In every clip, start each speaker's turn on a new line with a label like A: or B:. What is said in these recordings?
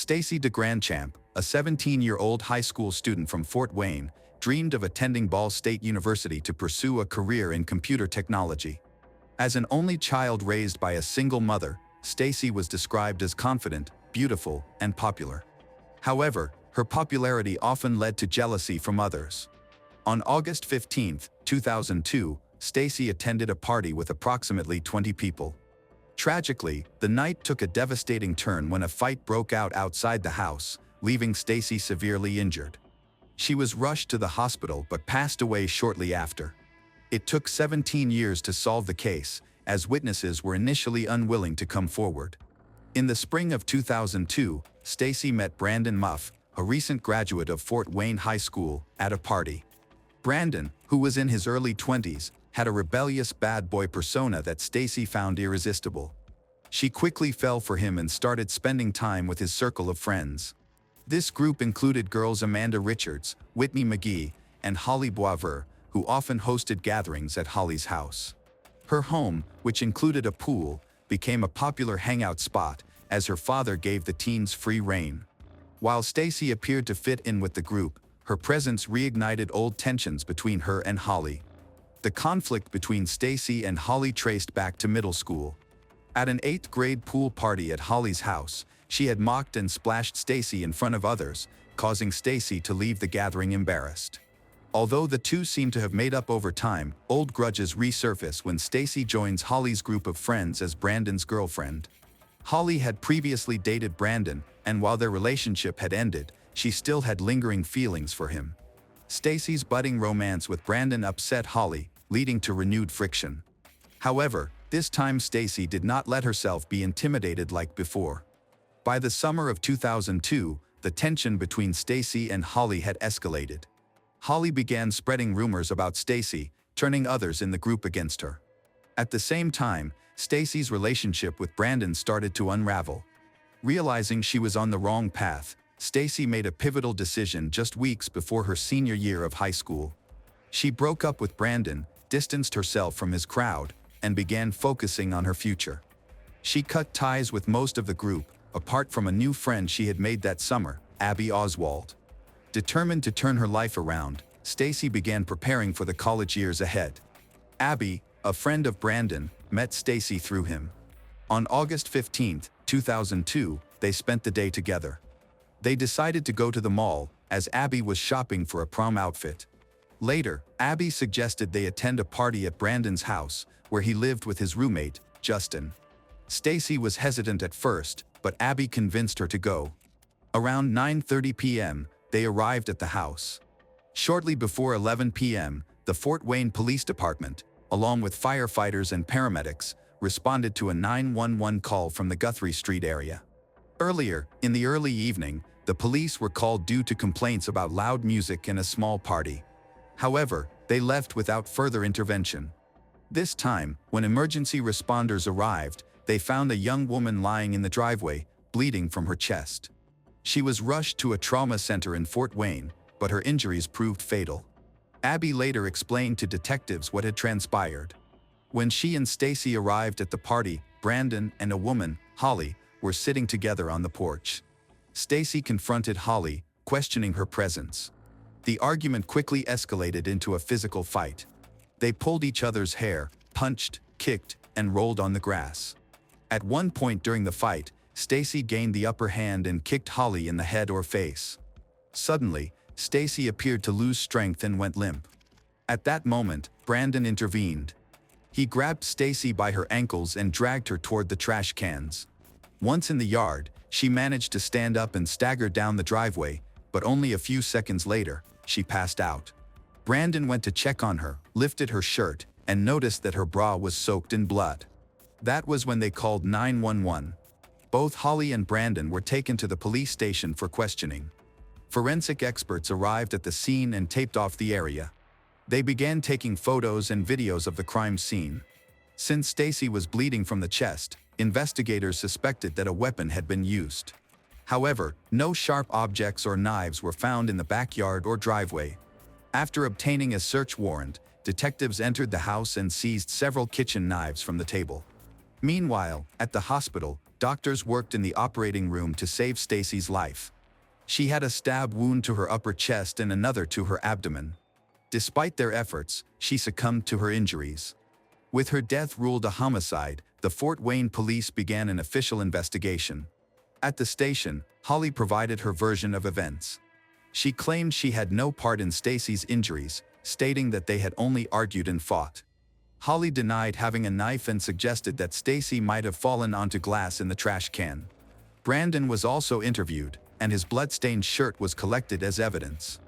A: Stacy DeGrandchamp, a 17-year-old high school student from Fort Wayne, dreamed of attending Ball State University to pursue a career in computer technology. As an only child raised by a single mother, Stacy was described as confident, beautiful, and popular. However, her popularity often led to jealousy from others. On August 15, 2002, Stacy attended a party with approximately 20 people. Tragically, the night took a devastating turn when a fight broke out outside the house, leaving Stacy severely injured. She was rushed to the hospital but passed away shortly after. It took 17 years to solve the case, as witnesses were initially unwilling to come forward. In the spring of 2002, Stacy met Brandon Muff, a recent graduate of Fort Wayne High School, at a party. Brandon, who was in his early 20s, had a rebellious bad boy persona that Stacy found irresistible. She quickly fell for him and started spending time with his circle of friends. This group included girls Amanda Richards, Whitney McGee, and Holly Boisvert, who often hosted gatherings at Holly's house. Her home, which included a pool, became a popular hangout spot as her father gave the teens free rein. While Stacy appeared to fit in with the group, her presence reignited old tensions between her and Holly. The conflict between Stacy and Holly traced back to middle school. At an 8th grade pool party at Holly's house, she had mocked and splashed Stacy in front of others, causing Stacy to leave the gathering embarrassed. Although the two seem to have made up over time, old grudges resurface when Stacy joins Holly's group of friends as Brandon's girlfriend. Holly had previously dated Brandon, and while their relationship had ended, she still had lingering feelings for him. Stacy's budding romance with Brandon upset Holly, leading to renewed friction. However, this time Stacy did not let herself be intimidated like before. By the summer of 2002, the tension between Stacy and Holly had escalated. Holly began spreading rumors about Stacy, turning others in the group against her. At the same time, Stacy's relationship with Brandon started to unravel. Realizing she was on the wrong path, Stacy made a pivotal decision just weeks before her senior year of high school. She broke up with Brandon, distanced herself from his crowd, and began focusing on her future. She cut ties with most of the group, apart from a new friend she had made that summer, Abby Oswald. Determined to turn her life around, Stacy began preparing for the college years ahead. Abby, a friend of Brandon, met Stacy through him. On August 15, 2002, they spent the day together. They decided to go to the mall, as Abby was shopping for a prom outfit. Later, Abby suggested they attend a party at Brandon's house, where he lived with his roommate, Justin. Stacy was hesitant at first, but Abby convinced her to go. Around 9:30 p.m., they arrived at the house. Shortly before 11 p.m., the Fort Wayne Police Department, along with firefighters and paramedics, responded to a 911 call from the Guthrie Street area. Earlier, in the early evening, the police were called due to complaints about loud music and a small party. However, they left without further intervention. This time, when emergency responders arrived, they found a young woman lying in the driveway, bleeding from her chest. She was rushed to a trauma center in Fort Wayne, but her injuries proved fatal. Abby later explained to detectives what had transpired. When she and Stacy arrived at the party, Brandon and a woman, Holly, were sitting together on the porch. Stacy confronted Holly, questioning her presence. The argument quickly escalated into a physical fight. They pulled each other's hair, punched, kicked, and rolled on the grass. At one point during the fight, Stacy gained the upper hand and kicked Holly in the head or face. Suddenly, Stacy appeared to lose strength and went limp. At that moment, Brandon intervened. He grabbed Stacy by her ankles and dragged her toward the trash cans. Once in the yard, she managed to stand up and stagger down the driveway, but only a few seconds later, she passed out. Brandon went to check on her, lifted her shirt, and noticed that her bra was soaked in blood. That was when they called 911. Both Holly and Brandon were taken to the police station for questioning. Forensic experts arrived at the scene and taped off the area. They began taking photos and videos of the crime scene. Since Stacy was bleeding from the chest, investigators suspected that a weapon had been used. However, no sharp objects or knives were found in the backyard or driveway. After obtaining a search warrant, detectives entered the house and seized several kitchen knives from the table. Meanwhile, at the hospital, doctors worked in the operating room to save Stacy's life. She had a stab wound to her upper chest and another to her abdomen. Despite their efforts, she succumbed to her injuries. With her death ruled a homicide, the Fort Wayne police began an official investigation. At the station, Holly provided her version of events. She claimed she had no part in Stacy's injuries, stating that they had only argued and fought. Holly denied having a knife and suggested that Stacy might have fallen onto glass in the trash can. Brandon was also interviewed, and his blood-stained shirt was collected as evidence.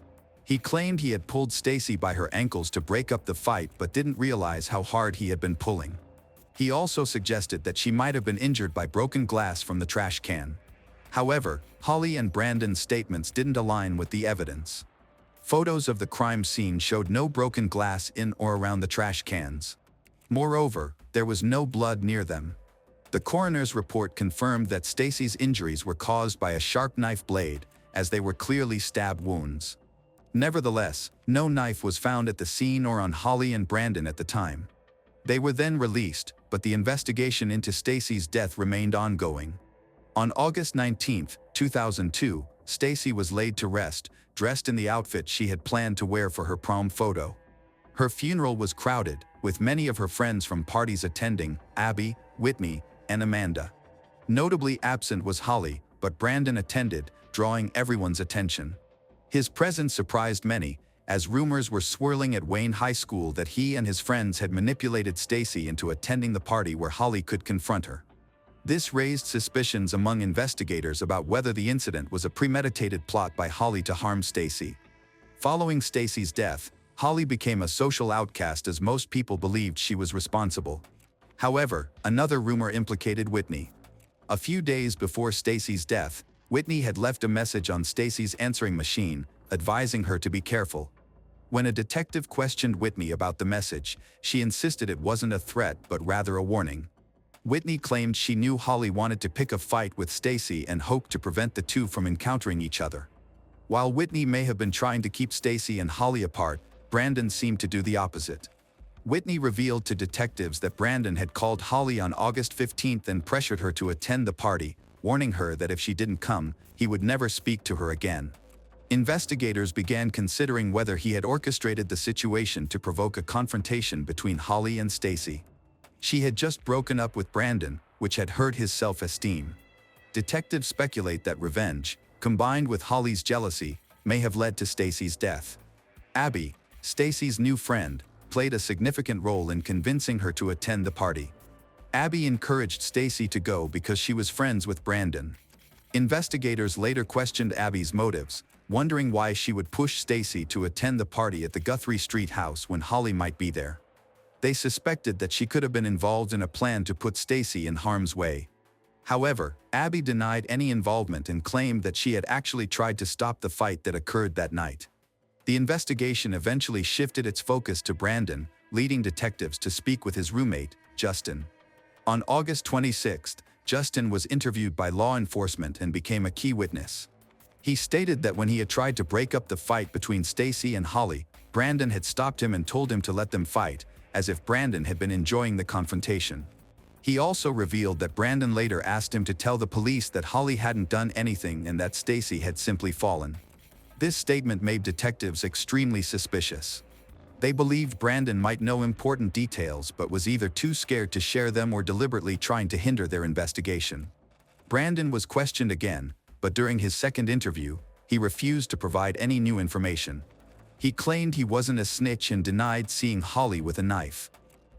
A: He claimed he had pulled Stacy by her ankles to break up the fight but didn't realize how hard he had been pulling. He also suggested that she might have been injured by broken glass from the trash can. However, Holly and Brandon's statements didn't align with the evidence. Photos of the crime scene showed no broken glass in or around the trash cans. Moreover, there was no blood near them. The coroner's report confirmed that Stacy's injuries were caused by a sharp knife blade, as they were clearly stab wounds. Nevertheless, no knife was found at the scene or on Holly and Brandon at the time. They were then released, but the investigation into Stacy's death remained ongoing. On August 19, 2002, Stacy was laid to rest, dressed in the outfit she had planned to wear for her prom photo. Her funeral was crowded, with many of her friends from parties attending: Abby, Whitney, and Amanda. Notably absent was Holly, but Brandon attended, drawing everyone's attention. His presence surprised many, as rumors were swirling at Wayne High School that he and his friends had manipulated Stacy into attending the party where Holly could confront her. This raised suspicions among investigators about whether the incident was a premeditated plot by Holly to harm Stacy. Following Stacy's death, Holly became a social outcast as most people believed she was responsible. However, another rumor implicated Whitney. A few days before Stacy's death, Whitney had left a message on Stacy's answering machine, advising her to be careful. When a detective questioned Whitney about the message, she insisted it wasn't a threat but rather a warning. Whitney claimed she knew Holly wanted to pick a fight with Stacy and hoped to prevent the two from encountering each other. While Whitney may have been trying to keep Stacy and Holly apart, Brandon seemed to do the opposite. Whitney revealed to detectives that Brandon had called Holly on August 15 and pressured her to attend the party, warning her that if she didn't come, he would never speak to her again. Investigators began considering whether he had orchestrated the situation to provoke a confrontation between Holly and Stacy. She had just broken up with Brandon, which had hurt his self-esteem. Detectives speculate that revenge, combined with Holly's jealousy, may have led to Stacy's death. Abby, Stacy's new friend, played a significant role in convincing her to attend the party. Abby encouraged Stacy to go because she was friends with Brandon. Investigators later questioned Abby's motives, wondering why she would push Stacy to attend the party at the Guthrie Street house when Holly might be there. They suspected that she could have been involved in a plan to put Stacy in harm's way. However, Abby denied any involvement and claimed that she had actually tried to stop the fight that occurred that night. The investigation eventually shifted its focus to Brandon, leading detectives to speak with his roommate, Justin. On August 26, Justin was interviewed by law enforcement and became a key witness. He stated that when he had tried to break up the fight between Stacy and Holly, Brandon had stopped him and told him to let them fight, as if Brandon had been enjoying the confrontation. He also revealed that Brandon later asked him to tell the police that Holly hadn't done anything and that Stacy had simply fallen. This statement made detectives extremely suspicious. They believed Brandon might know important details but was either too scared to share them or deliberately trying to hinder their investigation. Brandon was questioned again, but during his second interview, he refused to provide any new information. He claimed he wasn't a snitch and denied seeing Holly with a knife.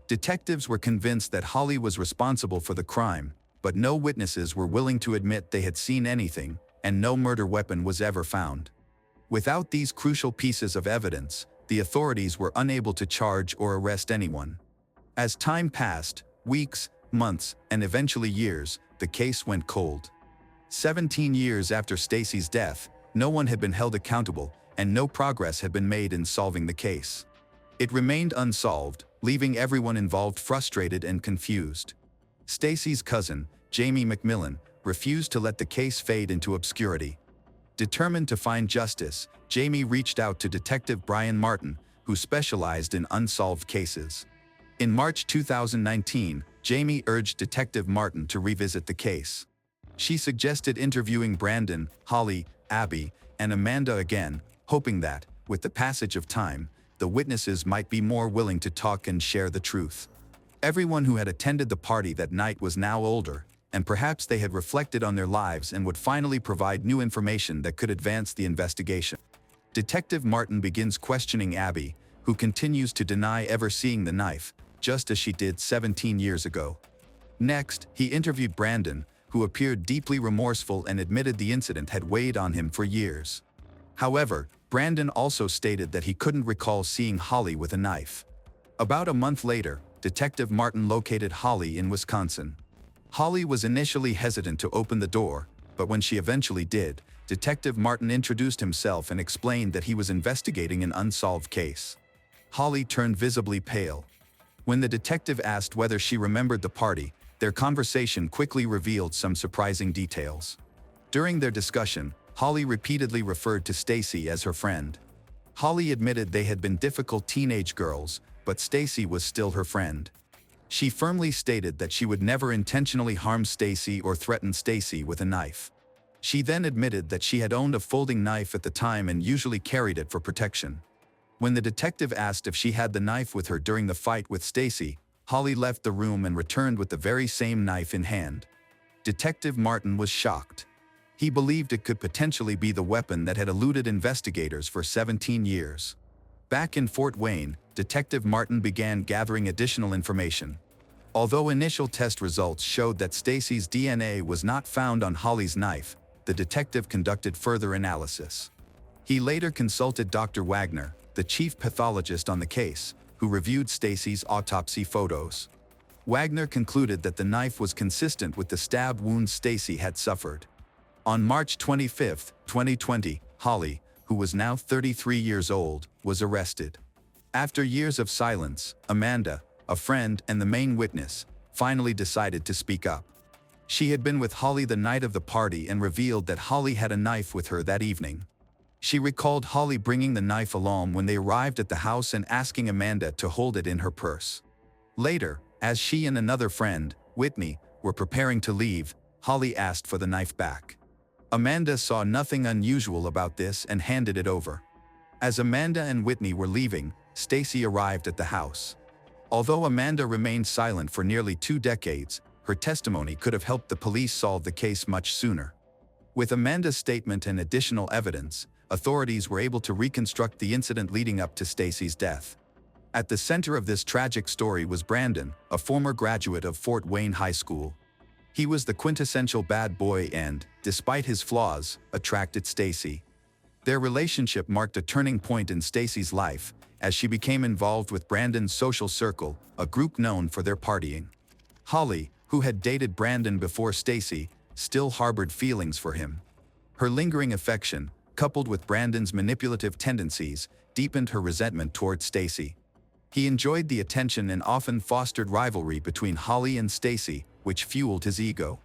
A: Detectives were convinced that Holly was responsible for the crime, but no witnesses were willing to admit they had seen anything, and no murder weapon was ever found. Without these crucial pieces of evidence, the authorities were unable to charge or arrest anyone. As time passed, weeks, months, and eventually years, the case went cold. 17 years after Stacy's death, no one had been held accountable, and no progress had been made in solving the case. It remained unsolved, leaving everyone involved frustrated and confused. Stacy's cousin, Jamie McMillan, refused to let the case fade into obscurity. Determined to find justice, Jamie reached out to Detective Brian Martin, who specialized in unsolved cases. In March 2019, Jamie urged Detective Martin to revisit the case. She suggested interviewing Brandon, Holly, Abby, and Amanda again, hoping that, with the passage of time, the witnesses might be more willing to talk and share the truth. Everyone who had attended the party that night was now older, and perhaps they had reflected on their lives and would finally provide new information that could advance the investigation. Detective Martin begins questioning Abby, who continues to deny ever seeing the knife, just as she did 17 years ago. Next, he interviewed Brandon, who appeared deeply remorseful and admitted the incident had weighed on him for years. However, Brandon also stated that he couldn't recall seeing Holly with a knife. About a month later, Detective Martin located Holly in Wisconsin. Holly was initially hesitant to open the door, but when she eventually did, Detective Martin introduced himself and explained that he was investigating an unsolved case. Holly turned visibly pale. When the detective asked whether she remembered the party, their conversation quickly revealed some surprising details. During their discussion, Holly repeatedly referred to Stacy as her friend. Holly admitted they had been difficult teenage girls, but Stacy was still her friend. She firmly stated that she would never intentionally harm Stacy or threaten Stacy with a knife. She then admitted that she had owned a folding knife at the time and usually carried it for protection. When the detective asked if she had the knife with her during the fight with Stacy, Holly left the room and returned with the very same knife in hand. Detective Martin was shocked. He believed it could potentially be the weapon that had eluded investigators for 17 years. Back in Fort Wayne, Detective Martin began gathering additional information. Although initial test results showed that Stacy's DNA was not found on Holly's knife, the detective conducted further analysis. He later consulted Dr. Wagner, the chief pathologist on the case, who reviewed Stacy's autopsy photos. Wagner concluded that the knife was consistent with the stab wounds Stacy had suffered. On March 25, 2020, Holly, who was now 33 years old, was arrested. After years of silence, Amanda, a friend and the main witness, finally decided to speak up. She had been with Holly the night of the party and revealed that Holly had a knife with her that evening. She recalled Holly bringing the knife along when they arrived at the house and asking Amanda to hold it in her purse. Later, as she and another friend, Whitney, were preparing to leave, Holly asked for the knife back. Amanda saw nothing unusual about this and handed it over. As Amanda and Whitney were leaving, Stacy arrived at the house. Although Amanda remained silent for nearly 2 decades, her testimony could have helped the police solve the case much sooner. With Amanda's statement and additional evidence, authorities were able to reconstruct the incident leading up to Stacy's death. At the center of this tragic story was Brandon, a former graduate of Fort Wayne High School. He was the quintessential bad boy and, despite his flaws, attracted Stacy. Their relationship marked a turning point in Stacy's life, as she became involved with Brandon's social circle, a group known for their partying. Holly, who had dated Brandon before Stacy, still harbored feelings for him. Her lingering affection, coupled with Brandon's manipulative tendencies, deepened her resentment toward Stacy. He enjoyed the attention and often fostered rivalry between Holly and Stacy, which fueled his ego.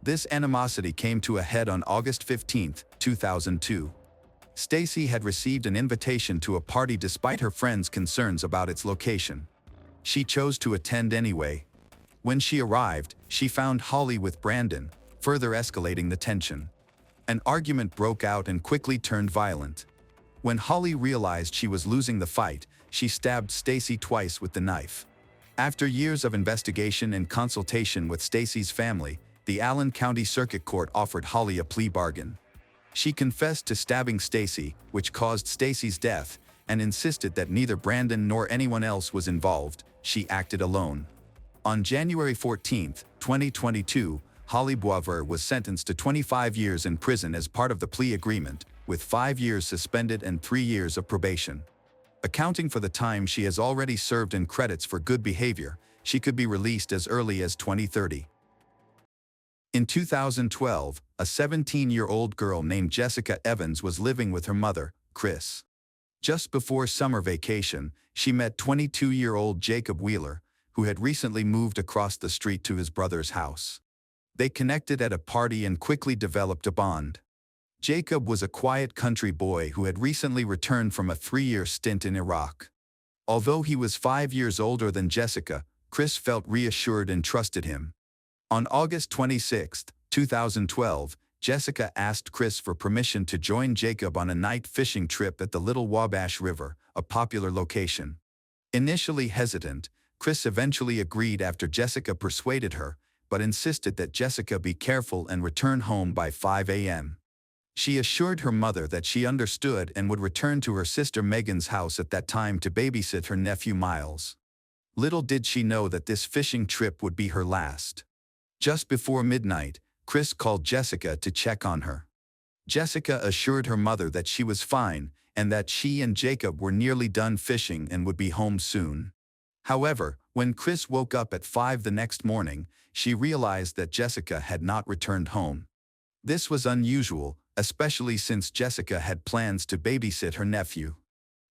A: This animosity came to a head on August 15, 2002. Stacy had received an invitation to a party despite her friends' concerns about its location. She chose to attend anyway. When she arrived, she found Holly with Brandon, further escalating the tension. An argument broke out and quickly turned violent. When Holly realized she was losing the fight, she stabbed Stacy twice with the knife. After years of investigation and consultation with Stacy's family, the Allen County Circuit Court offered Holly a plea bargain. She confessed to stabbing Stacy, which caused Stacy's death, and insisted that neither Brandon nor anyone else was involved. She acted alone. On January 14, 2022, Holly Boisvert was sentenced to 25 years in prison as part of the plea agreement, with 5 years suspended and 3 years of probation. Accounting for the time she has already served in credits for good behavior, she could be released as early as 2030. In 2012, a 17-year-old girl named Jessica Evans was living with her mother, Chris. Just before summer vacation, she met 22-year-old Jacob Wheeler, who had recently moved across the street to his brother's house. They connected at a party and quickly developed a bond. Jacob was a quiet country boy who had recently returned from a 3-year stint in Iraq. Although he was 5 years older than Jessica, Chris felt reassured and trusted him. On August 26, 2012, Jessica asked Chris for permission to join Jacob on a night fishing trip at the Little Wabash River, a popular location. Initially hesitant, Chris eventually agreed after Jessica persuaded her, but insisted that Jessica be careful and return home by 5 a.m. She assured her mother that she understood and would return to her sister Megan's house at that time to babysit her nephew Miles. Little did she know that this fishing trip would be her last. Just before midnight, Chris called Jessica to check on her. Jessica assured her mother that she was fine and that she and Jacob were nearly done fishing and would be home soon. However, when Chris woke up at 5 the next morning, she realized that Jessica had not returned home. This was unusual, especially since Jessica had plans to babysit her nephew.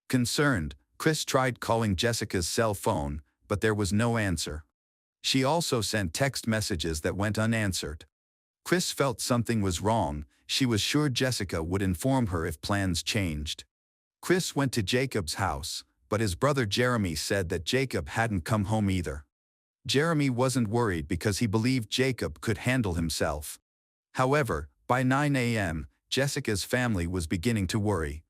A: Concerned, Chris tried calling Jessica's cell phone, but there was no answer. She also sent text messages that went unanswered. Chris felt something was wrong. She was sure Jessica would inform her if plans changed. Chris went to Jacob's house, but his brother Jeremy said that Jacob hadn't come home either. Jeremy wasn't worried because he believed Jacob could handle himself. However, by 9 a.m., Jessica's family was beginning to worry.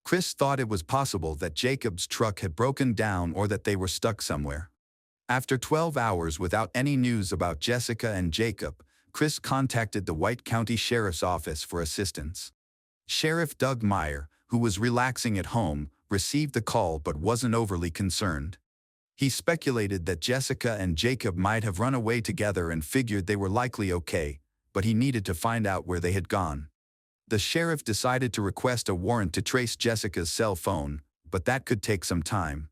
A: Chris thought it was possible that Jacob's truck had broken down or that they were stuck somewhere. After 12 hours without any news about Jessica and Jacob, Chris contacted the White County Sheriff's Office for assistance. Sheriff Doug Meyer, who was relaxing at home, received the call but wasn't overly concerned. He speculated that Jessica and Jacob might have run away together and figured they were likely okay, but he needed to find out where they had gone. The sheriff decided to request a warrant to trace Jessica's cell phone, but that could take some time.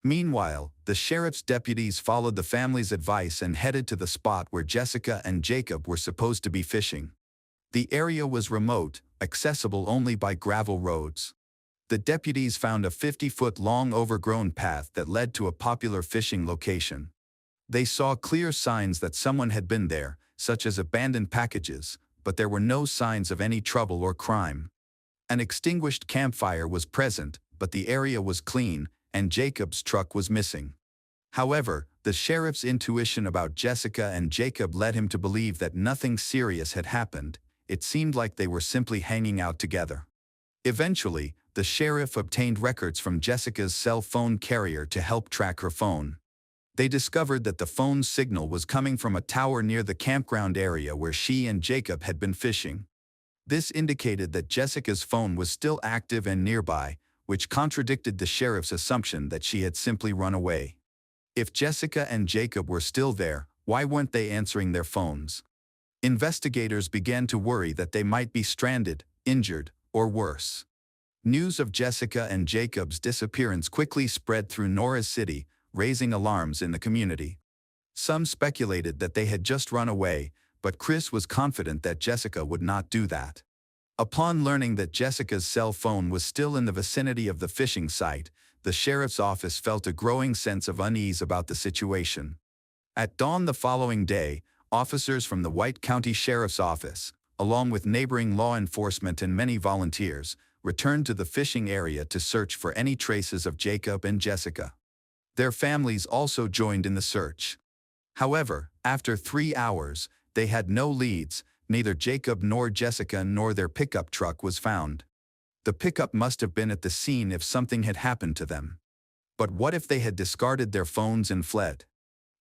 A: Meanwhile, the sheriff's deputies followed the family's advice and headed to the spot where Jessica and Jacob were supposed to be fishing. The area was remote, accessible only by gravel roads. The deputies found a 50-foot-long overgrown path that led to a popular fishing location. They saw clear signs that someone had been there, such as abandoned packages, but there were no signs of any trouble or crime. An extinguished campfire was present, but the area was clean, and Jacob's truck was missing. However, the sheriff's intuition about Jessica and Jacob led him to believe that nothing serious had happened. It seemed like they were simply hanging out together. Eventually, the sheriff obtained records from Jessica's cell phone carrier to help track her phone. They discovered that the phone's signal was coming from a tower near the campground area where she and Jacob had been fishing. This indicated that Jessica's phone was still active and nearby, which contradicted the sheriff's assumption that she had simply run away. If Jessica and Jacob were still there, why weren't they answering their phones? Investigators began to worry that they might be stranded, injured, or worse. News of Jessica and Jacob's disappearance quickly spread through Norris City, raising alarms in the community. Some speculated that they had just run away, but Chris was confident that Jessica would not do that. Upon learning that Jessica's cell phone was still in the vicinity of the fishing site, the sheriff's office felt a growing sense of unease about the situation. At dawn the following day, officers from the White County Sheriff's Office, along with neighboring law enforcement and many volunteers, returned to the fishing area to search for any traces of Jacob and Jessica. Their families also joined in the search. However, after 3 hours, they had no leads. Neither Jacob nor Jessica nor their pickup truck was found. The pickup must have been at the scene if something had happened to them. But what if they had discarded their phones and fled?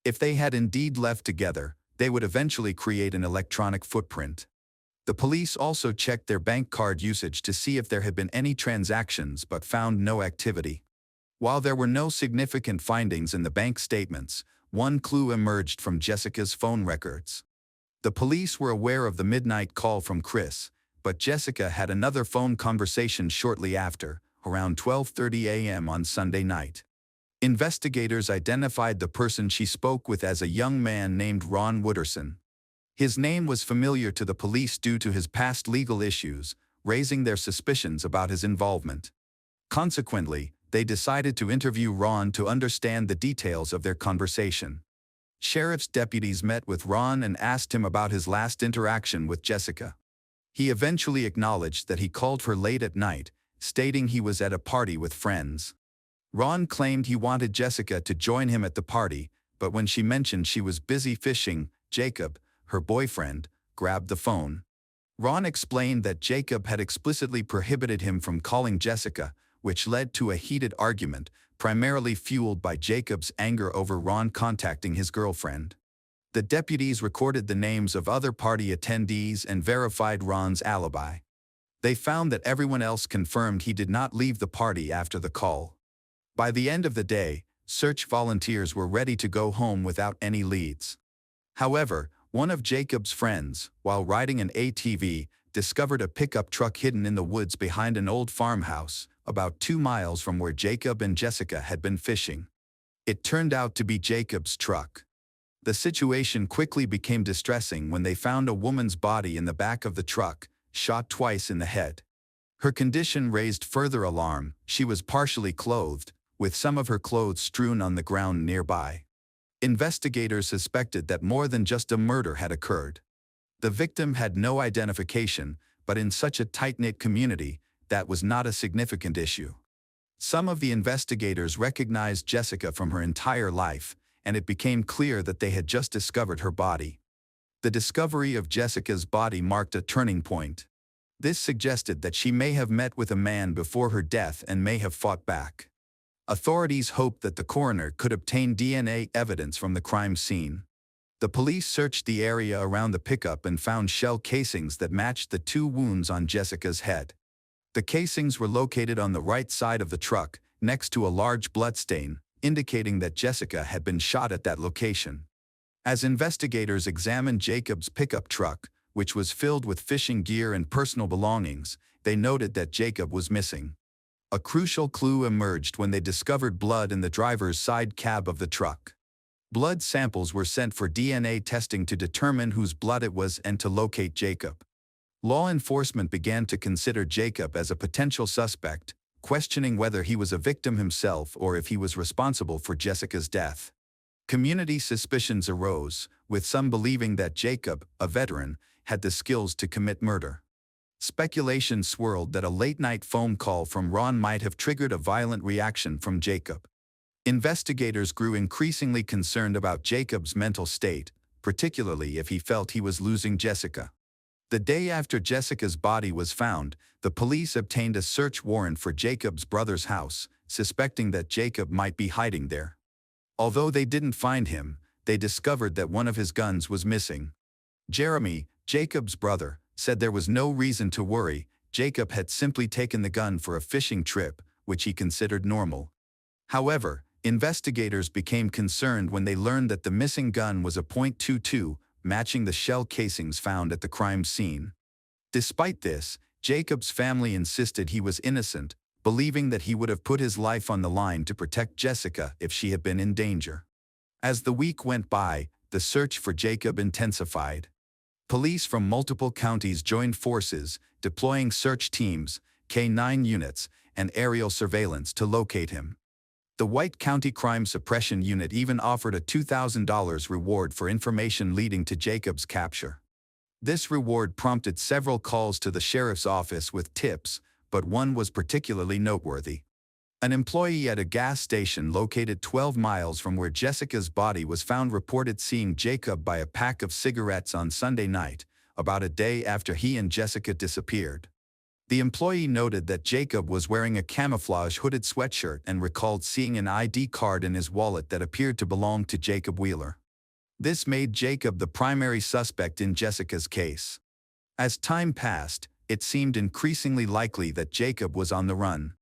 A: If they had indeed left together, they would eventually create an electronic footprint. The police also checked their bank card usage to see if there had been any transactions but found no activity. While there were no significant findings in the bank statements, one clue emerged from Jessica's phone records. The police were aware of the midnight call from Chris, but Jessica had another phone conversation shortly after, around 12:30 a.m. on Sunday night. Investigators identified the person she spoke with as a young man named Ron Wooderson. His name was familiar to the police due to his past legal issues, raising their suspicions about his involvement. Consequently, they decided to interview Ron to understand the details of their conversation. Sheriff's deputies met with Ron and asked him about his last interaction with Jessica. He eventually acknowledged that he called her late at night, stating he was at a party with friends. Ron claimed he wanted Jessica to join him at the party, but when she mentioned she was busy fishing, Jacob, her boyfriend, grabbed the phone. Ron explained that Jacob had explicitly prohibited him from calling Jessica, which led to a heated argument, primarily fueled by Jacob's anger over Ron contacting his girlfriend. The deputies recorded the names of other party attendees and verified Ron's alibi. They found that everyone else confirmed he did not leave the party after the call. By the end of the day, search volunteers were ready to go home without any leads. However, one of Jacob's friends, while riding an ATV, discovered a pickup truck hidden in the woods behind an old farmhouse, about 2 miles from where Jacob and Jessica had been fishing. It turned out to be Jacob's truck. The situation quickly became distressing when they found a woman's body in the back of the truck, shot twice in the head. Her condition raised further alarm. She was partially clothed, with some of her clothes strewn on the ground nearby. Investigators suspected that more than just a murder had occurred. The victim had no identification, but in such a tight-knit community, that was not a significant issue. Some of the investigators recognized Jessica from her entire life, and it became clear that they had just discovered her body. The discovery of Jessica's body marked a turning point. This suggested that she may have met with a man before her death and may have fought back. Authorities hoped that the coroner could obtain DNA evidence from the crime scene. The police searched the area around the pickup and found shell casings that matched the 2 wounds on Jessica's head. The casings were located on the right side of the truck, next to a large bloodstain, indicating that Jessica had been shot at that location. As investigators examined Jacob's pickup truck, which was filled with fishing gear and personal belongings, they noted that Jacob was missing. A crucial clue emerged when they discovered blood in the driver's side cab of the truck. Blood samples were sent for DNA testing to determine whose blood it was and to locate Jacob. Law enforcement began to consider Jacob as a potential suspect, questioning whether he was a victim himself or if he was responsible for Jessica's death. Community suspicions arose, with some believing that Jacob, a veteran, had the skills to commit murder. Speculation swirled that a late-night phone call from Ron might have triggered a violent reaction from Jacob. Investigators grew increasingly concerned about Jacob's mental state, particularly if he felt he was losing Jessica. The day after Jessica's body was found, the police obtained a search warrant for Jacob's brother's house, suspecting that Jacob might be hiding there. Although they didn't find him, they discovered that one of his guns was missing. Jeremy, Jacob's brother, said there was no reason to worry. Jacob had simply taken the gun for a fishing trip, which he considered normal. However, investigators became concerned when they learned that the missing gun was a .22, matching the shell casings found at the crime scene. Despite this, Jacob's family insisted he was innocent, believing that he would have put his life on the line to protect Jessica if she had been in danger. As the week went by, the search for Jacob intensified. Police from multiple counties joined forces, deploying search teams, K-9 units, and aerial surveillance to locate him. The White County Crime Suppression Unit even offered a $2,000 reward for information leading to Jacob's capture. This reward prompted several calls to the sheriff's office with tips, but one was particularly noteworthy. An employee at a gas station located 12 miles from where Jessica's body was found reported seeing Jacob buy a pack of cigarettes on Sunday night, about a day after he and Jessica disappeared. The employee noted that Jacob was wearing a camouflage hooded sweatshirt and recalled seeing an ID card in his wallet that appeared to belong to Jacob Wheeler. This made Jacob the primary suspect in Jessica's case. As time passed, it seemed increasingly likely that Jacob was on the run.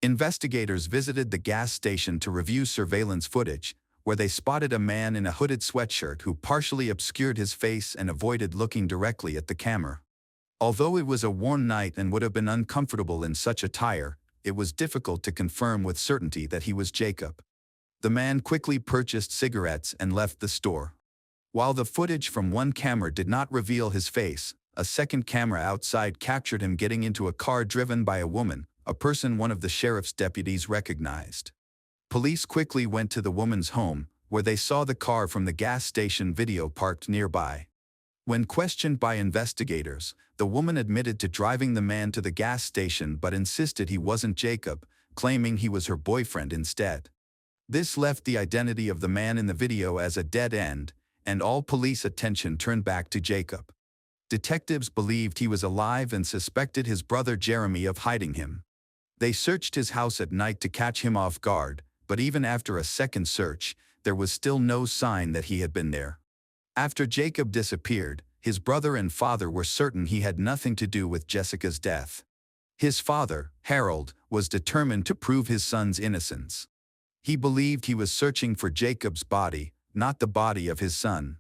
A: Investigators visited the gas station to review surveillance footage, where they spotted a man in a hooded sweatshirt who partially obscured his face and avoided looking directly at the camera. Although it was a warm night and would have been uncomfortable in such attire, it was difficult to confirm with certainty that he was Jacob. The man quickly purchased cigarettes and left the store. While the footage from one camera did not reveal his face, a second camera outside captured him getting into a car driven by a woman, a person one of the sheriff's deputies recognized. Police quickly went to the woman's home, where they saw the car from the gas station video parked nearby. When questioned by investigators, the woman admitted to driving the man to the gas station but insisted he wasn't Jacob, claiming he was her boyfriend instead. This left the identity of the man in the video as a dead end, and all police attention turned back to Jacob. Detectives believed he was alive and suspected his brother Jeremy of hiding him. They searched his house at night to catch him off guard, but even after a second search, there was still no sign that he had been there. After Jacob disappeared, his brother and father were certain he had nothing to do with Jessica's death. His father, Harold, was determined to prove his son's innocence. He believed he was searching for Jacob's body, not the body of his son.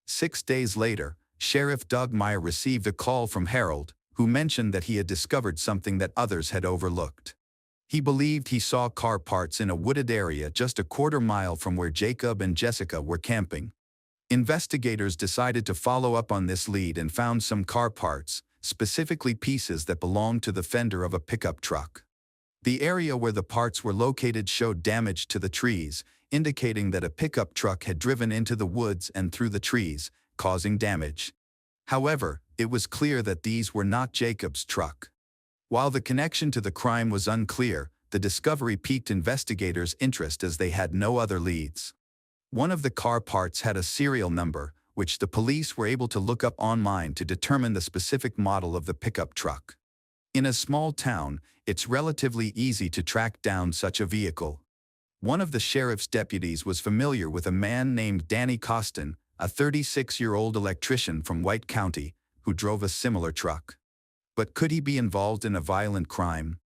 A: 6 days later, Sheriff Doug Meyer received a call from Harold, who mentioned that he had discovered something that others had overlooked. He believed he saw car parts in a wooded area just a quarter-mile from where Jacob and Jessica were camping. Investigators decided to follow up on this lead and found some car parts, specifically pieces that belonged to the fender of a pickup truck. The area where the parts were located showed damage to the trees, indicating that a pickup truck had driven into the woods and through the trees, causing damage. However, it was clear that these were not Jacob's truck. While the connection to the crime was unclear, the discovery piqued investigators' interest as they had no other leads. One of the car parts had a serial number, which the police were able to look up online to determine the specific model of the pickup truck. In a small town, it's relatively easy to track down such a vehicle. One of the sheriff's deputies was familiar with a man named Danny Costin, a 36-year-old electrician from White County, who drove a similar truck. But could he be involved in a violent crime?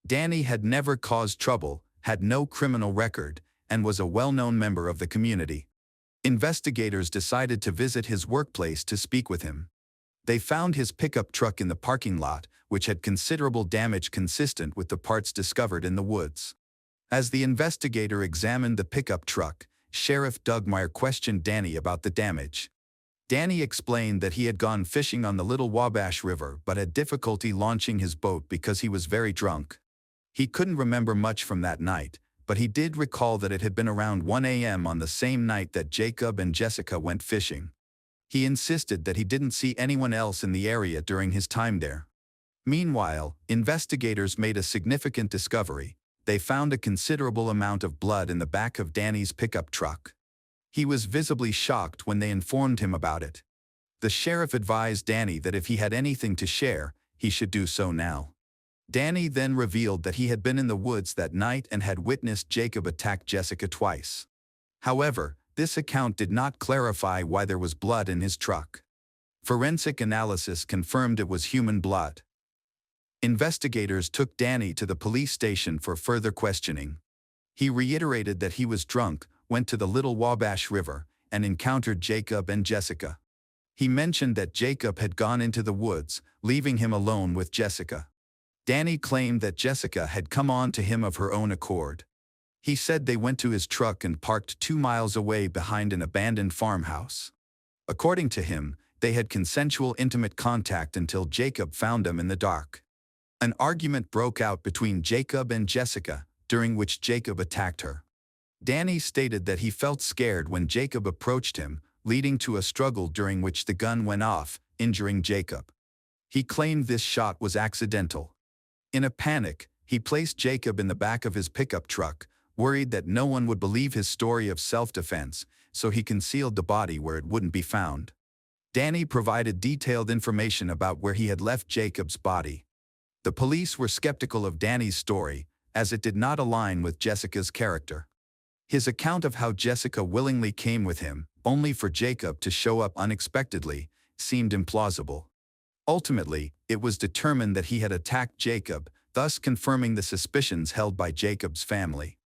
A: Danny had never caused trouble, had no criminal record, and was a well-known member of the community. Investigators decided to visit his workplace to speak with him. They found his pickup truck in the parking lot, which had considerable damage consistent with the parts discovered in the woods. As the investigator examined the pickup truck, Sheriff Doug Meyer questioned Danny about the damage. Danny explained that he had gone fishing on the Little Wabash River but had difficulty launching his boat because he was very drunk. He couldn't remember much from that night, but he did recall that it had been around 1 a.m. on the same night that Jacob and Jessica went fishing. He insisted that he didn't see anyone else in the area during his time there. Meanwhile, investigators made a significant discovery. They found a considerable amount of blood in the back of Danny's pickup truck. He was visibly shocked when they informed him about it. The sheriff advised Danny that if he had anything to share, he should do so now. Danny then revealed that he had been in the woods that night and had witnessed Jacob attack Jessica twice. However, this account did not clarify why there was blood in his truck. Forensic analysis confirmed it was human blood. Investigators took Danny to the police station for further questioning. He reiterated that he was drunk, went to the Little Wabash River, and encountered Jacob and Jessica. He mentioned that Jacob had gone into the woods, leaving him alone with Jessica. Danny claimed that Jessica had come on to him of her own accord. He said they went to his truck and parked 2 miles away behind an abandoned farmhouse. According to him, they had consensual intimate contact until Jacob found them in the dark. An argument broke out between Jacob and Jessica, during which Jacob attacked her. Danny stated that he felt scared when Jacob approached him, leading to a struggle during which the gun went off, injuring Jacob. He claimed this shot was accidental. In a panic, he placed Jacob in the back of his pickup truck, worried that no one would believe his story of self-defense, so he concealed the body where it wouldn't be found. Danny provided detailed information about where he had left Jacob's body. The police were skeptical of Danny's story, as it did not align with Jessica's character. His account of how Jessica willingly came with him, only for Jacob to show up unexpectedly, seemed implausible. Ultimately, it was determined that he had attacked Jacob, thus confirming the suspicions held by Jacob's family.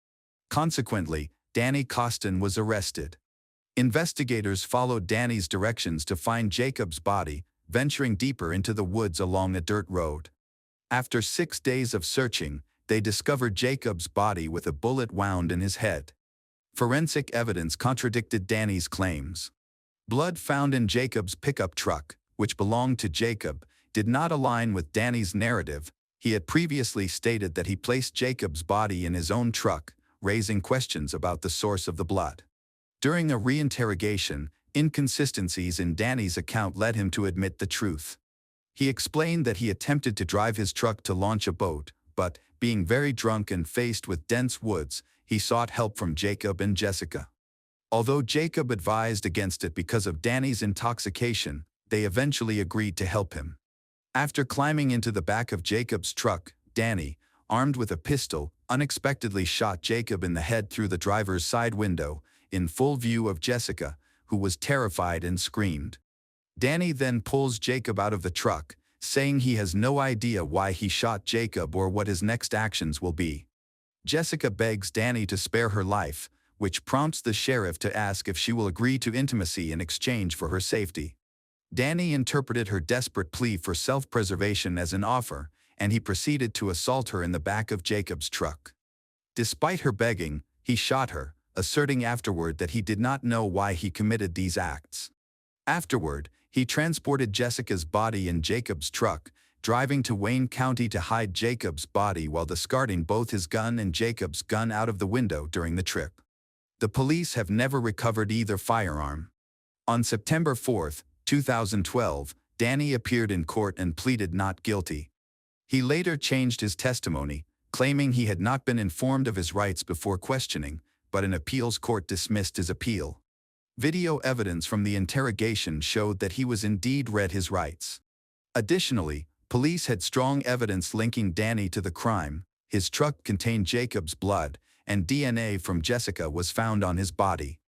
A: Consequently, Danny Costin was arrested. Investigators followed Danny's directions to find Jacob's body, venturing deeper into the woods along a dirt road. After 6 days of searching, they discovered Jacob's body with a bullet wound in his head. Forensic evidence contradicted Danny's claims. Blood found in Jacob's pickup truck, which belonged to Jacob, did not align with Danny's narrative. He had previously stated that he placed Jacob's body in his own truck, raising questions about the source of the blood. During a reinterrogation, inconsistencies in Danny's account led him to admit the truth. He explained that he attempted to drive his truck to launch a boat, but, being very drunk and faced with dense woods, he sought help from Jacob and Jessica. Although Jacob advised against it because of Danny's intoxication, they eventually agreed to help him. After climbing into the back of Jacob's truck, Danny, armed with a pistol, unexpectedly shot Jacob in the head through the driver's side window, in full view of Jessica, who was terrified and screamed. Danny then pulls Jacob out of the truck, saying he has no idea why he shot Jacob or what his next actions will be. Jessica begs Danny to spare her life, which prompts the sheriff to ask if she will agree to intimacy in exchange for her safety. Danny interpreted her desperate plea for self-preservation as an offer, and he proceeded to assault her in the back of Jacob's truck. Despite her begging, he shot her, asserting afterward that he did not know why he committed these acts. Afterward, he transported Jessica's body in Jacob's truck, driving to Wayne County to hide Jacob's body while discarding both his gun and Jacob's gun out of the window during the trip. The police have never recovered either firearm. On September 4, 2012, Danny appeared in court and pleaded not guilty. He later changed his testimony, claiming he had not been informed of his rights before questioning, but an appeals court dismissed his appeal. Video evidence from the interrogation showed that he was indeed read his rights. Additionally, police had strong evidence linking Danny to the crime. His truck contained Jacob's blood, and DNA from Jessica was found on his body.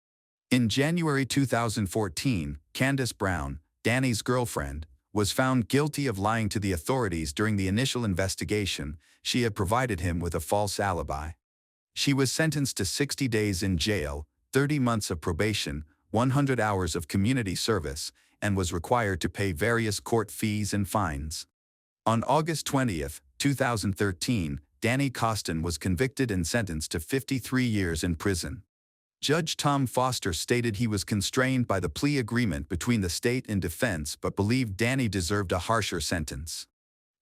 A: In January 2014, Candace Brown, Danny's girlfriend, was found guilty of lying to the authorities during the initial investigation. She had provided him with a false alibi. She was sentenced to 60 days in jail, 30 months of probation, 100 hours of community service, and was required to pay various court fees and fines. On August 20, 2013, Danny Costin was convicted and sentenced to 53 years in prison. Judge Tom Foster stated he was constrained by the plea agreement between the state and defense but believed Danny deserved a harsher sentence.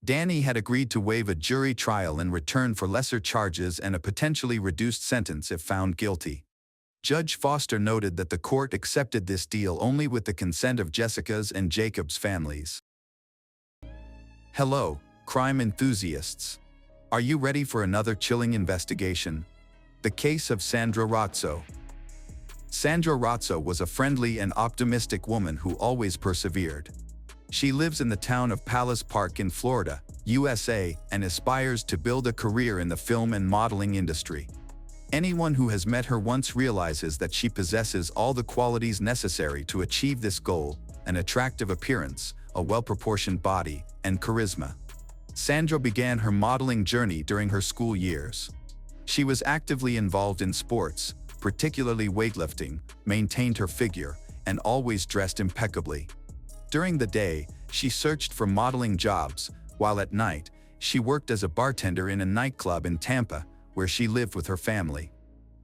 A: Danny had agreed to waive a jury trial in return for lesser charges and a potentially reduced sentence if found guilty. Judge Foster noted that the court accepted this deal only with the consent of Jessica's and Jacob's families. Hello, crime enthusiasts. Are you ready for another chilling investigation? The case of Sandra Razzo. Sandra Razzo was a friendly and optimistic woman who always persevered. She lives in the town of Palace Park in Florida, USA, and aspires to build a career in the film and modeling industry. Anyone who has met her once realizes that she possesses all the qualities necessary to achieve this goal: an attractive appearance, a well-proportioned body, and charisma. Sandra began her modeling journey during her school years. She was actively involved in sports, particularly weightlifting, maintained her figure, and always dressed impeccably. During the day, she searched for modeling jobs, while at night, she worked as a bartender in a nightclub in Tampa, where she lived with her family.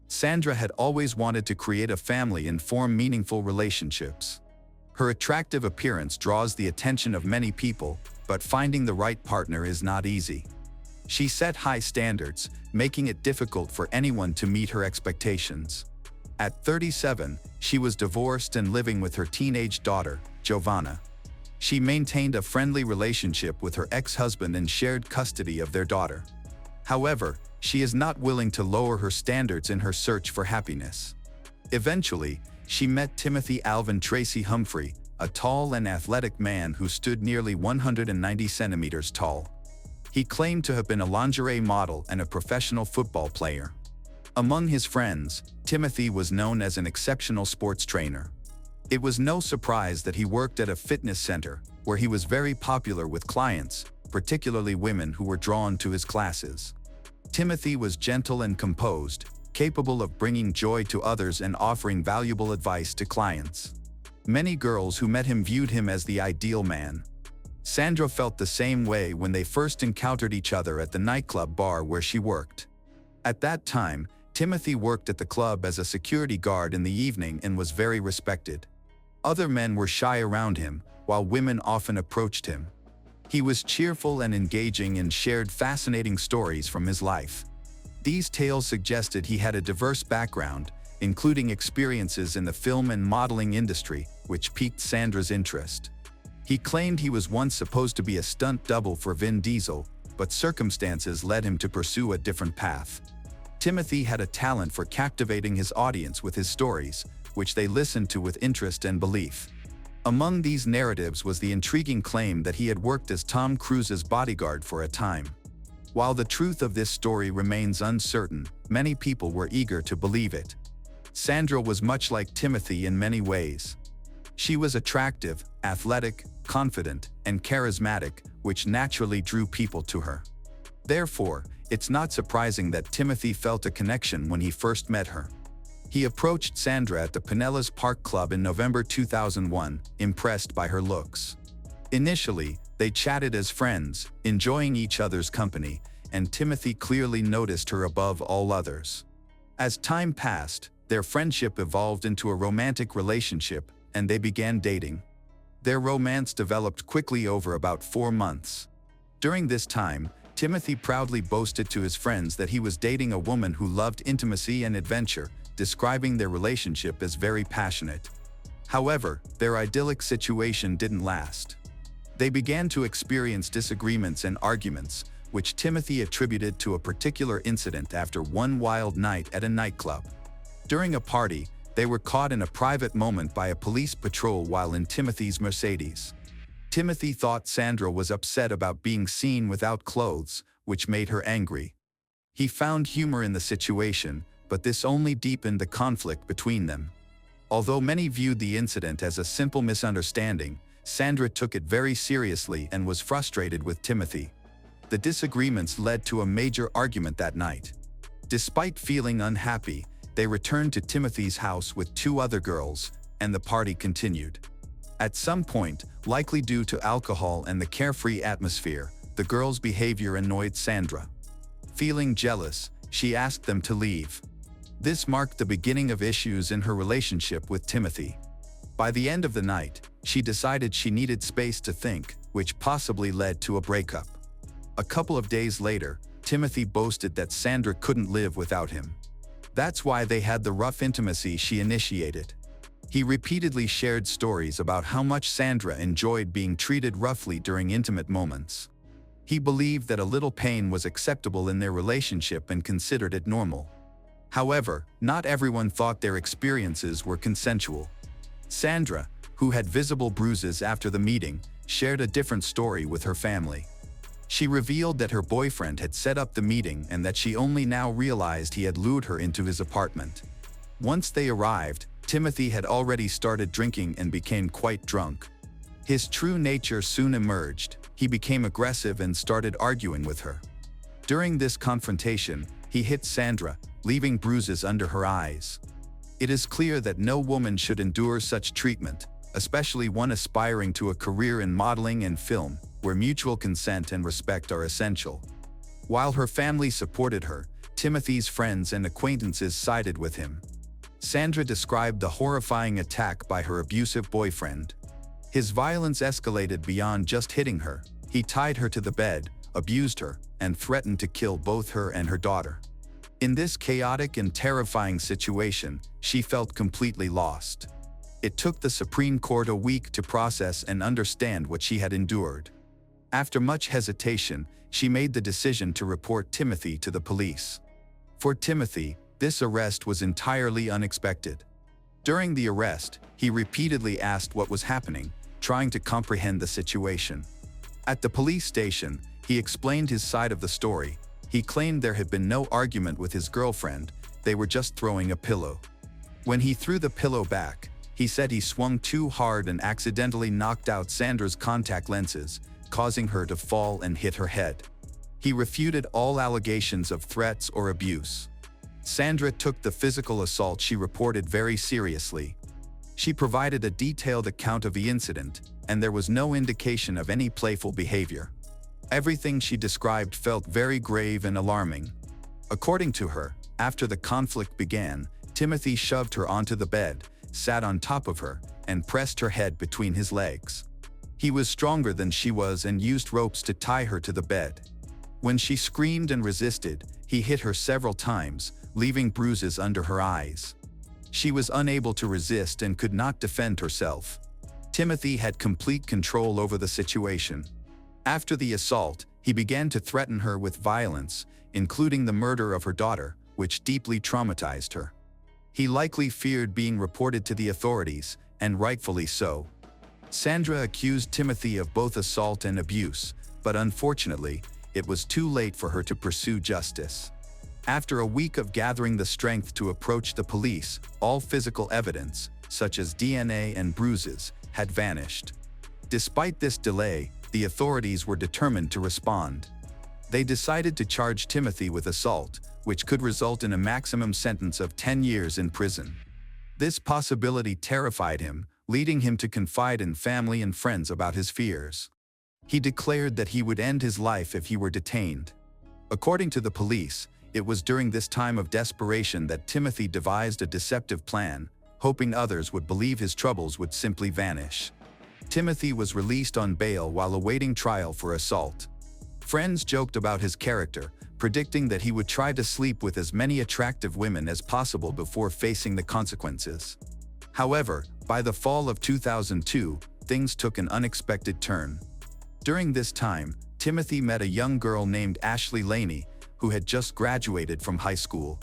A: Sandra had always wanted to create a family and form meaningful relationships. Her attractive appearance draws the attention of many people, but finding the right partner is not easy. She set high standards, making it difficult for anyone to meet her expectations. At 37, she was divorced and living with her teenage daughter, Giovanna. She maintained a friendly relationship with her ex-husband and shared custody of their daughter. However, she is not willing to lower her standards in her search for happiness. Eventually, she met Timothy Alvin Tracy Humphrey, a tall and athletic man who stood nearly 190 centimeters tall. He claimed to have been a lingerie model and a professional football player. Among his friends, Timothy was known as an exceptional sports trainer. It was no surprise that he worked at a fitness center, where he was very popular with clients, particularly women who were drawn to his classes. Timothy was gentle and composed, capable of bringing joy to others and offering valuable advice to clients. Many girls who met him viewed him as the ideal man. Sandra felt the same way when they first encountered each other at the nightclub bar where she worked. At that time, Timothy worked at the club as a security guard in the evening and was very respected. Other men were shy around him, while women often approached him. He was cheerful and engaging and shared fascinating stories from his life. These tales suggested he had a diverse background, including experiences in the film and modeling industry, which piqued Sandra's interest. He claimed he was once supposed to be a stunt double for Vin Diesel, but circumstances led him to pursue a different path. Timothy had a talent for captivating his audience with his stories, which they listened to with interest and belief. Among these narratives was the intriguing claim that he had worked as Tom Cruise's bodyguard for a time. While the truth of this story remains uncertain, many people were eager to believe it. Sandra was much like Timothy in many ways. She was attractive, athletic, confident, and charismatic, which naturally drew people to her. Therefore, it's not surprising that Timothy felt a connection when he first met her. He approached Sandra at the Pinellas Park Club in November 2001, impressed by her looks. Initially, they chatted as friends, enjoying each other's company, and Timothy clearly noticed her above all others. As time passed, their friendship evolved into a romantic relationship, and they began dating. Their romance developed quickly over about 4 months. During this time, Timothy proudly boasted to his friends that he was dating a woman who loved intimacy and adventure, describing their relationship as very passionate. However, their idyllic situation didn't last. They began to experience disagreements and arguments, which Timothy attributed to a particular incident after one wild night at a nightclub. During a party, they were caught in a private moment by a police patrol while in Timothy's Mercedes. Timothy thought Sandra was upset about being seen without clothes, which made her angry. He found humor in the situation, but this only deepened the conflict between them. Although many viewed the incident as a simple misunderstanding, Sandra took it very seriously and was frustrated with Timothy. The disagreements led to a major argument that night. Despite feeling unhappy, they returned to Timothy's house with 2 other girls, and the party continued. At some point, likely due to alcohol and the carefree atmosphere, the girls' behavior annoyed Sandra. Feeling jealous, she asked them to leave. This marked the beginning of issues in her relationship with Timothy. By the end of the night, she decided she needed space to think, which possibly led to a breakup. A couple of days later, Timothy boasted that Sandra couldn't live without him. That's why they had the rough intimacy she initiated. He repeatedly shared stories about how much Sandra enjoyed being treated roughly during intimate moments. He believed that a little pain was acceptable in their relationship and considered it normal. However, not everyone thought their experiences were consensual. Sandra, who had visible bruises after the meeting, shared a different story with her family. She revealed that her boyfriend had set up the meeting and that she only now realized he had lured her into his apartment. Once they arrived, Timothy had already started drinking and became quite drunk. His true nature soon emerged. He became aggressive and started arguing with her. During this confrontation, he hit Sandra, leaving bruises under her eyes. It is clear that no woman should endure such treatment, especially one aspiring to a career in modeling and film, where mutual consent and respect are essential. While her family supported her, Timothy's friends and acquaintances sided with him. Sandra described the horrifying attack by her abusive boyfriend. His violence escalated beyond just hitting her. He tied her to the bed, abused her, and threatened to kill both her and her daughter. In this chaotic and terrifying situation, she felt completely lost. It took the Supreme Court a week to process and understand what she had endured. After much hesitation, she made the decision to report Timothy to the police. For Timothy, this arrest was entirely unexpected. During the arrest, he repeatedly asked what was happening, trying to comprehend the situation. At the police station, he explained his side of the story. He claimed there had been no argument with his girlfriend, they were just throwing a pillow. When he threw the pillow back, he said he swung too hard and accidentally knocked out Sandra's contact lenses, causing her to fall and hit her head. He refuted all allegations of threats or abuse. Sandra took the physical assault she reported very seriously. She provided a detailed account of the incident, and there was no indication of any playful behavior. Everything she described felt very grave and alarming. According to her, after the conflict began, Timothy shoved her onto the bed, sat on top of her, and pressed her head between his legs. He was stronger than she was and used ropes to tie her to the bed. When she screamed and resisted, he hit her several times, leaving bruises under her eyes. She was unable to resist and could not defend herself. Timothy had complete control over the situation. After the assault, he began to threaten her with violence, including the murder of her daughter, which deeply traumatized her. He likely feared being reported to the authorities, and rightfully so. Sandra accused Timothy of both assault and abuse, but unfortunately, it was too late for her to pursue justice. After a week of gathering the strength to approach the police, all physical evidence, such as DNA and bruises, had vanished. Despite this delay, the authorities were determined to respond. They decided to charge Timothy with assault, which could result in a maximum sentence of 10 years in prison. This possibility terrified him, leading him to confide in family and friends about his fears. He declared that he would end his life if he were detained. According to the police, it was during this time of desperation that Timothy devised a deceptive plan, hoping others would believe his troubles would simply vanish. Timothy was released on bail while awaiting trial for assault. Friends joked about his character, predicting that he would try to sleep with as many attractive women as possible before facing the consequences. However, by the fall of 2002, things took an unexpected turn. During this time, Timothy met a young girl named Ashley Laney, who had just graduated from high school.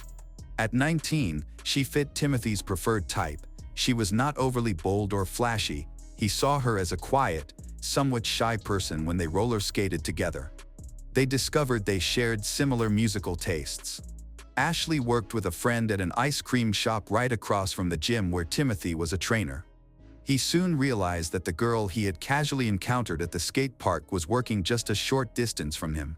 A: At 19, she fit Timothy's preferred type. She was not overly bold or flashy. He saw her as a quiet, somewhat shy person when they roller skated together. They discovered they shared similar musical tastes. Ashley worked with a friend at an ice cream shop right across from the gym where Timothy was a trainer. He soon realized that the girl he had casually encountered at the skate park was working just a short distance from him.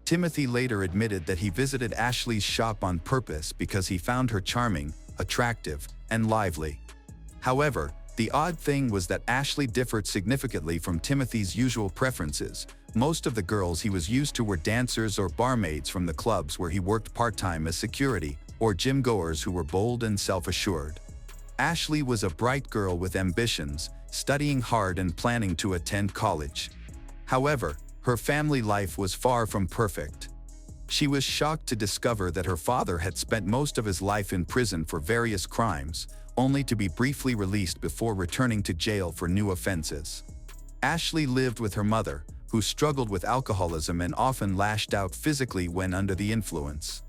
A: Timothy later admitted that he visited Ashley's shop on purpose because he found her charming, attractive, and lively. However, the odd thing was that Ashley differed significantly from Timothy's usual preferences. Most of the girls he was used to were dancers or barmaids from the clubs where he worked part-time as security, or gym-goers who were bold and self-assured. Ashley was a bright girl with ambitions, studying hard and planning to attend college. However, her family life was far from perfect. She was shocked to discover that her father had spent most of his life in prison for various crimes, only to be briefly released before returning to jail for new offenses. Ashley lived with her mother, who struggled with alcoholism and often lashed out physically when under the influence.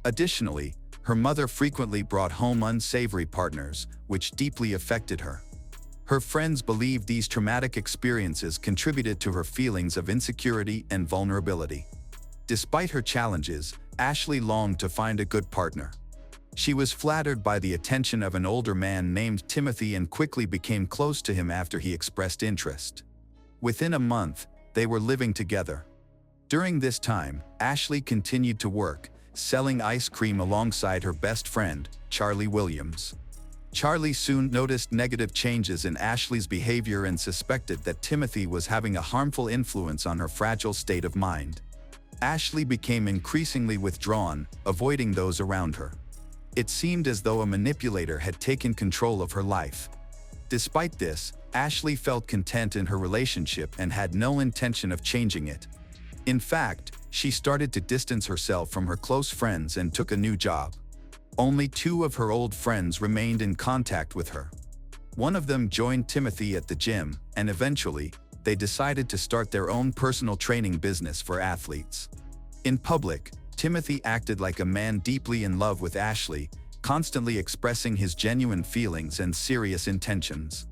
A: Additionally, her mother frequently brought home unsavory partners, which deeply affected her. Her friends believed these traumatic experiences contributed to her feelings of insecurity and vulnerability. Despite her challenges, Ashley longed to find a good partner. She was flattered by the attention of an older man named Timothy and quickly became close to him after he expressed interest. Within a month, they were living together. During this time, Ashley continued to work, selling ice cream alongside her best friend, Charlie Williams. Charlie soon noticed negative changes in Ashley's behavior and suspected that Timothy was having a harmful influence on her fragile state of mind. Ashley became increasingly withdrawn, avoiding those around her. It seemed as though a manipulator had taken control of her life. Despite this, Ashley felt content in her relationship and had no intention of changing it. In fact, she started to distance herself from her close friends and took a new job. Only 2 of her old friends remained in contact with her. One of them joined Timothy at the gym, and eventually, they decided to start their own personal training business for athletes. In public, Timothy acted like a man deeply in love with Ashley, constantly expressing his genuine feelings and serious intentions.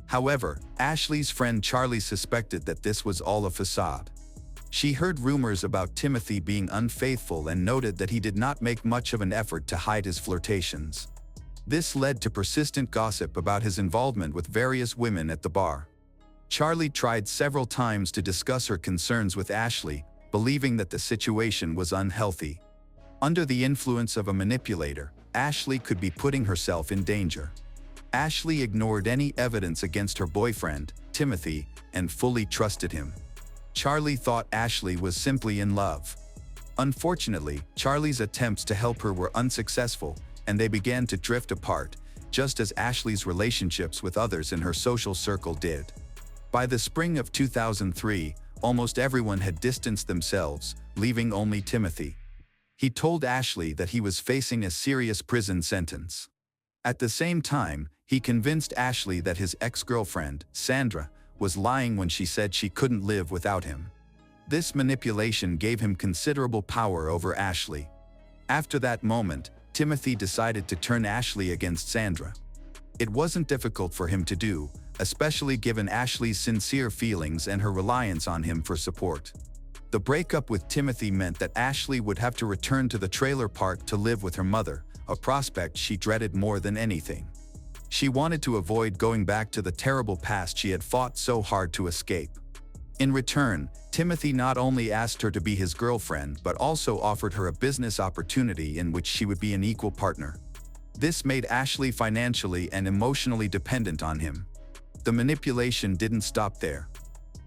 A: However, Ashley's friend Charlie suspected that this was all a facade. She heard rumors about Timothy being unfaithful and noted that he did not make much of an effort to hide his flirtations. This led to persistent gossip about his involvement with various women at the bar. Charlie tried several times to discuss her concerns with Ashley, believing that the situation was unhealthy. Under the influence of a manipulator, Ashley could be putting herself in danger. Ashley ignored any evidence against her boyfriend, Timothy, and fully trusted him. Charlie thought Ashley was simply in love. Unfortunately, Charlie's attempts to help her were unsuccessful, and they began to drift apart, just as Ashley's relationships with others in her social circle did. By the spring of 2003, almost everyone had distanced themselves, leaving only Timothy. He told Ashley that he was facing a serious prison sentence. At the same time, he convinced Ashley that his ex-girlfriend, Sandra, was lying when she said she couldn't live without him. This manipulation gave him considerable power over Ashley. After that moment, Timothy decided to turn Ashley against Sandra. It wasn't difficult for him to do, especially given Ashley's sincere feelings and her reliance on him for support. The breakup with Timothy meant that Ashley would have to return to the trailer park to live with her mother, a prospect she dreaded more than anything. She wanted to avoid going back to the terrible past she had fought so hard to escape. In return, Timothy not only asked her to be his girlfriend but also offered her a business opportunity in which she would be an equal partner. This made Ashley financially and emotionally dependent on him. The manipulation didn't stop there.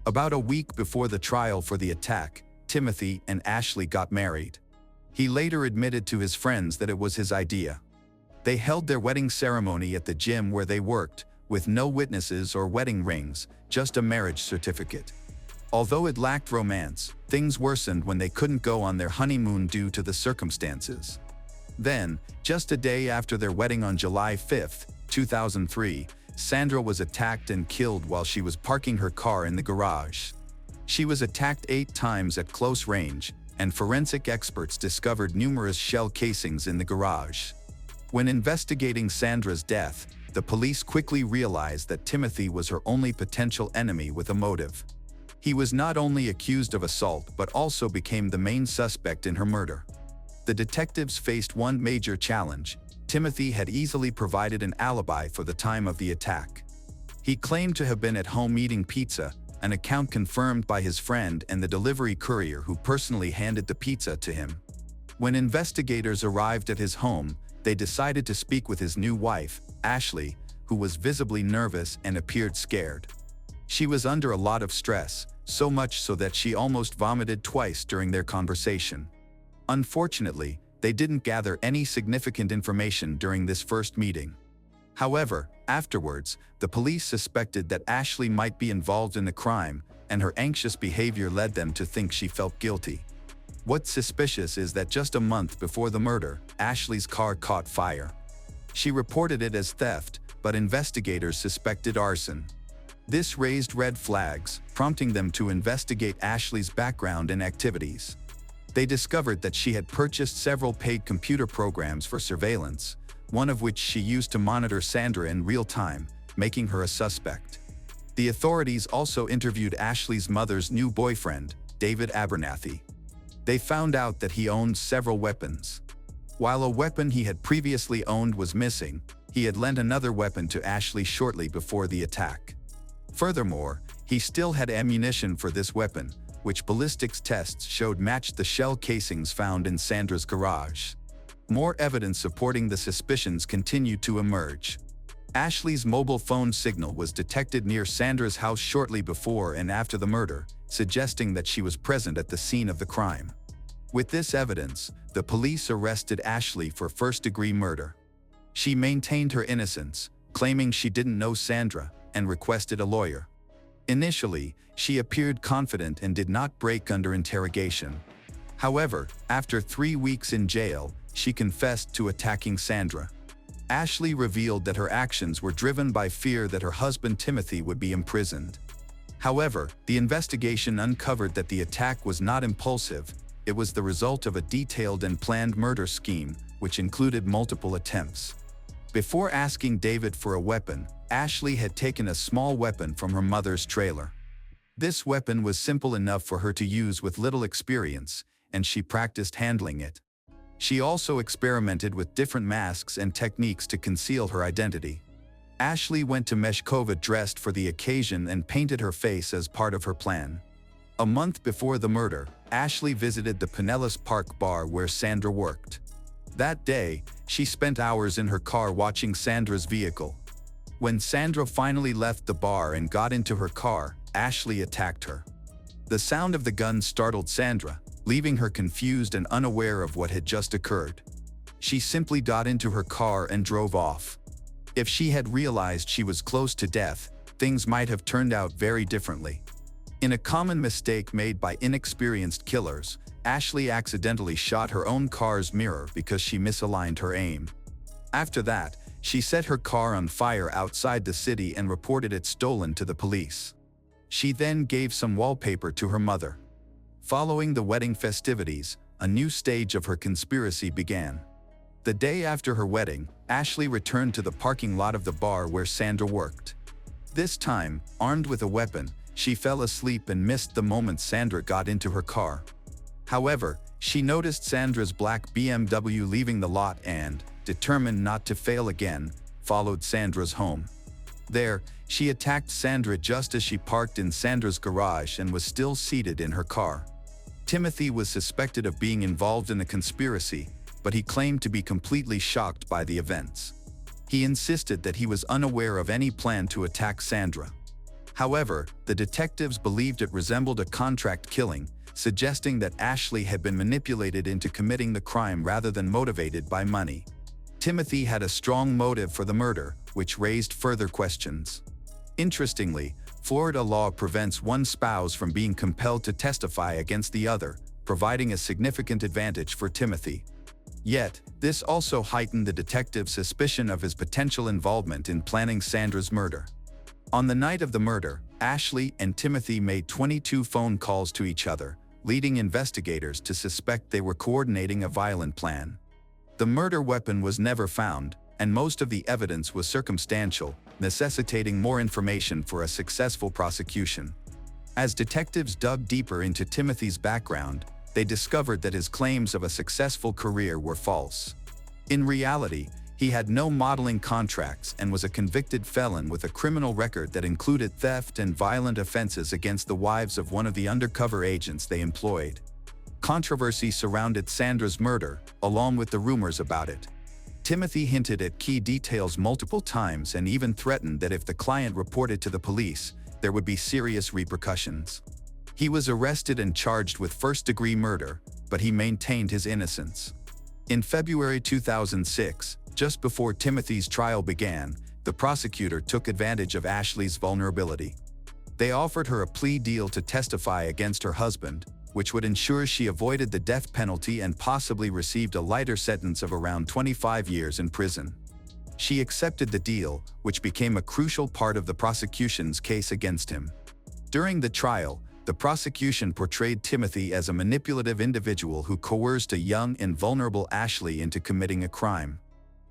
A: About a week before the trial for the attack, Timothy and Ashley got married. He later admitted to his friends that it was his idea. They held their wedding ceremony at the gym where they worked, with no witnesses or wedding rings, just a marriage certificate. Although it lacked romance, things worsened when they couldn't go on their honeymoon due to the circumstances. Then, just a day after their wedding on July 5, 2003, Sandra was attacked and killed while she was parking her car in the garage. She was attacked 8 times at close range, and forensic experts discovered numerous shell casings in the garage. When investigating Sandra's death, the police quickly realized that Timothy was her only potential enemy with a motive. He was not only accused of assault but also became the main suspect in her murder. The detectives faced one major challenge. Timothy had easily provided an alibi for the time of the attack. He claimed to have been at home eating pizza, an account confirmed by his friend and the delivery courier who personally handed the pizza to him. When investigators arrived at his home, they decided to speak with his new wife, Ashley, who was visibly nervous and appeared scared. She was under a lot of stress, so much so that she almost vomited twice during their conversation. Unfortunately, they didn't gather any significant information during this first meeting. However, afterwards, the police suspected that Ashley might be involved in the crime, and her anxious behavior led them to think she felt guilty. What's suspicious is that just a month before the murder, Ashley's car caught fire. She reported it as theft, but investigators suspected arson. This raised red flags, prompting them to investigate Ashley's background and activities. They discovered that she had purchased several paid computer programs for surveillance, one of which she used to monitor Sandra in real time, making her a suspect. The authorities also interviewed Ashley's mother's new boyfriend, David Abernathy. They found out that he owned several weapons. While a weapon he had previously owned was missing, he had lent another weapon to Ashley shortly before the attack. Furthermore, he still had ammunition for this weapon, which ballistics tests showed matched the shell casings found in Sandra's garage. More evidence supporting the suspicions continued to emerge. Ashley's mobile phone signal was detected near Sandra's house shortly before and after the murder, suggesting that she was present at the scene of the crime. With this evidence, the police arrested Ashley for first-degree murder. She maintained her innocence, claiming she didn't know Sandra, and requested a lawyer. Initially, she appeared confident and did not break under interrogation. However, after 3 weeks in jail, she confessed to attacking Sandra. Ashley revealed that her actions were driven by fear that her husband Timothy would be imprisoned. However, the investigation uncovered that the attack was not impulsive. It was the result of a detailed and planned murder scheme, which included multiple attempts. Before asking David for a weapon, Ashley had taken a small weapon from her mother's trailer. This weapon was simple enough for her to use with little experience, and she practiced handling it. She also experimented with different masks and techniques to conceal her identity. Ashley went to Meshkova dressed for the occasion and painted her face as part of her plan. A month before the murder, Ashley visited the Pinellas Park bar where Sandra worked. That day, she spent hours in her car watching Sandra's vehicle. When Sandra finally left the bar and got into her car, Ashley attacked her. The sound of the gun startled Sandra, leaving her confused and unaware of what had just occurred. She simply got into her car and drove off. If she had realized she was close to death, things might have turned out very differently. In a common mistake made by inexperienced killers, Ashley accidentally shot her own car's mirror because she misaligned her aim. After that, she set her car on fire outside the city and reported it stolen to the police. She then gave some wallpaper to her mother. Following the wedding festivities, a new stage of her conspiracy began. The day after her wedding, Ashley returned to the parking lot of the bar where Sandra worked. This time, armed with a weapon, she fell asleep and missed the moment Sandra got into her car. However, she noticed Sandra's black BMW leaving the lot and, determined not to fail again, followed Sandra's home. There, she attacked Sandra just as she parked in Sandra's garage and was still seated in her car. Timothy was suspected of being involved in a conspiracy, but he claimed to be completely shocked by the events. He insisted that he was unaware of any plan to attack Sandra. However, the detectives believed it resembled a contract killing, suggesting that Ashley had been manipulated into committing the crime rather than motivated by money. Timothy had a strong motive for the murder, which raised further questions. Interestingly, Florida law prevents one spouse from being compelled to testify against the other, providing a significant advantage for Timothy. Yet, this also heightened the detective's suspicion of his potential involvement in planning Sandra's murder. On the night of the murder, Ashley and Timothy made 22 phone calls to each other, leading investigators to suspect they were coordinating a violent plan. The murder weapon was never found, and most of the evidence was circumstantial, necessitating more information for a successful prosecution. As detectives dug deeper into Timothy's background, they discovered that his claims of a successful career were false. In reality, he had no modeling contracts and was a convicted felon with a criminal record that included theft and violent offenses against the wives of one of the undercover agents they employed. Controversy surrounded Sandra's murder, along with the rumors about it. Timothy hinted at key details multiple times and even threatened that if the client reported to the police, there would be serious repercussions. He was arrested and charged with first-degree murder, but he maintained his innocence. In February 2006, just before Timothy's trial began, the prosecutor took advantage of Ashley's vulnerability. They offered her a plea deal to testify against her husband, which would ensure she avoided the death penalty and possibly received a lighter sentence of around 25 years in prison. She accepted the deal, which became a crucial part of the prosecution's case against him. During the trial, the prosecution portrayed Timothy as a manipulative individual who coerced a young and vulnerable Ashley into committing a crime.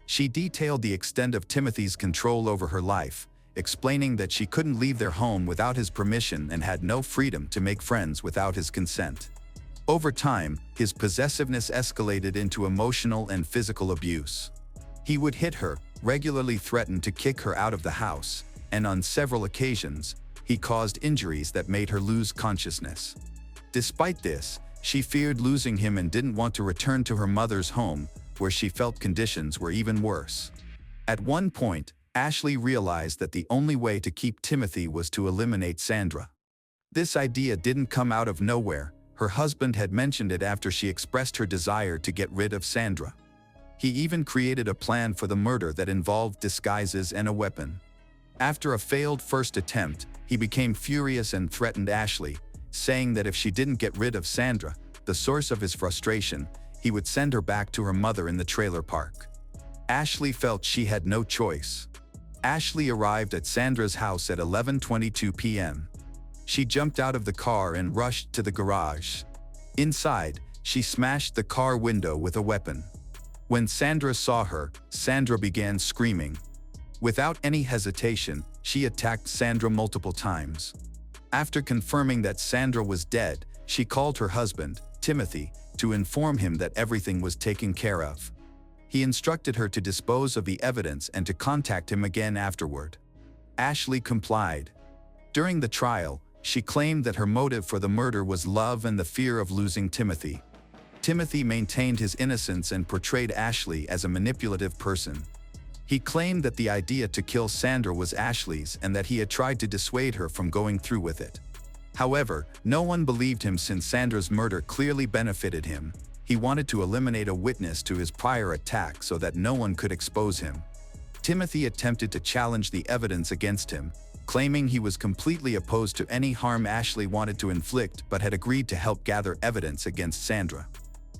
A: She detailed the extent of Timothy's control over her life, explaining that she couldn't leave their home without his permission and had no freedom to make friends without his consent. Over time, his possessiveness escalated into emotional and physical abuse. He would hit her, regularly threaten to kick her out of the house, and on several occasions, he caused injuries that made her lose consciousness. Despite this, she feared losing him and didn't want to return to her mother's home, where she felt conditions were even worse. At one point, Ashley realized that the only way to keep Timothy was to eliminate Sandra. This idea didn't come out of nowhere. Her husband had mentioned it after she expressed her desire to get rid of Sandra. He even created a plan for the murder that involved disguises and a weapon. After a failed first attempt, he became furious and threatened Ashley, saying that if she didn't get rid of Sandra, the source of his frustration, he would send her back to her mother in the trailer park. Ashley felt she had no choice. Ashley arrived at Sandra's house at 11:22 p.m. She jumped out of the car and rushed to the garage. Inside, she smashed the car window with a weapon. When Sandra saw her, Sandra began screaming. Without any hesitation, she attacked Sandra multiple times. After confirming that Sandra was dead, she called her husband, Timothy, to inform him that everything was taken care of. He instructed her to dispose of the evidence and to contact him again afterward. Ashley complied. During the trial, she claimed that her motive for the murder was love and the fear of losing Timothy. Timothy maintained his innocence and portrayed Ashley as a manipulative person. He claimed that the idea to kill Sandra was Ashley's and that he had tried to dissuade her from going through with it. However, no one believed him since Sandra's murder clearly benefited him. He wanted to eliminate a witness to his prior attack so that no one could expose him. Timothy attempted to challenge the evidence against him, claiming he was completely opposed to any harm Ashley wanted to inflict but had agreed to help gather evidence against Sandra.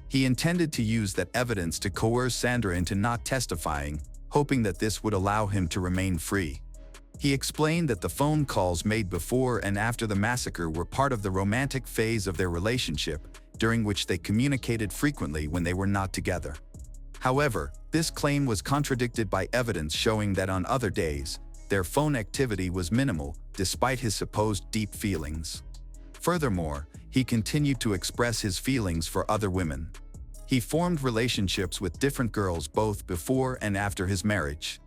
A: He intended to use that evidence to coerce Sandra into not testifying, hoping that this would allow him to remain free. He explained that the phone calls made before and after the massacre were part of the romantic phase of their relationship, during which they communicated frequently when they were not together. However, this claim was contradicted by evidence showing that on other days, their phone activity was minimal, despite his supposed deep feelings. Furthermore, he continued to express his feelings for other women. He formed relationships with different girls both before and after his marriage.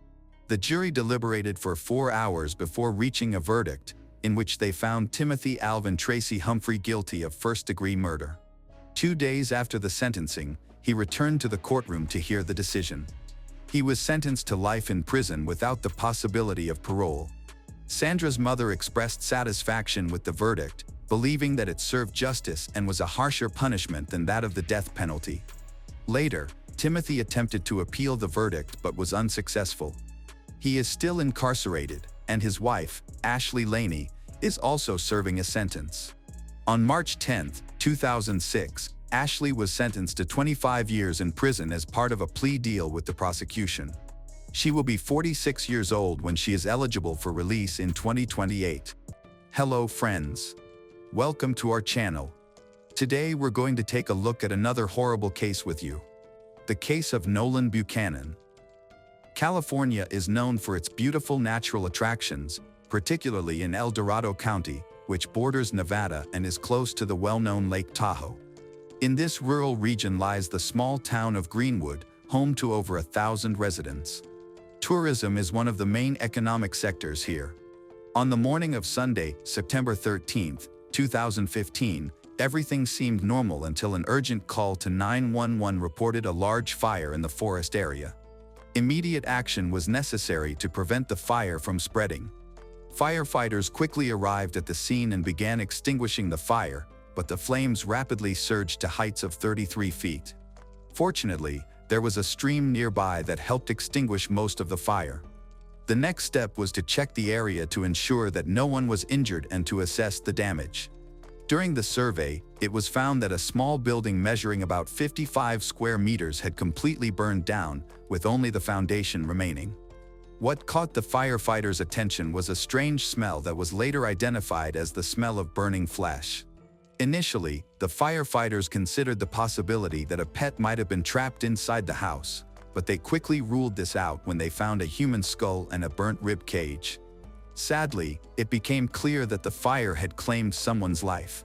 A: The jury deliberated for 4 hours before reaching a verdict, in which they found Timothy Alvin Tracy Humphrey guilty of first-degree murder. 2 days after the sentencing, he returned to the courtroom to hear the decision. He was sentenced to life in prison without the possibility of parole. Sandra's mother expressed satisfaction with the verdict, believing that it served justice and was a harsher punishment than that of the death penalty. Later, Timothy attempted to appeal the verdict but was unsuccessful. He is still incarcerated, and his wife, Ashley Laney, is also serving a sentence. On March 10, 2006, Ashley was sentenced to 25 years in prison as part of a plea deal with the prosecution. She will be 46 years old when she is eligible for release in 2028. Hello friends. Welcome to our channel. Today we're going to take a look at another horrible case with you. The case of Nolan Buchanan. California is known for its beautiful natural attractions, particularly in El Dorado County, which borders Nevada and is close to the well-known Lake Tahoe. In this rural region lies the small town of Greenwood, home to over 1,000 residents. Tourism is one of the main economic sectors here. On the morning of Sunday, September 13, 2015, everything seemed normal until an urgent call to 911 reported a large fire in the forest area. Immediate action was necessary to prevent the fire from spreading. Firefighters quickly arrived at the scene and began extinguishing the fire, but the flames rapidly surged to heights of 33 feet. Fortunately, there was a stream nearby that helped extinguish most of the fire. The next step was to check the area to ensure that no one was injured and to assess the damage. During the survey, it was found that a small building measuring about 55 square meters had completely burned down, with only the foundation remaining. What caught the firefighters' attention was a strange smell that was later identified as the smell of burning flesh. Initially, the firefighters considered the possibility that a pet might have been trapped inside the house, but they quickly ruled this out when they found a human skull and a burnt rib cage. Sadly, it became clear that the fire had claimed someone's life.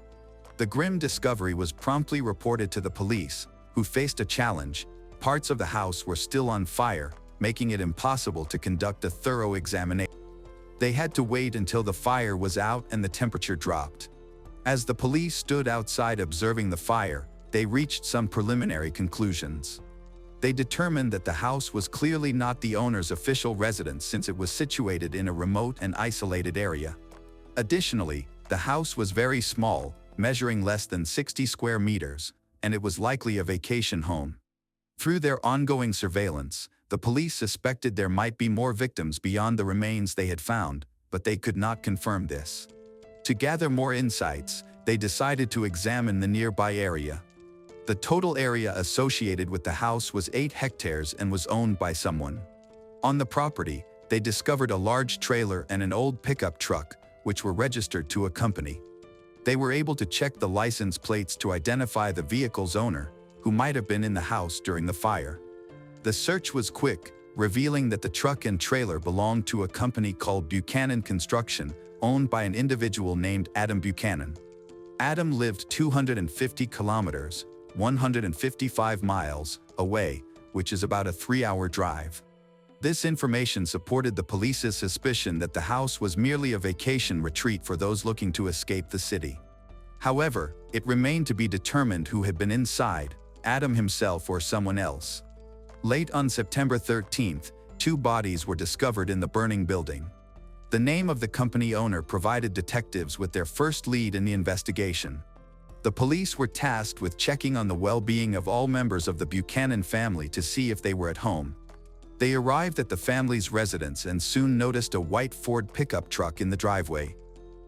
A: The grim discovery was promptly reported to the police, who faced a challenge. Parts of the house were still on fire, making it impossible to conduct a thorough examination. They had to wait until the fire was out and the temperature dropped. As the police stood outside observing the fire, they reached some preliminary conclusions. They determined that the house was clearly not the owner's official residence since it was situated in a remote and isolated area. Additionally, the house was very small, measuring less than 60 square meters, and it was likely a vacation home. Through their ongoing surveillance, the police suspected there might be more victims beyond the remains they had found, but they could not confirm this. To gather more insights, they decided to examine the nearby area. The total area associated with the house was 8 hectares and was owned by someone. On the property, they discovered a large trailer and an old pickup truck, which were registered to a company. They were able to check the license plates to identify the vehicle's owner, who might have been in the house during the fire. The search was quick, revealing that the truck and trailer belonged to a company called Buchanan Construction, owned by an individual named Adam Buchanan. Adam lived 250 kilometers, 155 miles, away, which is about a 3-hour drive. This information supported the police's suspicion that the house was merely a vacation retreat for those looking to escape the city. However, it remained to be determined who had been inside, Adam himself or someone else. Late on September 13th, 2 bodies were discovered in the burning building. The name of the company owner provided detectives with their first lead in the investigation. The police were tasked with checking on the well-being of all members of the Buchanan family to see if they were at home. They arrived at the family's residence and soon noticed a white Ford pickup truck in the driveway.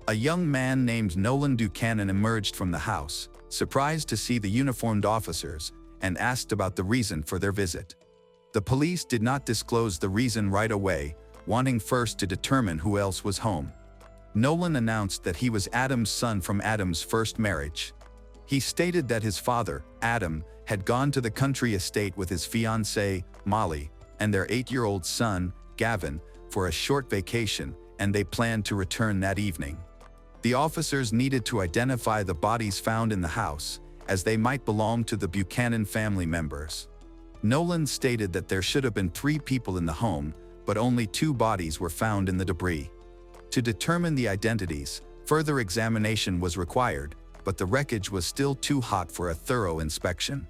A: A young man named Nolan Buchanan emerged from the house, surprised to see the uniformed officers, and asked about the reason for their visit. The police did not disclose the reason right away, wanting first to determine who else was home. Nolan announced that he was Adam's son from Adam's first marriage. He stated that his father, Adam, had gone to the country estate with his fiancée, Molly, and their 8-year-old son, Gavin, for a short vacation, and they planned to return that evening. The officers needed to identify the bodies found in the house, as they might belong to the Buchanan family members. Nolan stated that there should have been 3 people in the home, but only 2 bodies were found in the debris. To determine the identities, further examination was required, but the wreckage was still too hot for a thorough inspection.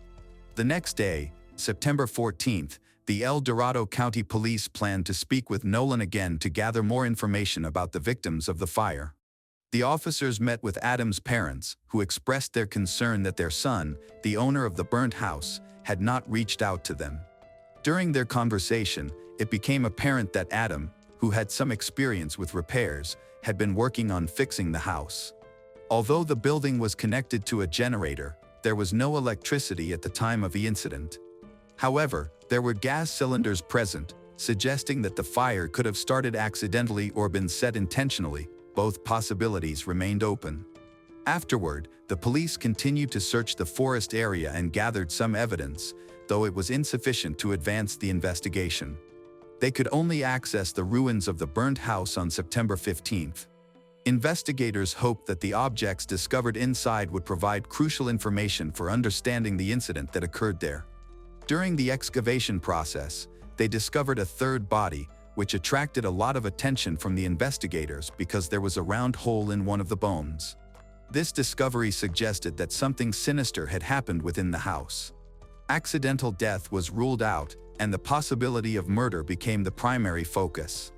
A: The next day, September 14th, the El Dorado County Police planned to speak with Nolan again to gather more information about the victims of the fire. The officers met with Adam's parents, who expressed their concern that their son, the owner of the burnt house, had not reached out to them. During their conversation, it became apparent that Adam, who had some experience with repairs, had been working on fixing the house. Although the building was connected to a generator, there was no electricity at the time of the incident. However, there were gas cylinders present, suggesting that the fire could have started accidentally or been set intentionally. Both possibilities remained open. Afterward, the police continued to search the forest area and gathered some evidence, though it was insufficient to advance the investigation. They could only access the ruins of the burnt house on September 15th. Investigators hoped that the objects discovered inside would provide crucial information for understanding the incident that occurred there. During the excavation process, they discovered a third body, which attracted a lot of attention from the investigators because there was a round hole in one of the bones. This discovery suggested that something sinister had happened within the house. Accidental death was ruled out, and the possibility of murder became the primary focus.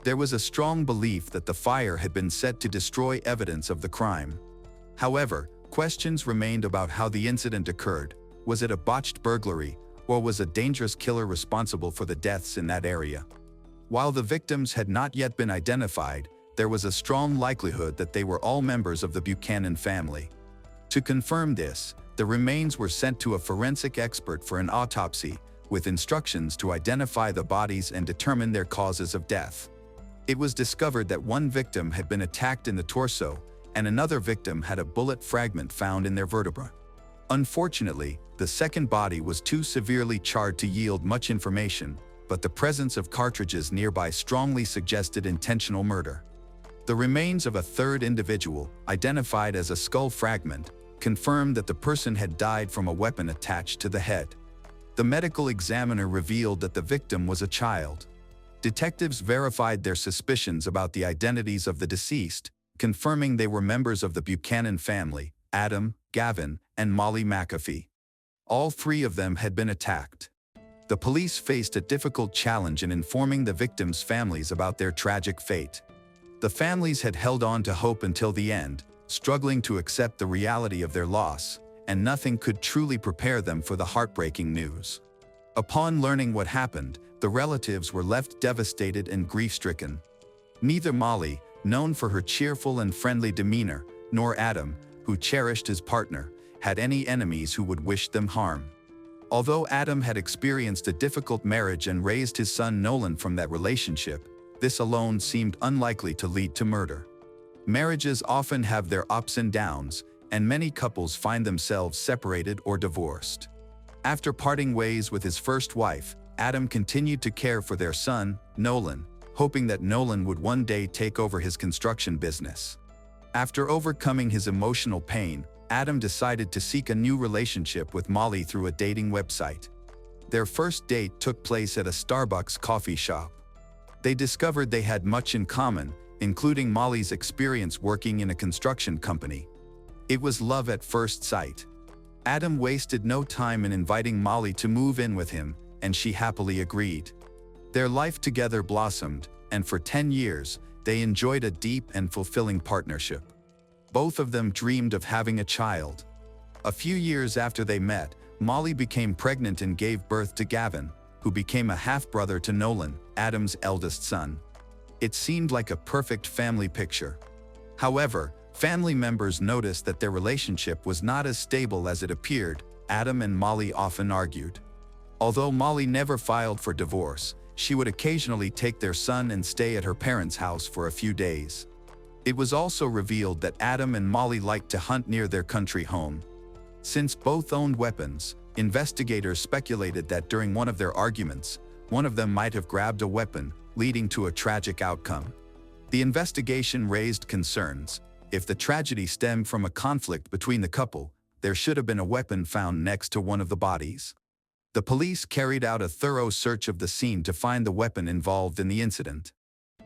A: There was a strong belief that the fire had been set to destroy evidence of the crime. However, questions remained about how the incident occurred. Was it a botched burglary, or was a dangerous killer responsible for the deaths in that area? While the victims had not yet been identified, there was a strong likelihood that they were all members of the Buchanan family. To confirm this, the remains were sent to a forensic expert for an autopsy, with instructions to identify the bodies and determine their causes of death. It was discovered that one victim had been attacked in the torso, and another victim had a bullet fragment found in their vertebra. Unfortunately, the second body was too severely charred to yield much information, but the presence of cartridges nearby strongly suggested intentional murder. The remains of a third individual, identified as a skull fragment, confirmed that the person had died from a weapon attached to the head. The medical examiner revealed that the victim was a child. Detectives verified their suspicions about the identities of the deceased, confirming they were members of the Buchanan family: Adam, Gavin, and Molly McAfee. All 3 of them had been attacked. The police faced a difficult challenge in informing the victims' families about their tragic fate. The families had held on to hope until the end, struggling to accept the reality of their loss, and nothing could truly prepare them for the heartbreaking news. Upon learning what happened, the relatives were left devastated and grief-stricken. Neither Molly, known for her cheerful and friendly demeanor, nor Adam, who cherished his partner, had any enemies who would wish them harm. Although Adam had experienced a difficult marriage and raised his son Nolan from that relationship, this alone seemed unlikely to lead to murder. Marriages often have their ups and downs, and many couples find themselves separated or divorced. After parting ways with his first wife, Adam continued to care for their son, Nolan, hoping that Nolan would one day take over his construction business. After overcoming his emotional pain, Adam decided to seek a new relationship with Molly through a dating website. Their first date took place at a Starbucks coffee shop. They discovered they had much in common, including Molly's experience working in a construction company. It was love at first sight. Adam wasted no time in inviting Molly to move in with him, and she happily agreed. Their life together blossomed, and for 10 years, they enjoyed a deep and fulfilling partnership. Both of them dreamed of having a child. A few years after they met, Molly became pregnant and gave birth to Gavin, who became a half-brother to Nolan, Adam's eldest son. It seemed like a perfect family picture. However, family members noticed that their relationship was not as stable as it appeared. Adam and Molly often argued. Although Molly never filed for divorce, she would occasionally take their son and stay at her parents' house for a few days. It was also revealed that Adam and Molly liked to hunt near their country home, Since both owned weapons, investigators speculated that during one of their arguments, one of them might have grabbed a weapon, leading to a tragic outcome. The investigation raised concerns. If the tragedy stemmed from a conflict between the couple, there should have been a weapon found next to one of the bodies. The police carried out a thorough search of the scene to find the weapon involved in the incident.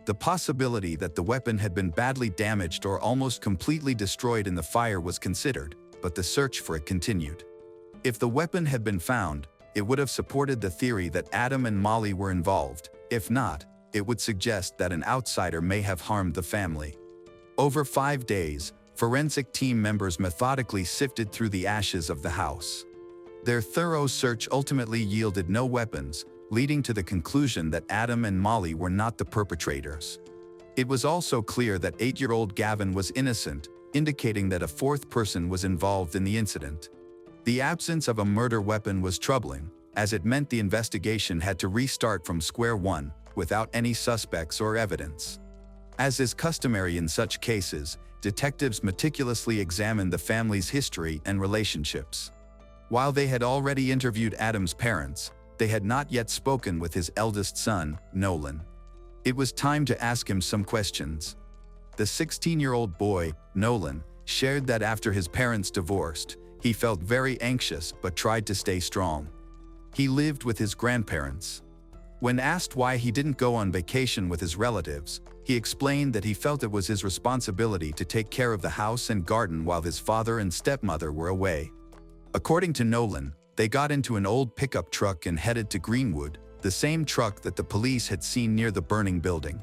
A: The possibility that the weapon had been badly damaged or almost completely destroyed in the fire was considered, but the search for it continued. If the weapon had been found, it would have supported the theory that Adam and Molly were involved. If not, it would suggest that an outsider may have harmed the family. Over 5 days, forensic team members methodically sifted through the ashes of the house. Their thorough search ultimately yielded no weapons, leading to the conclusion that Adam and Molly were not the perpetrators. It was also clear that 8-year-old Gavin was innocent, indicating that a fourth person was involved in the incident. The absence of a murder weapon was troubling, as it meant the investigation had to restart from square one, without any suspects or evidence. As is customary in such cases, detectives meticulously examined the family's history and relationships. While they had already interviewed Adam's parents, they had not yet spoken with his eldest son, Nolan. It was time to ask him some questions. The 16-year-old boy, Nolan, shared that after his parents divorced, he felt very anxious but tried to stay strong. He lived with his grandparents. When asked why he didn't go on vacation with his relatives, he explained that he felt it was his responsibility to take care of the house and garden while his father and stepmother were away. According to Nolan, they got into an old pickup truck and headed to Greenwood, the same truck that the police had seen near the burning building.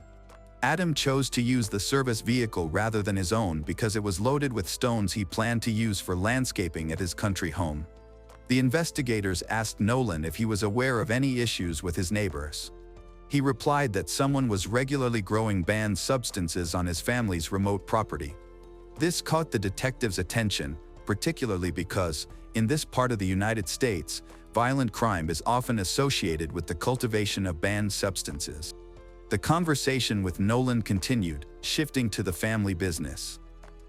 A: Adam chose to use the service vehicle rather than his own because it was loaded with stones he planned to use for landscaping at his country home. The investigators asked Nolan if he was aware of any issues with his neighbors. He replied that someone was regularly growing banned substances on his family's remote property. This caught the detectives' attention, particularly because, in this part of the United States, violent crime is often associated with the cultivation of banned substances. The conversation with Nolan continued, shifting to the family business.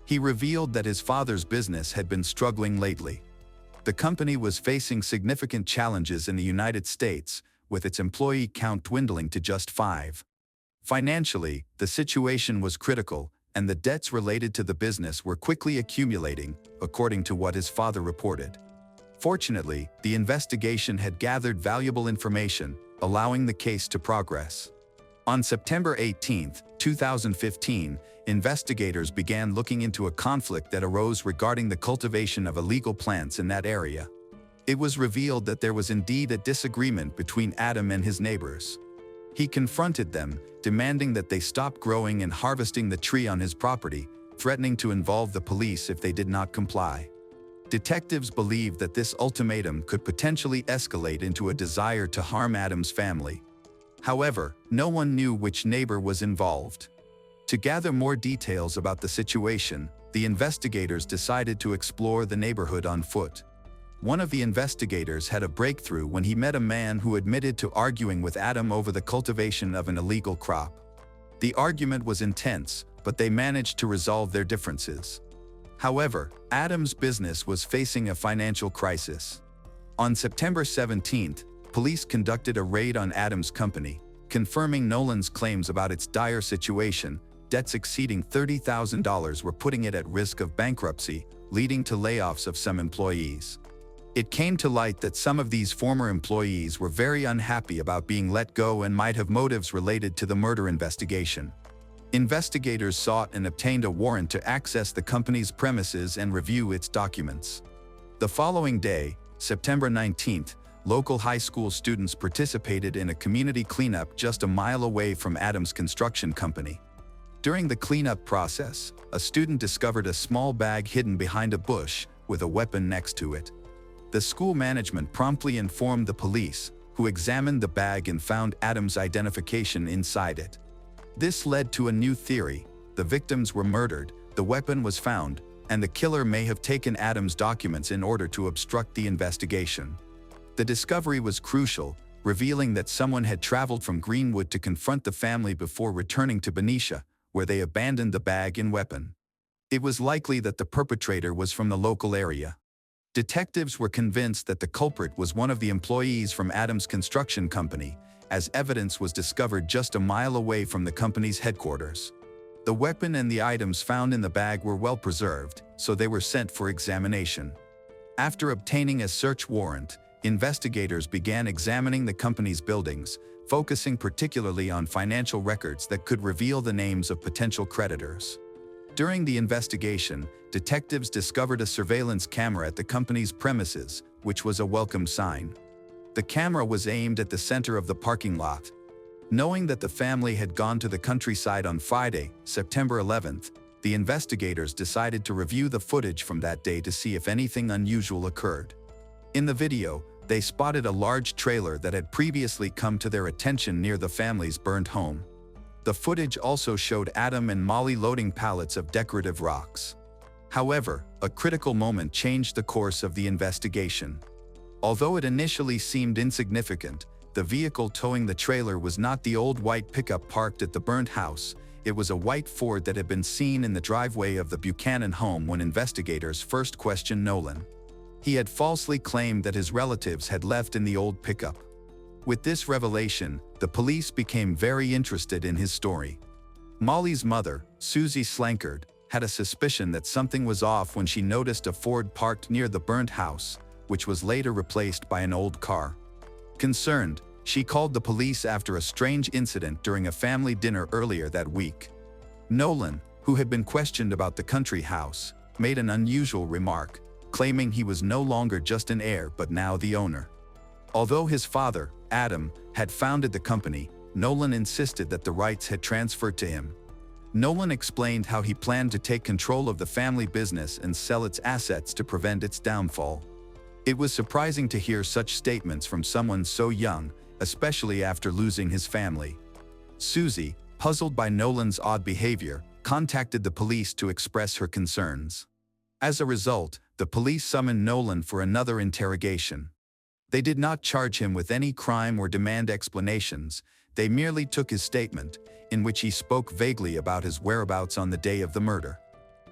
A: He revealed that his father's business had been struggling lately. The company was facing significant challenges in the United States, with its employee count dwindling to just 5. Financially, the situation was critical, and the debts related to the business were quickly accumulating, according to what his father reported. Fortunately, the investigation had gathered valuable information, allowing the case to progress. On September 18, 2015, investigators began looking into a conflict that arose regarding the cultivation of illegal plants in that area. It was revealed that there was indeed a disagreement between Adam and his neighbors. He confronted them, demanding that they stop growing and harvesting the tree on his property, threatening to involve the police if they did not comply. Detectives believed that this ultimatum could potentially escalate into a desire to harm Adam's family. However, no one knew which neighbor was involved. To gather more details about the situation, the investigators decided to explore the neighborhood on foot. One of the investigators had a breakthrough when he met a man who admitted to arguing with Adam over the cultivation of an illegal crop. The argument was intense, but they managed to resolve their differences. However, Adam's business was facing a financial crisis. On September 17, police conducted a raid on Adam's company, confirming Nolan's claims about its dire situation. Debts exceeding $30,000 were putting it at risk of bankruptcy, leading to layoffs of some employees. It came to light that some of these former employees were very unhappy about being let go and might have motives related to the murder investigation. Investigators sought and obtained a warrant to access the company's premises and review its documents. The following day, September 19th, local high school students participated in a community cleanup just a mile away from Adam's construction company. During the cleanup process, a student discovered a small bag hidden behind a bush, with a weapon next to it. The school management promptly informed the police, who examined the bag and found Adam's identification inside it. This led to a new theory: the victims were murdered, the weapon was found, and the killer may have taken Adam's documents in order to obstruct the investigation. The discovery was crucial, revealing that someone had traveled from Greenwood to confront the family before returning to Benicia, where they abandoned the bag and weapon. It was likely that the perpetrator was from the local area. Detectives were convinced that the culprit was one of the employees from Adams' construction company, as evidence was discovered just a mile away from the company's headquarters. The weapon and the items found in the bag were well preserved, so they were sent for examination. After obtaining a search warrant, investigators began examining the company's buildings, focusing particularly on financial records that could reveal the names of potential creditors. During the investigation, detectives discovered a surveillance camera at the company's premises, which was a welcome sign. The camera was aimed at the center of the parking lot. Knowing that the family had gone to the countryside on Friday, September 11th, the investigators decided to review the footage from that day to see if anything unusual occurred. In the video, they spotted a large trailer that had previously come to their attention near the family's burned home. The footage also showed Adam and Molly loading pallets of decorative rocks. However, a critical moment changed the course of the investigation. Although it initially seemed insignificant, the vehicle towing the trailer was not the old white pickup parked at the burnt house. It was a white Ford that had been seen in the driveway of the Buchanan home when investigators first questioned Nolan. He had falsely claimed that his relatives had left in the old pickup. With this revelation, the police became very interested in his story. Molly's mother, Susie Slankard, had a suspicion that something was off when she noticed a Ford parked near the burnt house, which was later replaced by an old car. Concerned, she called the police after a strange incident during a family dinner earlier that week. Nolan, who had been questioned about the country house, made an unusual remark, claiming he was no longer just an heir but now the owner. Although his father, Adam, had founded the company, Nolan insisted that the rights had transferred to him. Nolan explained how he planned to take control of the family business and sell its assets to prevent its downfall. It was surprising to hear such statements from someone so young, especially after losing his family. Susie, puzzled by Nolan's odd behavior, contacted the police to express her concerns. As a result, the police summoned Nolan for another interrogation. They did not charge him with any crime or demand explanations. They merely took his statement, in which he spoke vaguely about his whereabouts on the day of the murder.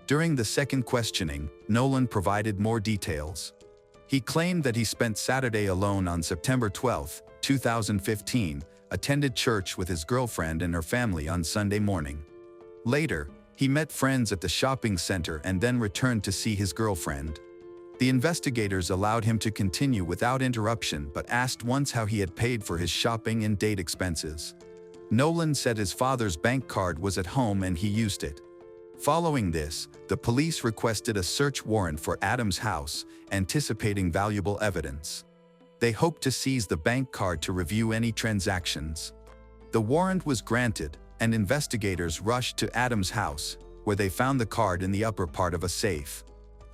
A: During the second questioning, Nolan provided more details. He claimed that he spent Saturday alone on September 12, 2015, attended church with his girlfriend and her family on Sunday morning. Later, he met friends at the shopping center and then returned to see his girlfriend. The investigators allowed him to continue without interruption but asked once how he had paid for his shopping and date expenses. Nolan said his father's bank card was at home and he used it. Following this, the police requested a search warrant for Adam's house, anticipating valuable evidence. They hoped to seize the bank card to review any transactions. The warrant was granted, and investigators rushed to Adam's house, where they found the card in the upper part of a safe.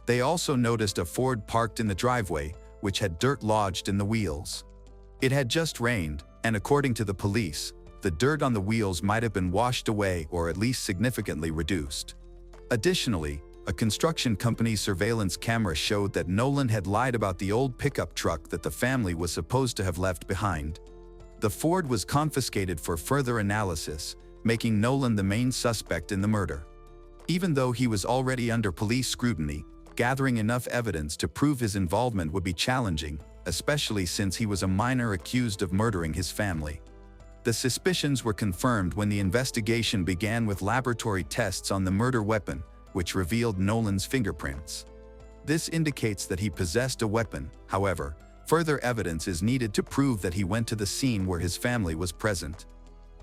A: They also noticed a Ford parked in the driveway, which had dirt lodged in the wheels. It had just rained, and according to the police, the dirt on the wheels might have been washed away or at least significantly reduced. Additionally, a construction company's surveillance camera showed that Nolan had lied about the old pickup truck that the family was supposed to have left behind. The Ford was confiscated for further analysis, making Nolan the main suspect in the murder. Even though he was already under police scrutiny, gathering enough evidence to prove his involvement would be challenging, especially since he was a minor accused of murdering his family. The suspicions were confirmed when the investigation began with laboratory tests on the murder weapon, which revealed Nolan's fingerprints. This indicates that he possessed a weapon. However, further evidence is needed to prove that he went to the scene where his family was present.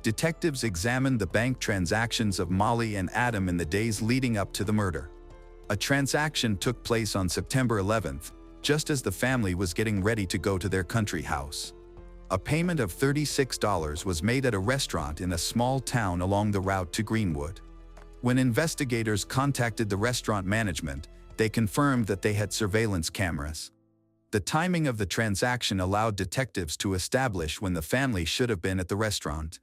A: Detectives examined the bank transactions of Molly and Adam in the days leading up to the murder. A transaction took place on September 11th, just as the family was getting ready to go to their country house. A payment of $36 was made at a restaurant in a small town along the route to Greenwood. When investigators contacted the restaurant management, they confirmed that they had surveillance cameras. The timing of the transaction allowed detectives to establish when the family should have been at the restaurant.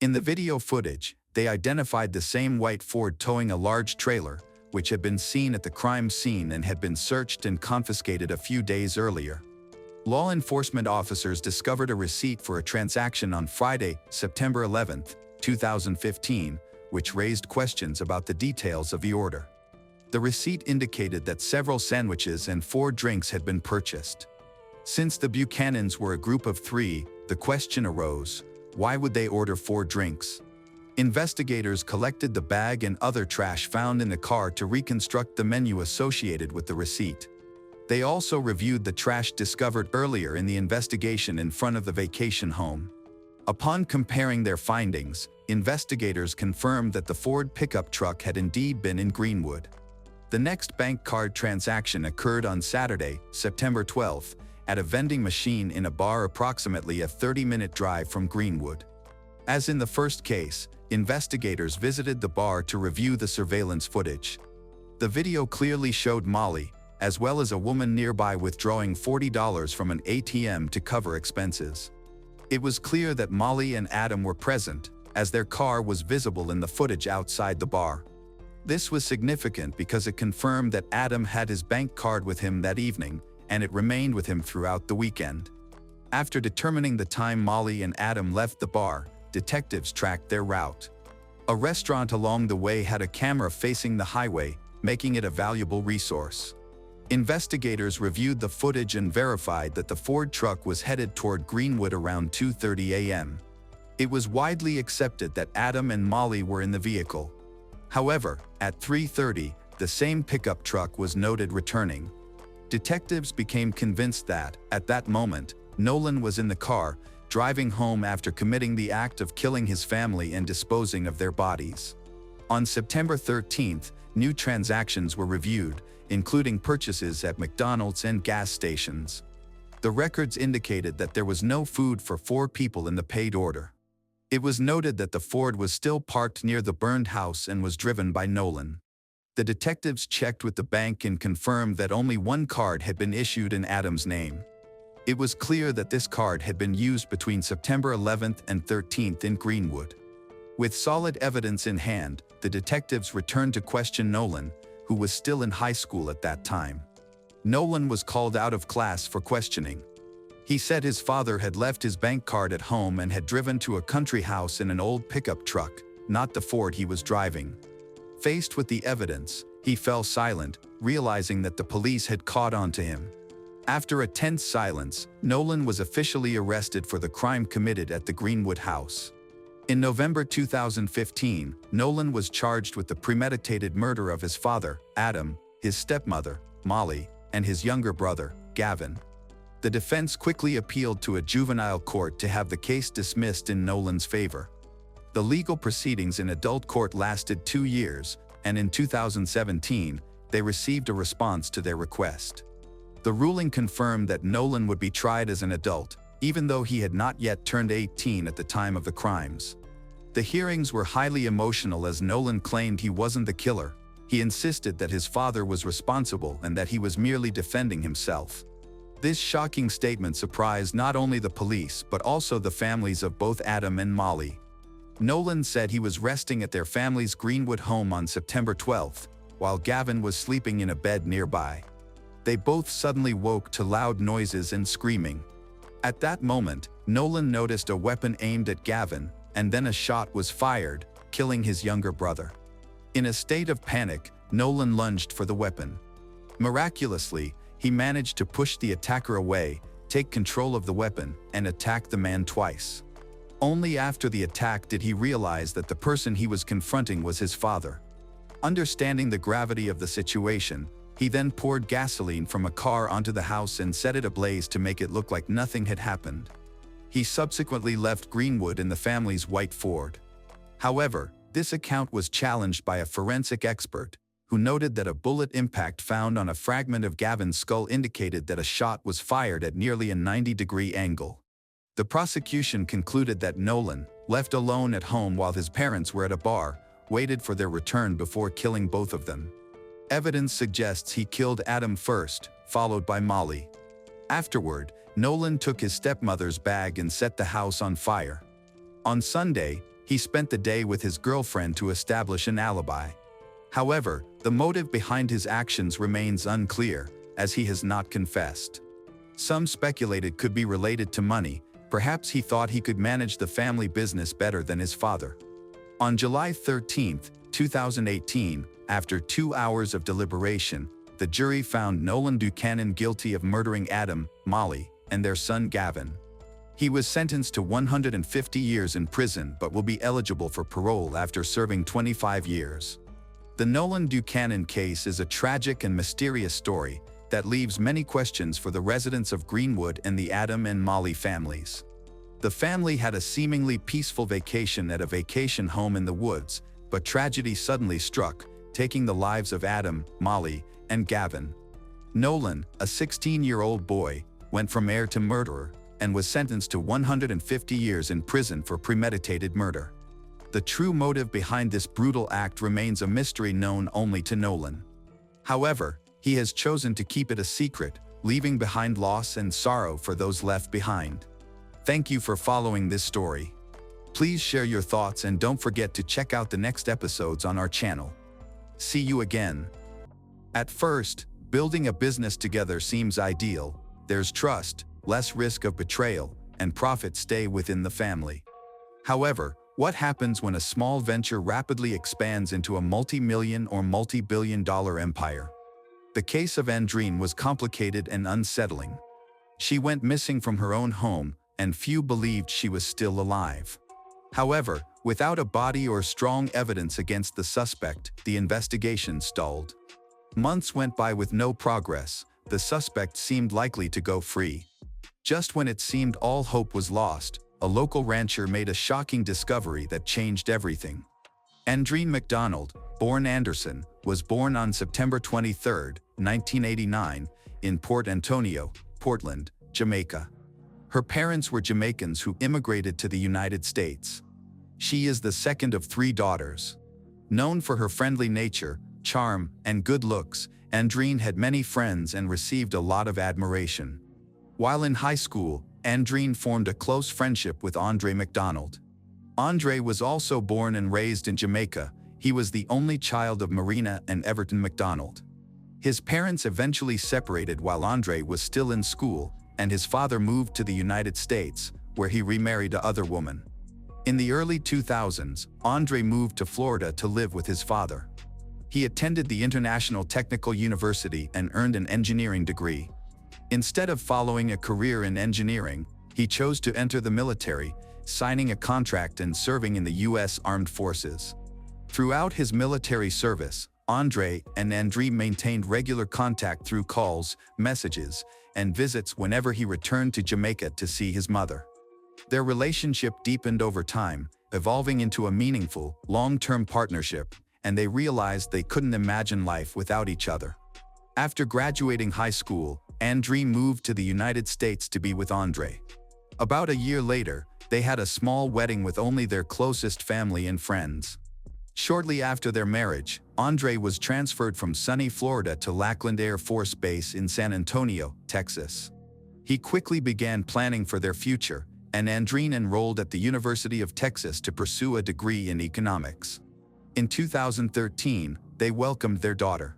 A: In the video footage, they identified the same white Ford towing a large trailer, which had been seen at the crime scene and had been searched and confiscated a few days earlier. Law enforcement officers discovered a receipt for a transaction on Friday, September 11, 2015, which raised questions about the details of the order. The receipt indicated that several sandwiches and 4 drinks had been purchased. Since the Buchanans were a group of 3, the question arose, why would they order 4 drinks? Investigators collected the bag and other trash found in the car to reconstruct the menu associated with the receipt. They also reviewed the trash discovered earlier in the investigation in front of the vacation home. Upon comparing their findings, investigators confirmed that the Ford pickup truck had indeed been in Greenwood. The next bank card transaction occurred on Saturday, September 12th, at a vending machine in a bar approximately a 30-minute drive from Greenwood. As in the first case, investigators visited the bar to review the surveillance footage. The video clearly showed Molly, as well as a woman nearby withdrawing $40 from an ATM to cover expenses. It was clear that Molly and Adam were present, as their car was visible in the footage outside the bar. This was significant because it confirmed that Adam had his bank card with him that evening, and it remained with him throughout the weekend. After determining the time Molly and Adam left the bar, detectives tracked their route. A restaurant along the way had a camera facing the highway, making it a valuable resource. Investigators reviewed the footage and verified that the Ford truck was headed toward Greenwood around 2:30 a.m. It was widely accepted that Adam and Molly were in the vehicle. However, at 3:30, the same pickup truck was noted returning. Detectives became convinced that, at that moment, Nolan was in the car, driving home after committing the act of killing his family and disposing of their bodies. On September 13th, new transactions were reviewed, including purchases at McDonald's and gas stations. The records indicated that there was no food for 4 people in the paid order. It was noted that the Ford was still parked near the burned house and was driven by Nolan. The detectives checked with the bank and confirmed that only 1 card had been issued in Adam's name. It was clear that this card had been used between September 11th and 13th in Greenwood. With solid evidence in hand, the detectives returned to question Nolan, who was still in high school at that time. Nolan was called out of class for questioning. He said his father had left his bank card at home and had driven to a country house in an old pickup truck, not the Ford he was driving. Faced with the evidence, he fell silent, realizing that the police had caught on to him. After a tense silence, Nolan was officially arrested for the crime committed at the Greenwood house. In November 2015, Nolan was charged with the premeditated murder of his father, Adam, his stepmother, Molly, and his younger brother, Gavin. The defense quickly appealed to a juvenile court to have the case dismissed in Nolan's favor. The legal proceedings in adult court lasted 2 years, and in 2017, they received a response to their request. The ruling confirmed that Nolan would be tried as an adult, even though he had not yet turned 18 at the time of the crimes. The hearings were highly emotional as Nolan claimed he wasn't the killer. He insisted that his father was responsible and that he was merely defending himself. This shocking statement surprised not only the police but also the families of both Adam and Molly. Nolan said he was resting at their family's Greenwood home on September 12th, while Gavin was sleeping in a bed nearby. They both suddenly woke to loud noises and screaming. At that moment, Nolan noticed a weapon aimed at Gavin, and then a shot was fired, killing his younger brother. In a state of panic, Nolan lunged for the weapon. Miraculously, he managed to push the attacker away, take control of the weapon, and attack the man twice. Only after the attack did he realize that the person he was confronting was his father. Understanding the gravity of the situation, he then poured gasoline from a car onto the house and set it ablaze to make it look like nothing had happened. He subsequently left Greenwood in the family's white Ford. However, this account was challenged by a forensic expert, who noted that a bullet impact found on a fragment of Gavin's skull indicated that a shot was fired at nearly a 90-degree angle. The prosecution concluded that Nolan, left alone at home while his parents were at a bar, waited for their return before killing both of them. Evidence suggests he killed Adam first, followed by Molly. Afterward, Nolan took his stepmother's bag and set the house on fire. On Sunday, he spent the day with his girlfriend to establish an alibi. However, the motive behind his actions remains unclear, as he has not confessed. Some speculated could be related to money. Perhaps he thought he could manage the family business better than his father. On July 13, 2018, After 2 hours of deliberation, the jury found Nolan Buchanan guilty of murdering Adam, Molly, and their son Gavin. He was sentenced to 150 years in prison but will be eligible for parole after serving 25 years. The Nolan Buchanan case is a tragic and mysterious story that leaves many questions for the residents of Greenwood and the Adam and Molly families. The family had a seemingly peaceful vacation at a vacation home in the woods, but tragedy suddenly struck, taking the lives of Adam, Molly, and Gavin. Nolan, a 16-year-old boy, went from heir to murderer and was sentenced to 150 years in prison for premeditated murder. The true motive behind this brutal act remains a mystery known only to Nolan. However, he has chosen to keep it a secret, leaving behind loss and sorrow for those left behind. Thank you for following this story. Please share your thoughts and don't forget to check out the next episodes on our channel. See you again. At first, building a business together seems ideal. There's trust, less risk of betrayal, and profits stay within the family. However, what happens when a small venture rapidly expands into a multi-million or multi-billion-dollar empire? The case of Andreen was complicated and unsettling. She went missing from her own home, and few believed she was still alive. However, without a body or strong evidence against the suspect, the investigation stalled. Months went by with no progress. The suspect seemed likely to go free. Just when it seemed all hope was lost, a local rancher made a shocking discovery that changed everything. Andreen McDonald, born Anderson, was born on September 23, 1989, in Port Antonio, Portland, Jamaica. Her parents were Jamaicans who immigrated to the United States. She is the second of 3 daughters. Known for her friendly nature, charm, and good looks, Andreen had many friends and received a lot of admiration. While in high school, Andreen formed a close friendship with Andre McDonald. Andre was also born and raised in Jamaica. He was the only child of Marina and Everton McDonald. His parents eventually separated while Andre was still in school, and his father moved to the United States, where he remarried another woman. In the early 2000s, Andre moved to Florida to live with his father. He attended the International Technical University and earned an engineering degree. Instead of following a career in engineering, he chose to enter the military, signing a contract and serving in the U.S. Armed Forces. Throughout his military service, Andre and Andreen maintained regular contact through calls, messages, and visits whenever he returned to Jamaica to see his mother. Their relationship deepened over time, evolving into a meaningful, long-term partnership, and they realized they couldn't imagine life without each other. After graduating high school, Andreen moved to the United States to be with Andre. About a year later, they had a small wedding with only their closest family and friends. Shortly after their marriage, Andre was transferred from sunny Florida to Lackland Air Force Base in San Antonio, Texas. He quickly began planning for their future, and Andreen enrolled at the University of Texas to pursue a degree in economics. In 2013, they welcomed their daughter.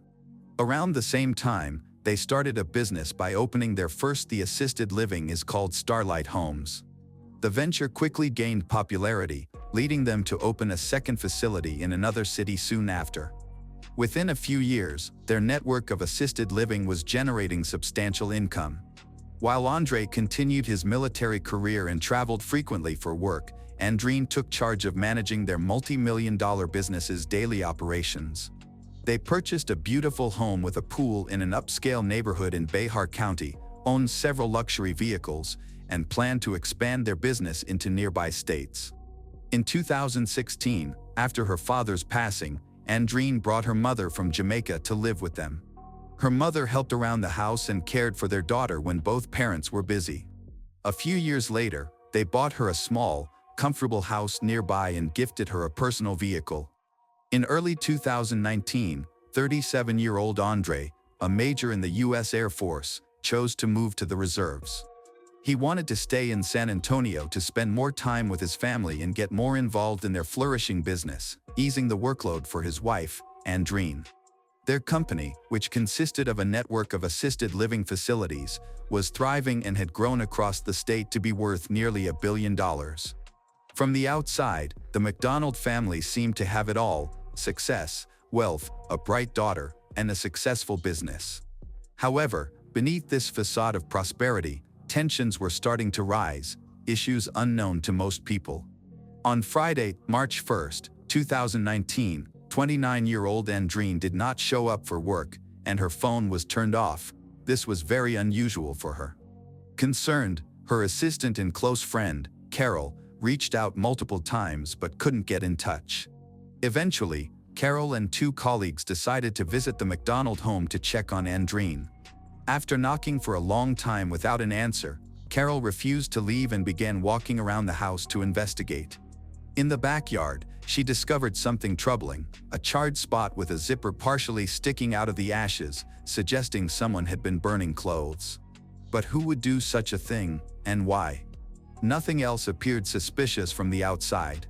A: Around the same time, they started a business by opening their first. The assisted living is called Starlight Homes. The venture quickly gained popularity, leading them to open a second facility in another city soon after. Within a few years, their network of assisted living was generating substantial income. While Andre continued his military career and traveled frequently for work, Andreen took charge of managing their multi-million-dollar business's daily operations. They purchased a beautiful home with a pool in an upscale neighborhood in Behar County, owned several luxury vehicles, and planned to expand their business into nearby states. In 2016, after her father's passing, Andreen brought her mother from Jamaica to live with them. Her mother helped around the house and cared for their daughter when both parents were busy. A few years later, they bought her a small, comfortable house nearby and gifted her a personal vehicle. In early 2019, 37-year-old Andre, a major in the U.S. Air Force, chose to move to the reserves. He wanted to stay in San Antonio to spend more time with his family and get more involved in their flourishing business, easing the workload for his wife, Andreen. Their company, which consisted of a network of assisted living facilities, was thriving and had grown across the state to be worth nearly $1 billion. From the outside, the McDonald family seemed to have it all: success, wealth, a bright daughter, and a successful business. However, beneath this facade of prosperity, tensions were starting to rise, issues unknown to most people. On Friday, March 1st, 2019, 29-year-old Andreen did not show up for work, and her phone was turned off. This was very unusual for her. Concerned, her assistant and close friend, Carol, reached out multiple times but couldn't get in touch. Eventually, Carol and two colleagues decided to visit the McDonald home to check on Andreen. After knocking for a long time without an answer, Carol refused to leave and began walking around the house to investigate. In the backyard, she discovered something troubling, a charred spot with a zipper partially sticking out of the ashes, suggesting someone had been burning clothes. But who would do such a thing, and why? Nothing else appeared suspicious from the outside.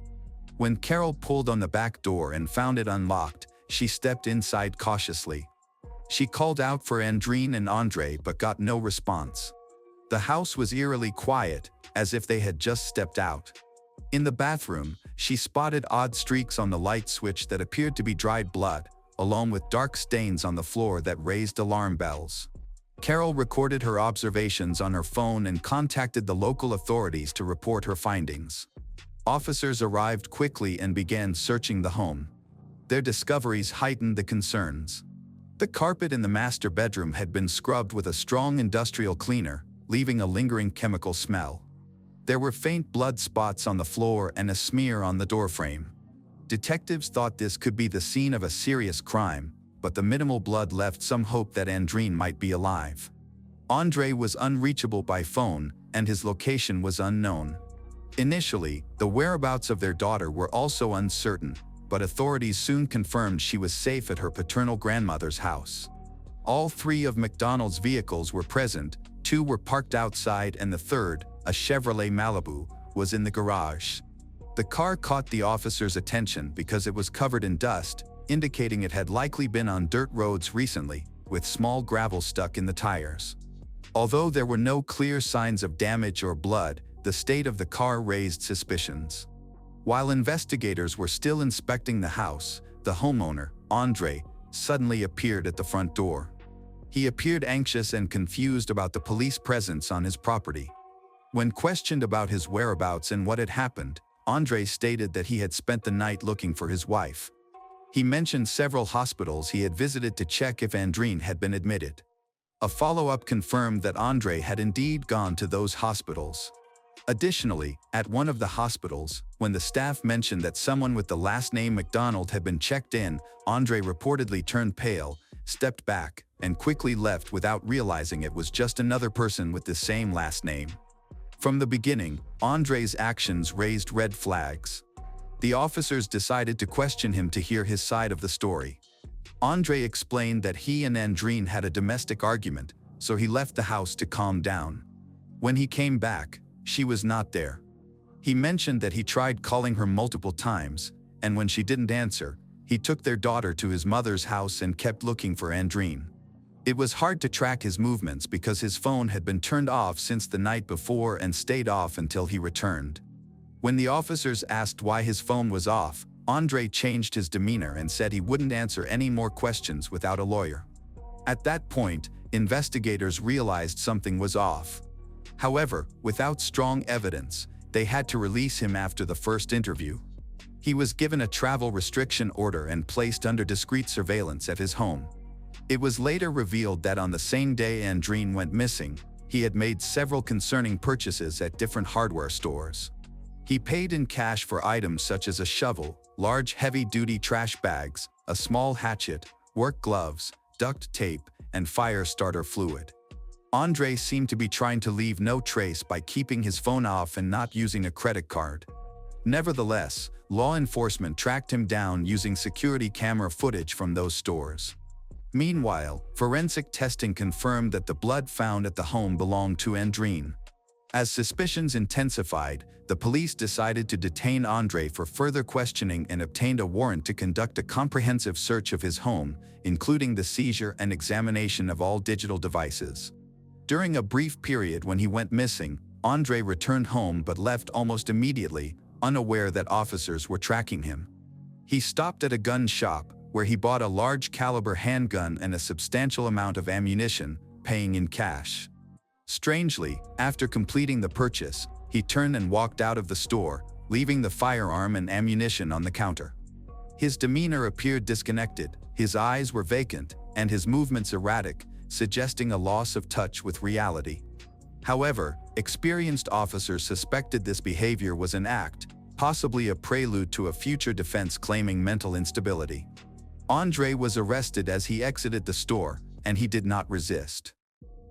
A: When Carol pulled on the back door and found it unlocked, she stepped inside cautiously. She called out for Andreen and Andre but got no response. The house was eerily quiet, as if they had just stepped out. In the bathroom, she spotted odd streaks on the light switch that appeared to be dried blood, along with dark stains on the floor that raised alarm bells. Carol recorded her observations on her phone and contacted the local authorities to report her findings. Officers arrived quickly and began searching the home. Their discoveries heightened the concerns. The carpet in the master bedroom had been scrubbed with a strong industrial cleaner, leaving a lingering chemical smell. There were faint blood spots on the floor and a smear on the doorframe. Detectives thought this could be the scene of a serious crime, but the minimal blood left some hope that Andreen might be alive. Andre was unreachable by phone, and his location was unknown. Initially, the whereabouts of their daughter were also uncertain, but authorities soon confirmed she was safe at her paternal grandmother's house. All three of McDonald's vehicles were present, two were parked outside and the third, a Chevrolet Malibu, was in the garage. The car caught the officers' attention because it was covered in dust, indicating it had likely been on dirt roads recently, with small gravel stuck in the tires. Although there were no clear signs of damage or blood, the state of the car raised suspicions. While investigators were still inspecting the house, the homeowner, Andre, suddenly appeared at the front door. He appeared anxious and confused about the police presence on his property. When questioned about his whereabouts and what had happened, Andre stated that he had spent the night looking for his wife. He mentioned several hospitals he had visited to check if Andreen had been admitted. A follow-up confirmed that Andre had indeed gone to those hospitals. Additionally, at one of the hospitals, when the staff mentioned that someone with the last name McDonald had been checked in, Andre reportedly turned pale, stepped back, and quickly left without realizing it was just another person with the same last name. From the beginning, Andre's actions raised red flags. The officers decided to question him to hear his side of the story. Andre explained that he and Andreen had a domestic argument, so he left the house to calm down. When he came back, she was not there. He mentioned that he tried calling her multiple times, and when she didn't answer, he took their daughter to his mother's house and kept looking for Andreen. It was hard to track his movements because his phone had been turned off since the night before and stayed off until he returned. When the officers asked why his phone was off, Andre changed his demeanor and said he wouldn't answer any more questions without a lawyer. At that point, investigators realized something was off. However, without strong evidence, they had to release him after the first interview. He was given a travel restriction order and placed under discreet surveillance at his home. It was later revealed that on the same day Andreen went missing, he had made several concerning purchases at different hardware stores. He paid in cash for items such as a shovel, large heavy-duty trash bags, a small hatchet, work gloves, duct tape, and fire starter fluid. Andre seemed to be trying to leave no trace by keeping his phone off and not using a credit card. Nevertheless, law enforcement tracked him down using security camera footage from those stores. Meanwhile, forensic testing confirmed that the blood found at the home belonged to Andreen. As suspicions intensified, the police decided to detain Andre for further questioning and obtained a warrant to conduct a comprehensive search of his home, including the seizure and examination of all digital devices. During a brief period when he went missing, Andre returned home but left almost immediately, unaware that officers were tracking him. He stopped at a gun shop, where he bought a large-caliber handgun and a substantial amount of ammunition, paying in cash. Strangely, after completing the purchase, he turned and walked out of the store, leaving the firearm and ammunition on the counter. His demeanor appeared disconnected, his eyes were vacant, and his movements erratic, suggesting a loss of touch with reality. However, experienced officers suspected this behavior was an act, possibly a prelude to a future defense claiming mental instability. Andre was arrested as he exited the store, and he did not resist.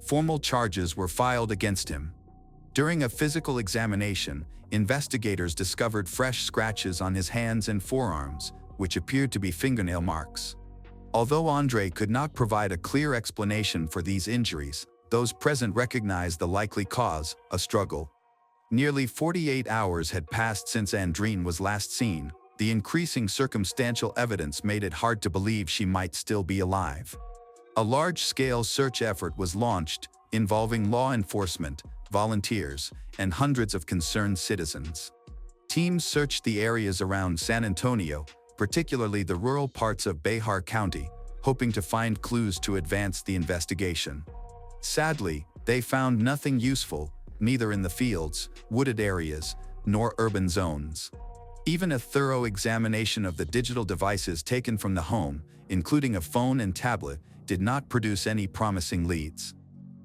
A: Formal charges were filed against him. During a physical examination, investigators discovered fresh scratches on his hands and forearms, which appeared to be fingernail marks. Although Andre could not provide a clear explanation for these injuries, those present recognized the likely cause, a struggle. Nearly 48 hours had passed since Andreen was last seen. The increasing circumstantial evidence made it hard to believe she might still be alive. A large-scale search effort was launched, involving law enforcement, volunteers, and hundreds of concerned citizens. Teams searched the areas around San Antonio, particularly the rural parts of Bexar County, hoping to find clues to advance the investigation. Sadly, they found nothing useful, neither in the fields, wooded areas, nor urban zones. Even a thorough examination of the digital devices taken from the home, including a phone and tablet, did not produce any promising leads.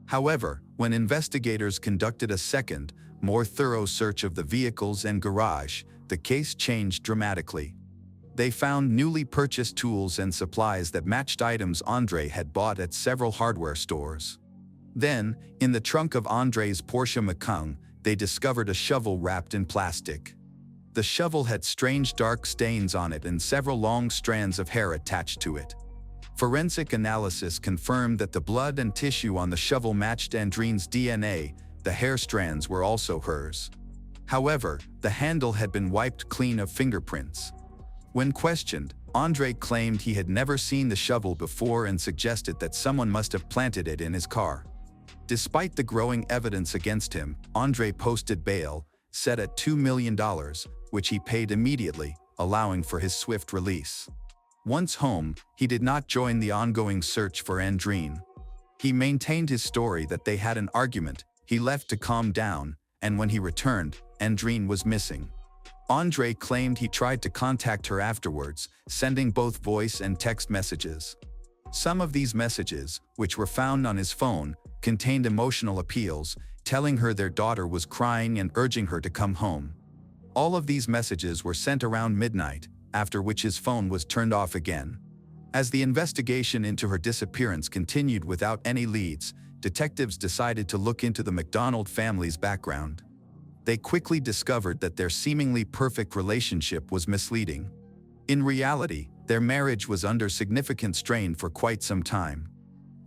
A: However, when investigators conducted a second, more thorough search of the vehicles and garage, the case changed dramatically. They found newly purchased tools and supplies that matched items Andre had bought at several hardware stores. Then, in the trunk of Andre's Porsche Macan, they discovered a shovel wrapped in plastic. The shovel had strange dark stains on it and several long strands of hair attached to it. Forensic analysis confirmed that the blood and tissue on the shovel matched Andreen's DNA. The hair strands were also hers. However, the handle had been wiped clean of fingerprints. When questioned, Andre claimed he had never seen the shovel before and suggested that someone must have planted it in his car. Despite the growing evidence against him, Andre posted bail, set at $2 million, which he paid immediately, allowing for his swift release. Once home, he did not join the ongoing search for Andreen. He maintained his story that they had an argument, he left to calm down, and when he returned, Andreen was missing. Andre claimed he tried to contact her afterwards, sending both voice and text messages. Some of these messages, which were found on his phone, contained emotional appeals, telling her their daughter was crying and urging her to come home. All of these messages were sent around midnight, after which his phone was turned off again. As the investigation into her disappearance continued without any leads, detectives decided to look into the McDonald family's background. They quickly discovered that their seemingly perfect relationship was misleading. In reality, their marriage was under significant strain for quite some time.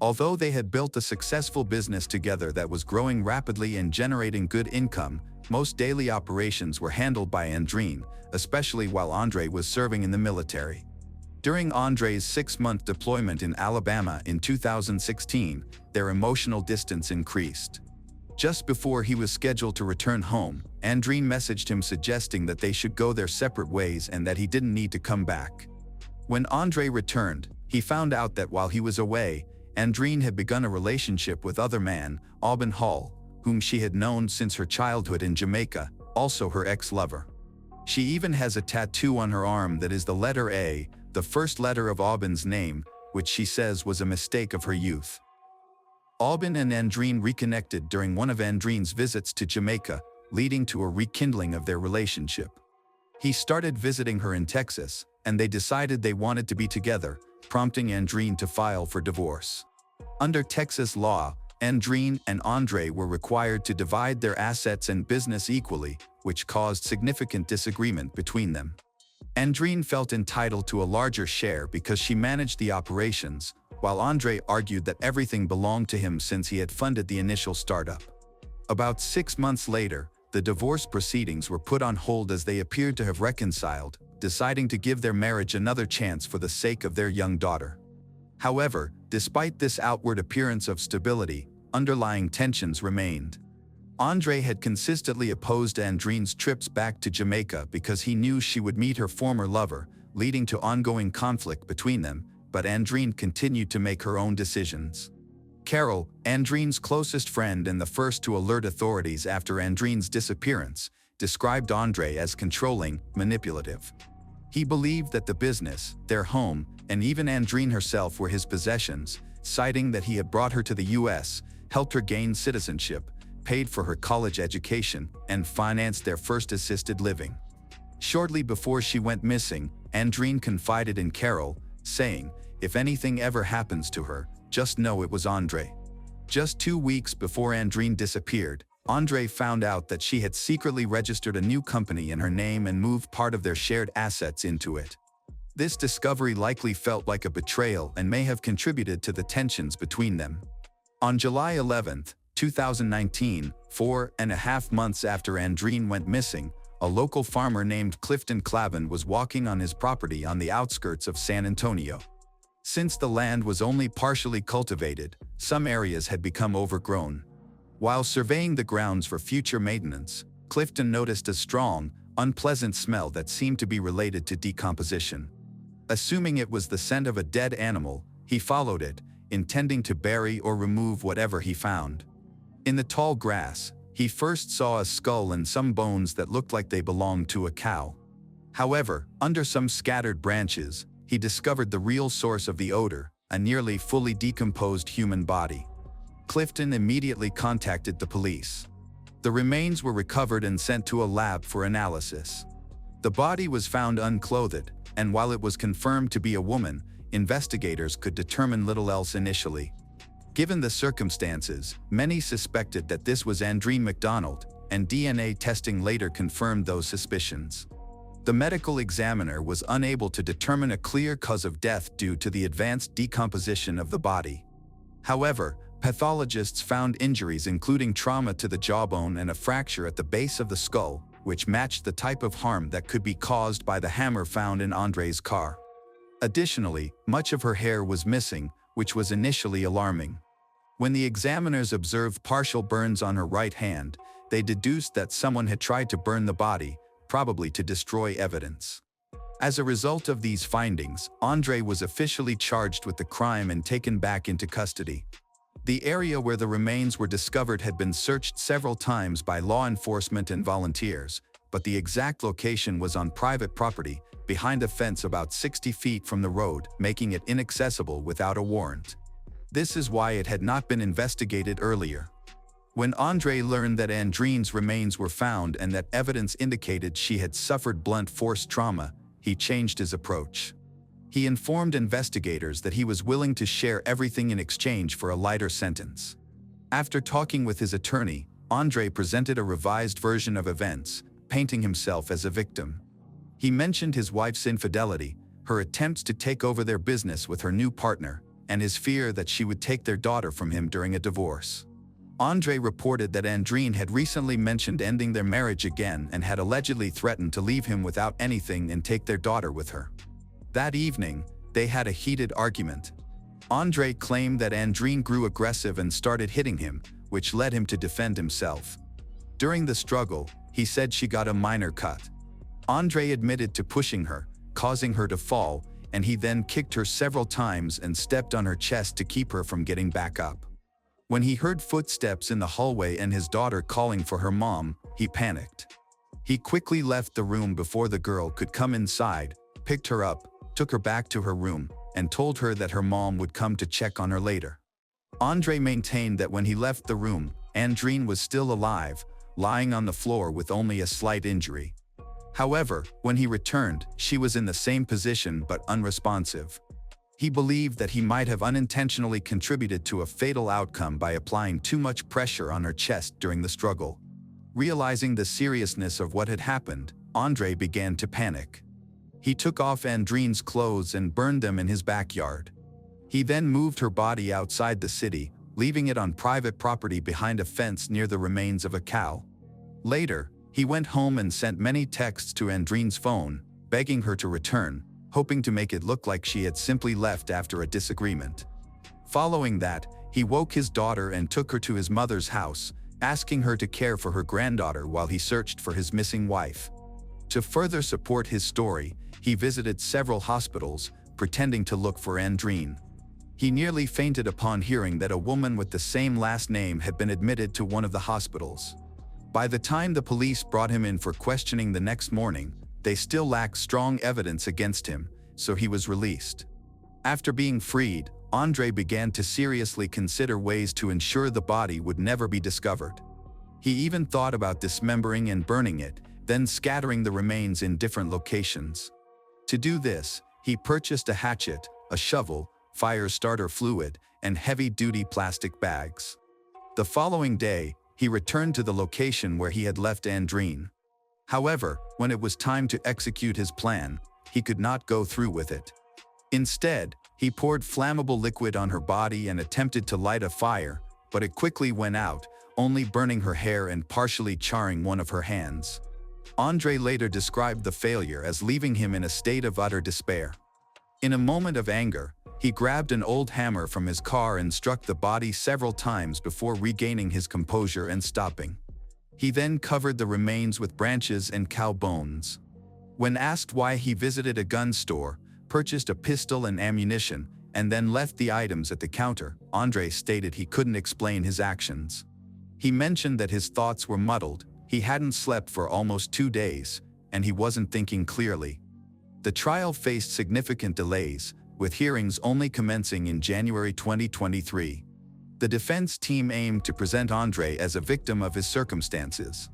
A: Although they had built a successful business together that was growing rapidly and generating good income, most daily operations were handled by Andreen, especially while Andre was serving in the military. During Andre's 6-month deployment in Alabama in 2016, their emotional distance increased. Just before he was scheduled to return home, Andreen messaged him suggesting that they should go their separate ways and that he didn't need to come back. When Andre returned, he found out that while he was away, Andreen had begun a relationship with other man, Aubin Hall, whom she had known since her childhood in Jamaica, also her ex-lover. She even has a tattoo on her arm that is the letter A, the first letter of Aubin's name, which she says was a mistake of her youth. Aubin and Andreen reconnected during one of Andreen's visits to Jamaica, leading to a rekindling of their relationship. He started visiting her in Texas, and they decided they wanted to be together, prompting Andreen to file for divorce. Under Texas law, Andreen and Andre were required to divide their assets and business equally, which caused significant disagreement between them. Andreen felt entitled to a larger share because she managed the operations, while Andre argued that everything belonged to him since he had funded the initial startup. About 6 months later, the divorce proceedings were put on hold as they appeared to have reconciled, deciding to give their marriage another chance for the sake of their young daughter. However, despite this outward appearance of stability, underlying tensions remained. Andre had consistently opposed Andreen's trips back to Jamaica because he knew she would meet her former lover, leading to ongoing conflict between them, but Andreen continued to make her own decisions. Carol, Andreen's closest friend and the first to alert authorities after Andreen's disappearance, described Andre as controlling, manipulative. He believed that the business, their home, and even Andreen herself were his possessions, citing that he had brought her to the U.S., helped her gain citizenship, paid for her college education, and financed their first assisted living. Shortly before she went missing, Andreen confided in Carol, saying, "If anything ever happens to her, just know it was Andre." Just 2 weeks before Andreen disappeared, Andre found out that she had secretly registered a new company in her name and moved part of their shared assets into it. This discovery likely felt like a betrayal and may have contributed to the tensions between them. On July 11, 2019, 4.5 months after Andreen went missing, a local farmer named Clifton Clavin was walking on his property on the outskirts of San Antonio. Since the land was only partially cultivated, some areas had become overgrown. While surveying the grounds for future maintenance, Clifton noticed a strong, unpleasant smell that seemed to be related to decomposition. Assuming it was the scent of a dead animal, he followed it, intending to bury or remove whatever he found. In the tall grass, he first saw a skull and some bones that looked like they belonged to a cow. However, under some scattered branches, he discovered the real source of the odor, a nearly fully decomposed human body. Clifton immediately contacted the police. The remains were recovered and sent to a lab for analysis. The body was found unclothed, and while it was confirmed to be a woman, investigators could determine little else initially. Given the circumstances, many suspected that this was Andreen McDonald, and DNA testing later confirmed those suspicions. The medical examiner was unable to determine a clear cause of death due to the advanced decomposition of the body. However, pathologists found injuries including trauma to the jawbone and a fracture at the base of the skull, which matched the type of harm that could be caused by the hammer found in Andre's car. Additionally, much of her hair was missing, which was initially alarming. When the examiners observed partial burns on her right hand, they deduced that someone had tried to burn the body, probably to destroy evidence. As a result of these findings, Andre was officially charged with the crime and taken back into custody. The area where the remains were discovered had been searched several times by law enforcement and volunteers, but the exact location was on private property, behind a fence about 60 feet from the road, making it inaccessible without a warrant. This is why it had not been investigated earlier. When Andre learned that Andreen's remains were found and that evidence indicated she had suffered blunt force trauma, he changed his approach. He informed investigators that he was willing to share everything in exchange for a lighter sentence. After talking with his attorney, Andre presented a revised version of events, painting himself as a victim. He mentioned his wife's infidelity, her attempts to take over their business with her new partner, and his fear that she would take their daughter from him during a divorce. Andre reported that Andreen had recently mentioned ending their marriage again and had allegedly threatened to leave him without anything and take their daughter with her. That evening, they had a heated argument. Andre claimed that Andreen grew aggressive and started hitting him, which led him to defend himself. During the struggle, he said she got a minor cut. Andre admitted to pushing her, causing her to fall, and he then kicked her several times and stepped on her chest to keep her from getting back up. When he heard footsteps in the hallway and his daughter calling for her mom, he panicked. He quickly left the room before the girl could come inside, picked her up, took her back to her room, and told her that her mom would come to check on her later. Andre maintained that when he left the room, Andreen was still alive, lying on the floor with only a slight injury. However, when he returned, she was in the same position but unresponsive. He believed that he might have unintentionally contributed to a fatal outcome by applying too much pressure on her chest during the struggle. Realizing the seriousness of what had happened, Andre began to panic. He took off Andreen's clothes and burned them in his backyard. He then moved her body outside the city, leaving it on private property behind a fence near the remains of a cow. Later, he went home and sent many texts to Andreen's phone, begging her to return, hoping to make it look like she had simply left after a disagreement. Following that, he woke his daughter and took her to his mother's house, asking her to care for her granddaughter while he searched for his missing wife. To further support his story, he visited several hospitals, pretending to look for Andreen. He nearly fainted upon hearing that a woman with the same last name had been admitted to one of the hospitals. By the time the police brought him in for questioning the next morning, they still lacked strong evidence against him, so he was released. After being freed, Andre began to seriously consider ways to ensure the body would never be discovered. He even thought about dismembering and burning it, then scattering the remains in different locations. To do this, he purchased a hatchet, a shovel, fire starter fluid, and heavy-duty plastic bags. The following day, he returned to the location where he had left Andreen. However, when it was time to execute his plan, he could not go through with it. Instead, he poured flammable liquid on her body and attempted to light a fire, but it quickly went out, only burning her hair and partially charring one of her hands. Andre later described the failure as leaving him in a state of utter despair. In a moment of anger, he grabbed an old hammer from his car and struck the body several times before regaining his composure and stopping. He then covered the remains with branches and cow bones. When asked why he visited a gun store, purchased a pistol and ammunition, and then left the items at the counter, Andre stated he couldn't explain his actions. He mentioned that his thoughts were muddled, he hadn't slept for almost 2 days, and he wasn't thinking clearly. The trial faced significant delays, with hearings only commencing in January 2023. The defense team aimed to present Andre as a victim of his circumstances.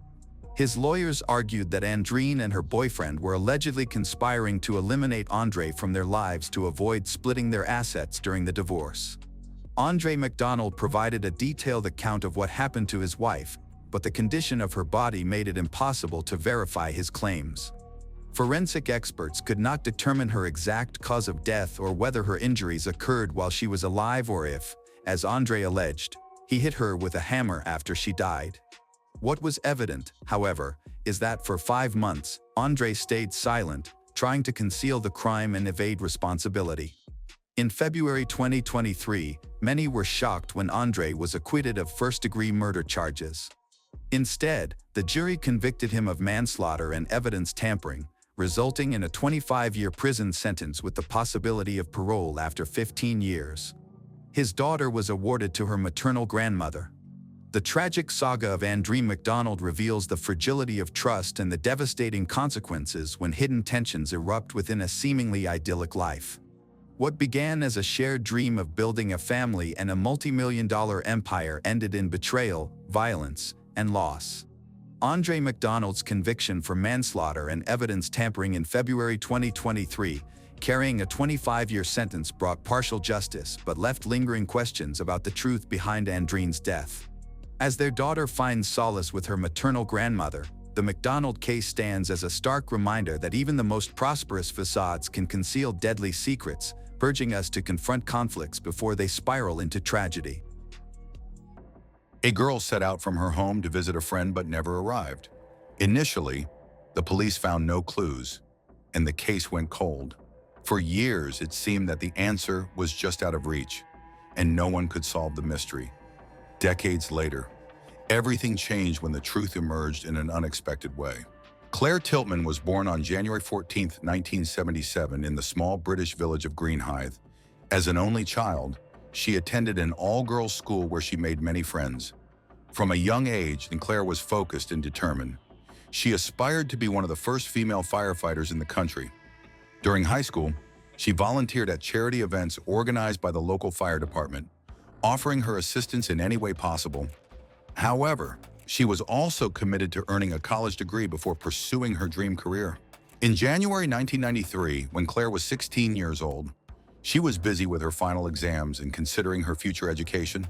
A: His lawyers argued that Andreen and her boyfriend were allegedly conspiring to eliminate Andre from their lives to avoid splitting their assets during the divorce. Andre McDonald provided a detailed account of what happened to his wife, but the condition of her body made it impossible to verify his claims. Forensic experts could not determine her exact cause of death or whether her injuries occurred while she was alive or if, as Andre alleged, he hit her with a hammer after she died. What was evident, however, is that for 5 months, Andre stayed silent, trying to conceal the crime and evade responsibility. In February 2023, many were shocked when Andre was acquitted of first-degree murder charges. Instead, the jury convicted him of manslaughter and evidence tampering, resulting in a 25-year prison sentence with the possibility of parole after 15 years. His daughter was awarded to her maternal grandmother. The tragic saga of Andreen McDonald reveals the fragility of trust and the devastating consequences when hidden tensions erupt within a seemingly idyllic life. What began as a shared dream of building a family and a multi-million-dollar empire ended in betrayal, violence, and loss. Andre McDonald's conviction for manslaughter and evidence tampering in February 2023, carrying a 25-year sentence, brought partial justice but left lingering questions about the truth behind Andreen's death. As their daughter finds solace with her maternal grandmother, the McDonald case stands as a stark reminder that even the most prosperous facades can conceal deadly secrets, urging us to confront conflicts before they spiral into tragedy.
B: A girl set out from her home to visit a friend but never arrived. Initially, the police found no clues, and the case went cold. For years, it seemed that the answer was just out of reach, and no one could solve the mystery. Decades later, everything changed when the truth emerged in an unexpected way. Claire Tiltman was born on January 14, 1977, in the small British village of Greenhithe. As an only child, she attended an all-girls school where she made many friends. From a young age, Claire was focused and determined. She aspired to be one of the first female firefighters in the country. During high school, she volunteered at charity events organized by the local fire department, offering her assistance in any way possible. However, she was also committed to earning a college degree before pursuing her dream career. In January 1993, when Claire was 16 years old, she was busy with her final exams and considering her future education.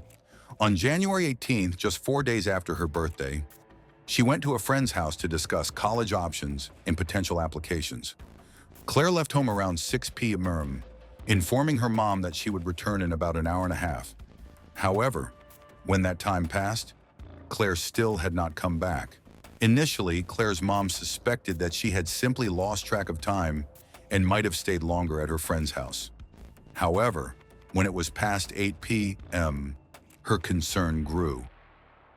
B: On January 18th, just 4 days after her birthday, she went to a friend's house to discuss college options and potential applications. Claire left home around 6 p.m., informing her mom that she would return in about an hour and a half. However, when that time passed, Claire still had not come back. Initially, Claire's mom suspected that she had simply lost track of time and might have stayed longer at her friend's house. However, when it was past 8 p.m., her concern grew.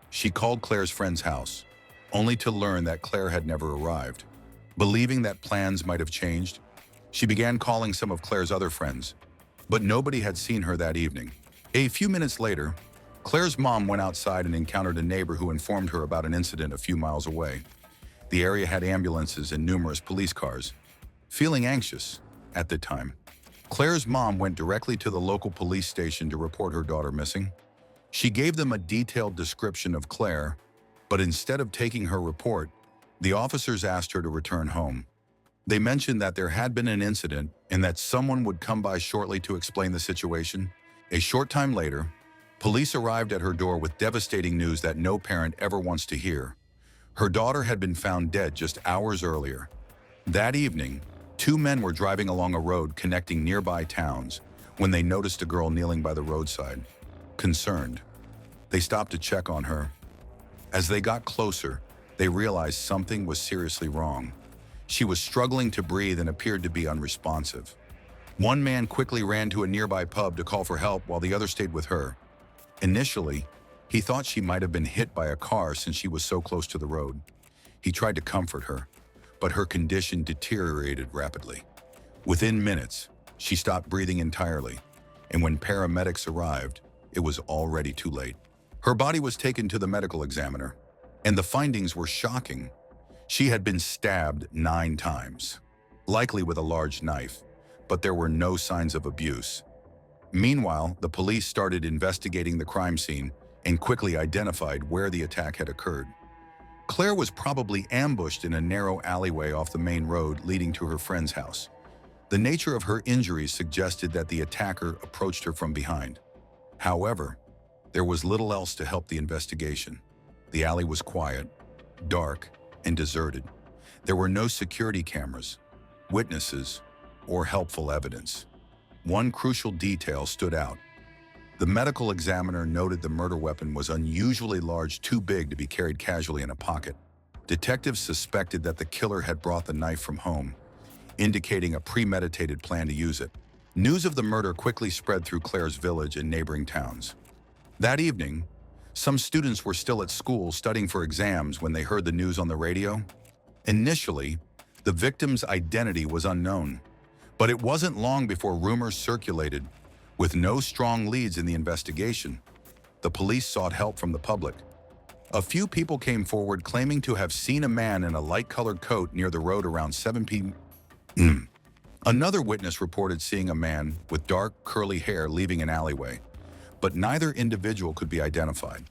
B: She called Claire's friend's house, only to learn that Claire had never arrived. Believing that plans might have changed, she began calling some of Claire's other friends, but nobody had seen her that evening. A few minutes later, Claire's mom went outside and encountered a neighbor who informed her about an incident a few miles away. The area had ambulances and numerous police cars. Feeling anxious at the time, Claire's mom went directly to the local police station to report her daughter missing. She gave them a detailed description of Claire, but instead of taking her report, the officers asked her to return home. They mentioned that there had been an incident and that someone would come by shortly to explain the situation. A short time later, police arrived at her door with devastating news that no parent ever wants to hear. Her daughter had been found dead just hours earlier. That evening, two men were driving along a road connecting nearby towns when they noticed a girl kneeling by the roadside. Concerned, they stopped to check on her. As they got closer, they realized something was seriously wrong. She was struggling to breathe and appeared to be unresponsive. One man quickly ran to a nearby pub to call for help while the other stayed with her. Initially, he thought she might have been hit by a car since she was so close to the road. He tried to comfort her, but her condition deteriorated rapidly. Within minutes, she stopped breathing entirely, and when paramedics arrived, it was already too late. Her body was taken to the medical examiner, and the findings were shocking. She had been stabbed 9 times, likely with a large knife, but there were no signs of abuse. Meanwhile, the police started investigating the crime scene and quickly identified where the attack had occurred. Claire was probably ambushed in a narrow alleyway off the main road leading to her friend's house. The nature of her injuries suggested that the attacker approached her from behind. However, there was little else to help the investigation. The alley was quiet, dark, and deserted. There were no security cameras, witnesses, or helpful evidence. One crucial detail stood out. The medical examiner noted the murder weapon was unusually large, too big to be carried casually in a pocket. Detectives suspected that the killer had brought the knife from home, indicating a premeditated plan to use it. News of the murder quickly spread through Claire's village and neighboring towns. That evening, some students were still at school studying for exams when they heard the news on the radio. Initially, the victim's identity was unknown, but it wasn't long before rumors circulated. With no strong leads in the investigation, the police sought help from the public. A few people came forward claiming to have seen a man in a light-colored coat near the road around 7 p.m. Another witness reported seeing a man with dark, curly hair leaving an alleyway, but neither individual could be identified,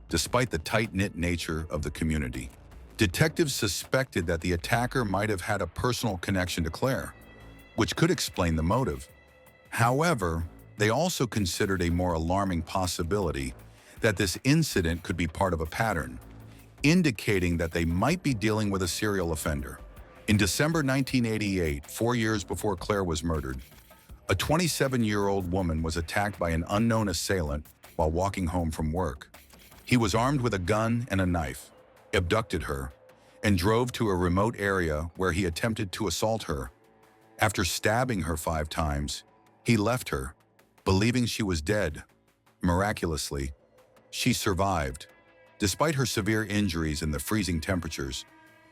B: despite the tight-knit nature of the community. Detectives suspected that the attacker might have had a personal connection to Claire, which could explain the motive. However, they also considered a more alarming possibility that this incident could be part of a pattern, indicating that they might be dealing with a serial offender. In December 1988, 4 years before Claire was murdered, a 27-year-old woman was attacked by an unknown assailant while walking home from work. He was armed with a gun and a knife, abducted her, and drove to a remote area where he attempted to assault her. After stabbing her 5 times, he left her, believing she was dead. Miraculously, she survived. Despite her severe injuries and the freezing temperatures,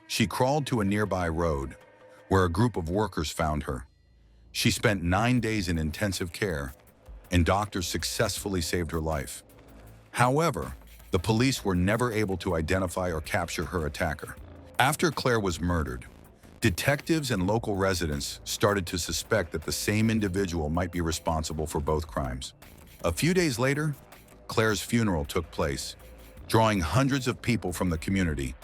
B: she crawled to a nearby road, where a group of workers found her. She spent 9 days in intensive care, and doctors successfully saved her life. However, the police were never able to identify or capture her attacker. After Claire was murdered, detectives and local residents started to suspect that the same individual might be responsible for both crimes. A few days later, Claire's funeral took place, drawing hundreds of people from the community.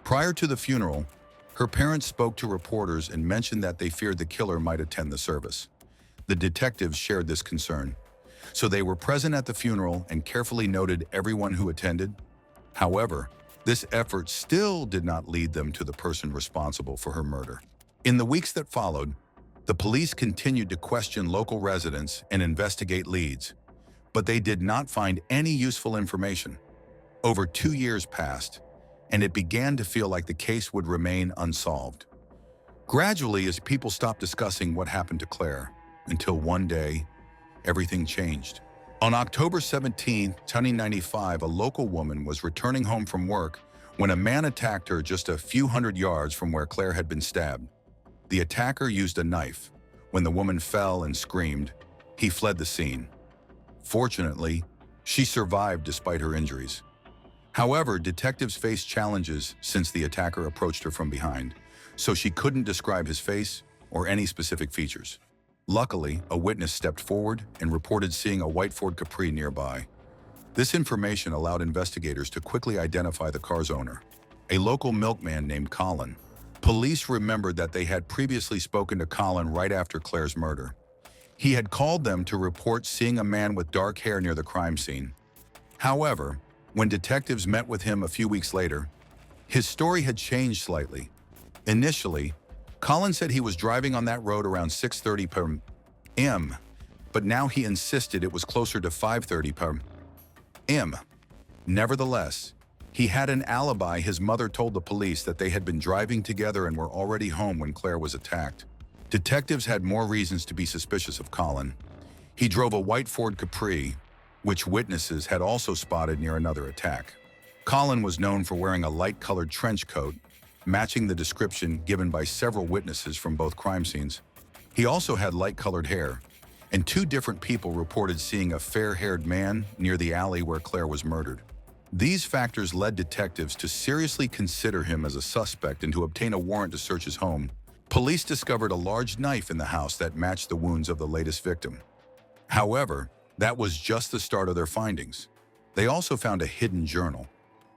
B: Prior to the funeral, her parents spoke to reporters and mentioned that they feared the killer might attend the service. The detectives shared this concern, so they were present at the funeral and carefully noted everyone who attended. However, this effort still did not lead them to the person responsible for her murder. In the weeks that followed, the police continued to question local residents and investigate leads, but they did not find any useful information. Over 2 years passed, and it began to feel like the case would remain unsolved. Gradually, as people stopped discussing what happened to Claire, until one day, everything changed. On October 17, 1995, a local woman was returning home from work when a man attacked her just a few hundred yards from where Claire had been stabbed. The attacker used a knife. When the woman fell and screamed, he fled the scene. Fortunately, she survived despite her injuries. However, detectives faced challenges since the attacker approached her from behind, so she couldn't describe his face or any specific features. Luckily, a witness stepped forward and reported seeing a white Ford Capri nearby. This information allowed investigators to quickly identify the car's owner, a local milkman named Colin. Police remembered that they had previously spoken to Colin right after Claire's murder. He had called them to report seeing a man with dark hair near the crime scene. However, when detectives met with him a few weeks later, his story had changed slightly. Initially, Colin said he was driving on that road around 6:30 p.m., but now he insisted it was closer to 5:30 p.m. Nevertheless, he had an alibi. His mother told the police that they had been driving together and were already home when Claire was attacked. Detectives had more reasons to be suspicious of Colin. He drove a white Ford Capri, which witnesses had also spotted near another attack. Colin was known for wearing a light-colored trench coat, matching the description given by several witnesses from both crime scenes. He also had light-colored hair, and two different people reported seeing a fair-haired man near the alley where Claire was murdered. These factors led detectives to seriously consider him as a suspect and to obtain a warrant to search his home. Police discovered a large knife in the house that matched the wounds of the latest victim. However, that was just the start of their findings. They also found a hidden journal,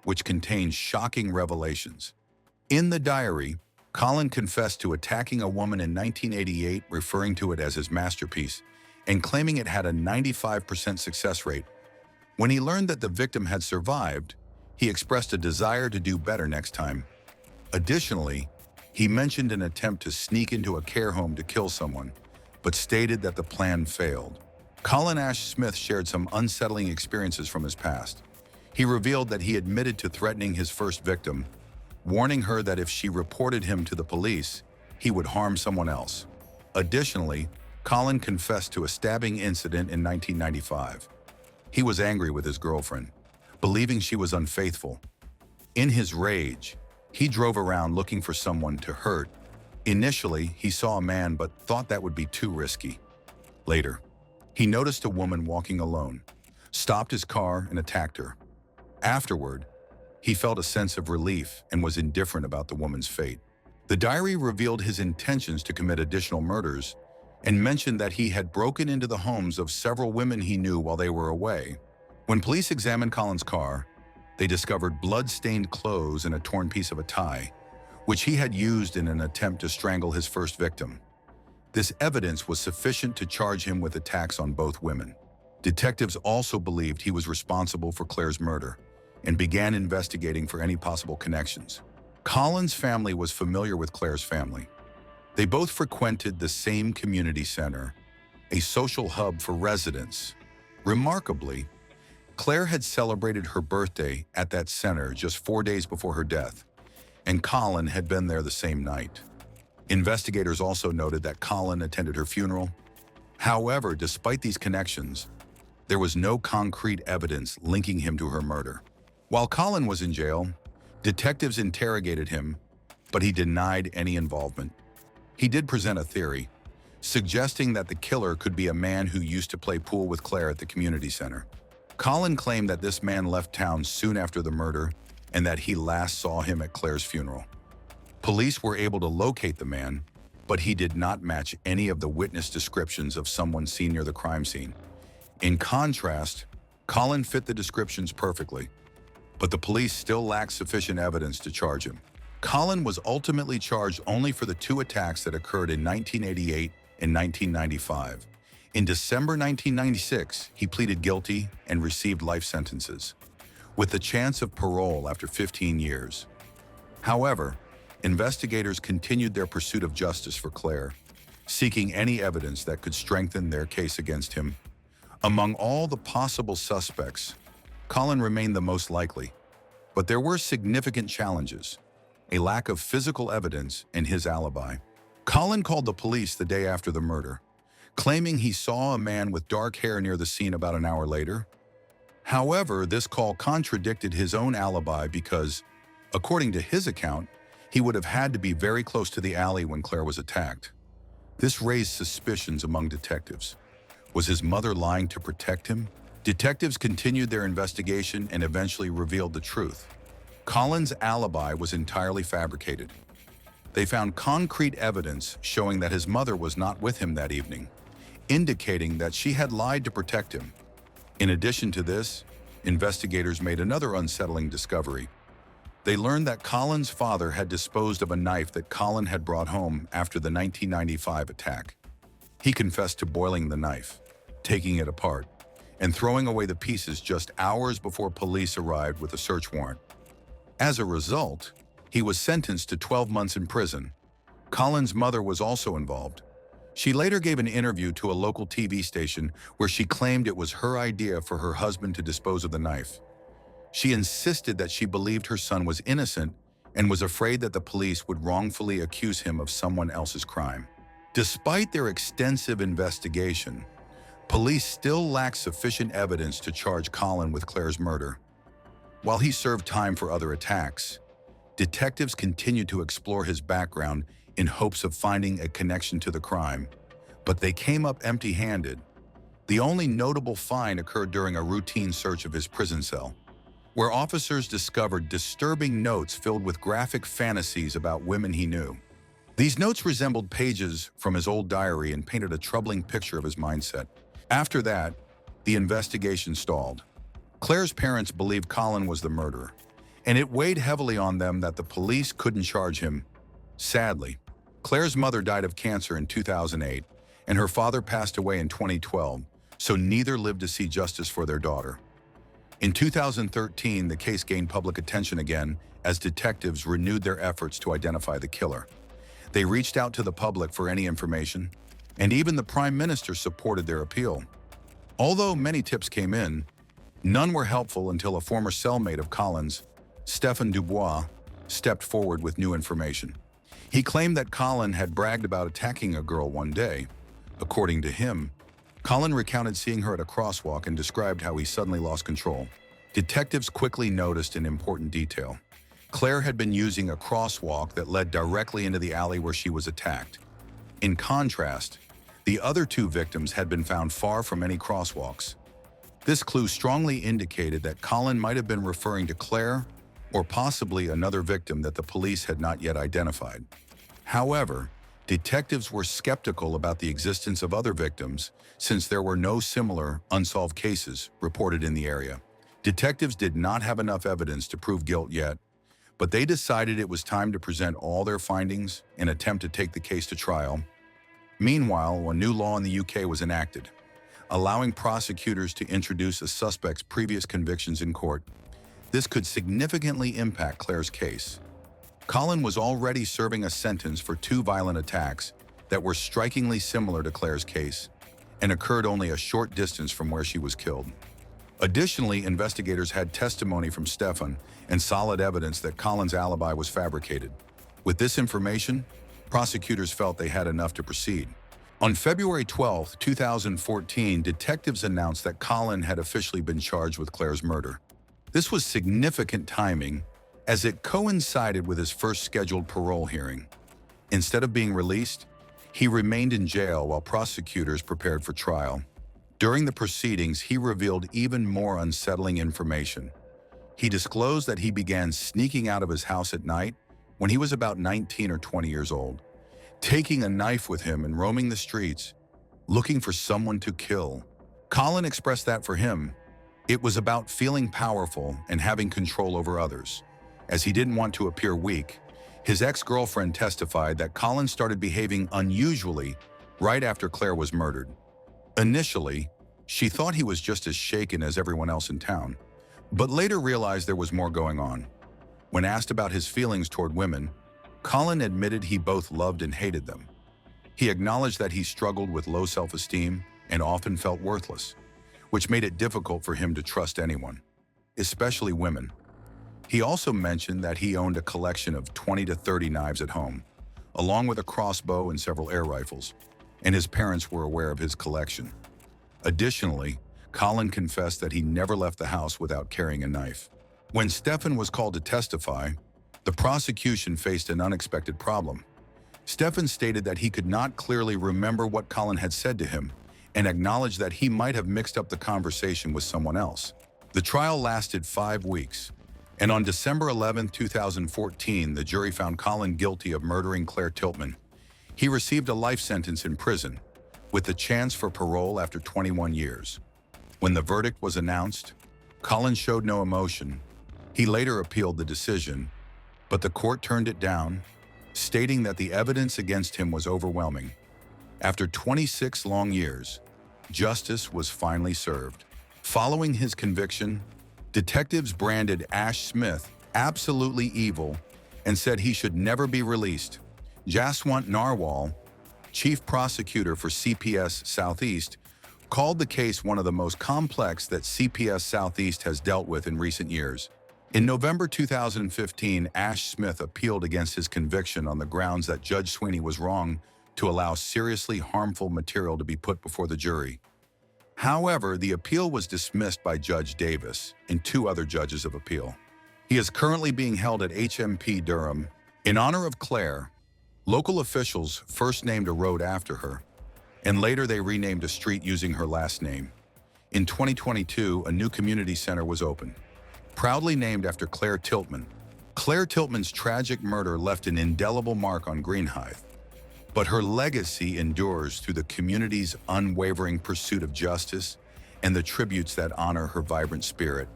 B: which contained shocking revelations. In the diary, Colin confessed to attacking a woman in 1988, referring to it as his masterpiece, and claiming it had a 95% success rate. When he learned that the victim had survived, he expressed a desire to do better next time. Additionally, he mentioned an attempt to sneak into a care home to kill someone, but stated that the plan failed. Colin Ash Smith shared some unsettling experiences from his past. He revealed that he admitted to threatening his first victim, warning her that if she reported him to the police, he would harm someone else. Additionally, Colin confessed to a stabbing incident in 1995. He was angry with his girlfriend, believing she was unfaithful. In his rage, he drove around looking for someone to hurt. Initially, he saw a man but thought that would be too risky. Later, he noticed a woman walking alone, stopped his car and attacked her. Afterward, he felt a sense of relief and was indifferent about the woman's fate. The diary revealed his intentions to commit additional murders and mentioned that he had broken into the homes of several women he knew while they were away. When police examined Colin's car, they discovered blood-stained clothes and a torn piece of a tie, which he had used in an attempt to strangle his first victim. This evidence was sufficient to charge him with attacks on both women. Detectives also believed he was responsible for Claire's murder and began investigating for any possible connections. Colin's family was familiar with Claire's family. They both frequented the same community center, a social hub for residents. Remarkably, Claire had celebrated her birthday at that center just 4 days before her death, and Colin had been there the same night. Investigators also noted that Colin attended her funeral. However, despite these connections, there was no concrete evidence linking him to her murder. While Colin was in jail, detectives interrogated him, but he denied any involvement. He did present a theory, suggesting that the killer could be a man who used to play pool with Claire at the community center. Colin claimed that this man left town soon after the murder and that he last saw him at Claire's funeral. Police were able to locate the man, but he did not match any of the witness descriptions of someone seen near the crime scene. In contrast, Colin fit the descriptions perfectly, but the police still lacked sufficient evidence to charge him. Colin was ultimately charged only for the 2 attacks that occurred in 1988 and 1995. In December 1996, he pleaded guilty and received life sentences, with the chance of parole after 15 years. However, investigators continued their pursuit of justice for Claire, seeking any evidence that could strengthen their case against him. Among all the possible suspects, Colin remained the most likely, but there were significant challenges: a lack of physical evidence and his alibi. Colin called the police the day after the murder, claiming he saw a man with dark hair near the scene about an hour later. However, this call contradicted his own alibi because, According to his account, he would have had to be very close to the alley when Claire was attacked. This raised suspicions among detectives. Was his mother lying to protect him? Detectives continued their investigation and eventually revealed the truth. Colin's alibi was entirely fabricated. They found concrete evidence showing that his mother was not with him that evening, indicating that she had lied to protect him. In addition to this, investigators made another unsettling discovery. They learned that Colin's father had disposed of a knife that Colin had brought home after the 1995 attack. He confessed to boiling the knife, taking it apart, and throwing away the pieces just hours before police arrived with a search warrant. As a result, he was sentenced to 12 months in prison. Colin's mother was also involved. She later gave an interview to a local TV station where she claimed it was her idea for her husband to dispose of the knife. She insisted that she believed her son was innocent and was afraid that the police would wrongfully accuse him of someone else's crime. Despite their extensive investigation, police still lacked sufficient evidence to charge Colin with Claire's murder. While he served time for other attacks, detectives continued to explore his background in hopes of finding a connection to the crime, but they came up empty-handed. The only notable find occurred during a routine search of his prison cell, where officers discovered disturbing notes filled with graphic fantasies about women he knew. These notes resembled pages from his old diary and painted a troubling picture of his mindset. After that, the investigation stalled. Claire's parents believed Colin was the murderer, and it weighed heavily on them that the police couldn't charge him. Sadly, Claire's mother died of cancer in 2008, and her father passed away in 2012, so neither lived to see justice for their daughter. In 2013, the case gained public attention again as detectives renewed their efforts to identify the killer. They reached out to the public for any information, and even the Prime Minister supported their appeal. Although many tips came in, none were helpful until a former cellmate of Colin's, Stéphane Dubois, stepped forward with new information. He claimed that Colin had bragged about attacking a girl one day. According to him, Colin recounted seeing her at a crosswalk and described how he suddenly lost control. Detectives quickly noticed an important detail. Claire had been using a crosswalk that led directly into the alley where she was attacked. In contrast, the other two victims had been found far from any crosswalks. This clue strongly indicated that Colin might have been referring to Claire or possibly another victim that the police had not yet identified. However, detectives were skeptical about the existence of other victims since there were no similar unsolved cases reported in the area. Detectives did not have enough evidence to prove guilt yet, but they decided it was time to present all their findings and attempt to take the case to trial. Meanwhile, a new law in the UK was enacted, allowing prosecutors to introduce a suspect's previous convictions in court. This could significantly impact Claire's case. Colin was already serving a sentence for two violent attacks that were strikingly similar to Claire's case and occurred only a short distance from where she was killed. Additionally, investigators had testimony from Stéphane and solid evidence that Colin's alibi was fabricated. With this information, prosecutors felt they had enough to proceed. On February 12, 2014, detectives announced that Colin had officially been charged with Claire's murder. This was significant timing, as it coincided with his first scheduled parole hearing. Instead of being released, he remained in jail while prosecutors prepared for trial. During the proceedings, he revealed even more unsettling information. He disclosed that he began sneaking out of his house at night when he was about 19 or 20 years old, taking a knife with him and roaming the streets, looking for someone to kill. Colin expressed that for him, it was about feeling powerful and having control over others. As he didn't want to appear weak, his ex-girlfriend testified that Colin started behaving unusually right after Claire was murdered. Initially, she thought he was just as shaken as everyone else in town, but later realized there was more going on. When asked about his feelings toward women, Colin admitted he both loved and hated them. He acknowledged that he struggled with low self-esteem and often felt worthless, which made it difficult for him to trust anyone, especially women. He also mentioned that he owned a collection of 20 to 30 knives at home, along with a crossbow and several air rifles, and his parents were aware of his collection. Additionally, Colin confessed that he never left the house without carrying a knife. When Stéphane was called to testify, The prosecution faced an unexpected problem. Stephen stated that he could not clearly remember what Colin had said to him and acknowledged that he might have mixed up the conversation with someone else. The trial lasted 5 weeks, and on December 11, 2014, the jury found Colin guilty of murdering Claire Tiltman. He received a life sentence in prison, with the chance for parole after 21 years. When the verdict was announced, Colin showed no emotion. He later appealed the decision, but the court turned it down, stating that the evidence against him was overwhelming. After 26 long years, justice was finally served. Following his conviction, detectives branded Ash Smith absolutely evil and said he should never be released. Jaswant Narwal, chief prosecutor for CPS Southeast, called the case one of the most complex that CPS Southeast has dealt with in recent years. In November 2015, Ash Smith appealed against his conviction on the grounds that Judge Sweeney was wrong to allow seriously harmful material to be put before the jury. However, the appeal was dismissed by Judge Davis and 2 other judges of appeal. He is currently being held at HMP Durham. In honor of Claire, local officials first named a road after her, and later they renamed a street using her last name. In 2022, a new community center was opened, proudly named after Claire Tiltman. Claire Tiltman's tragic murder left an indelible mark on Greenhithe, but her legacy endures through the community's unwavering pursuit of justice and the tributes that honor her vibrant spirit.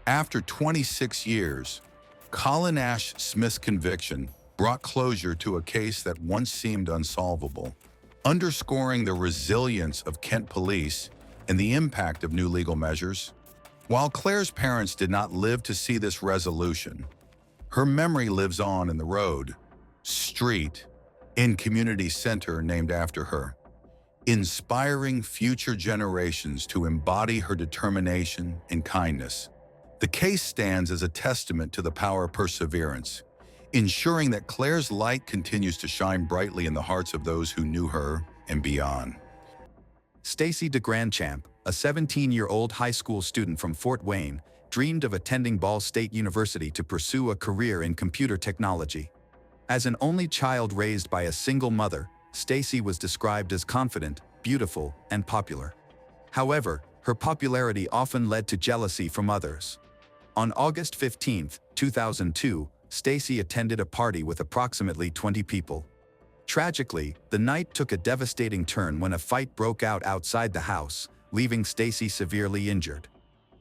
B: After 26 years, Colin Ash Smith's conviction brought closure to a case that once seemed unsolvable, underscoring the resilience of Kent police and the impact of new legal measures. While Claire's parents did not live to see this resolution, her memory lives on in the road, street, and community center named after her, inspiring future generations to embody her determination and kindness. The case stands as a testament to the power of perseverance, ensuring that Claire's light continues to shine brightly in the hearts of those who knew her and beyond.
A: Stacy DeGrandchamp, a 17-year-old high school student from Fort Wayne, dreamed of attending Ball State University to pursue a career in computer technology. As an only child raised by a single mother, Stacy was described as confident, beautiful, and popular. However, her popularity often led to jealousy from others. On August 15, 2002, Stacy attended a party with approximately 20 people. Tragically, the night took a devastating turn when a fight broke out outside the house, leaving Stacy severely injured.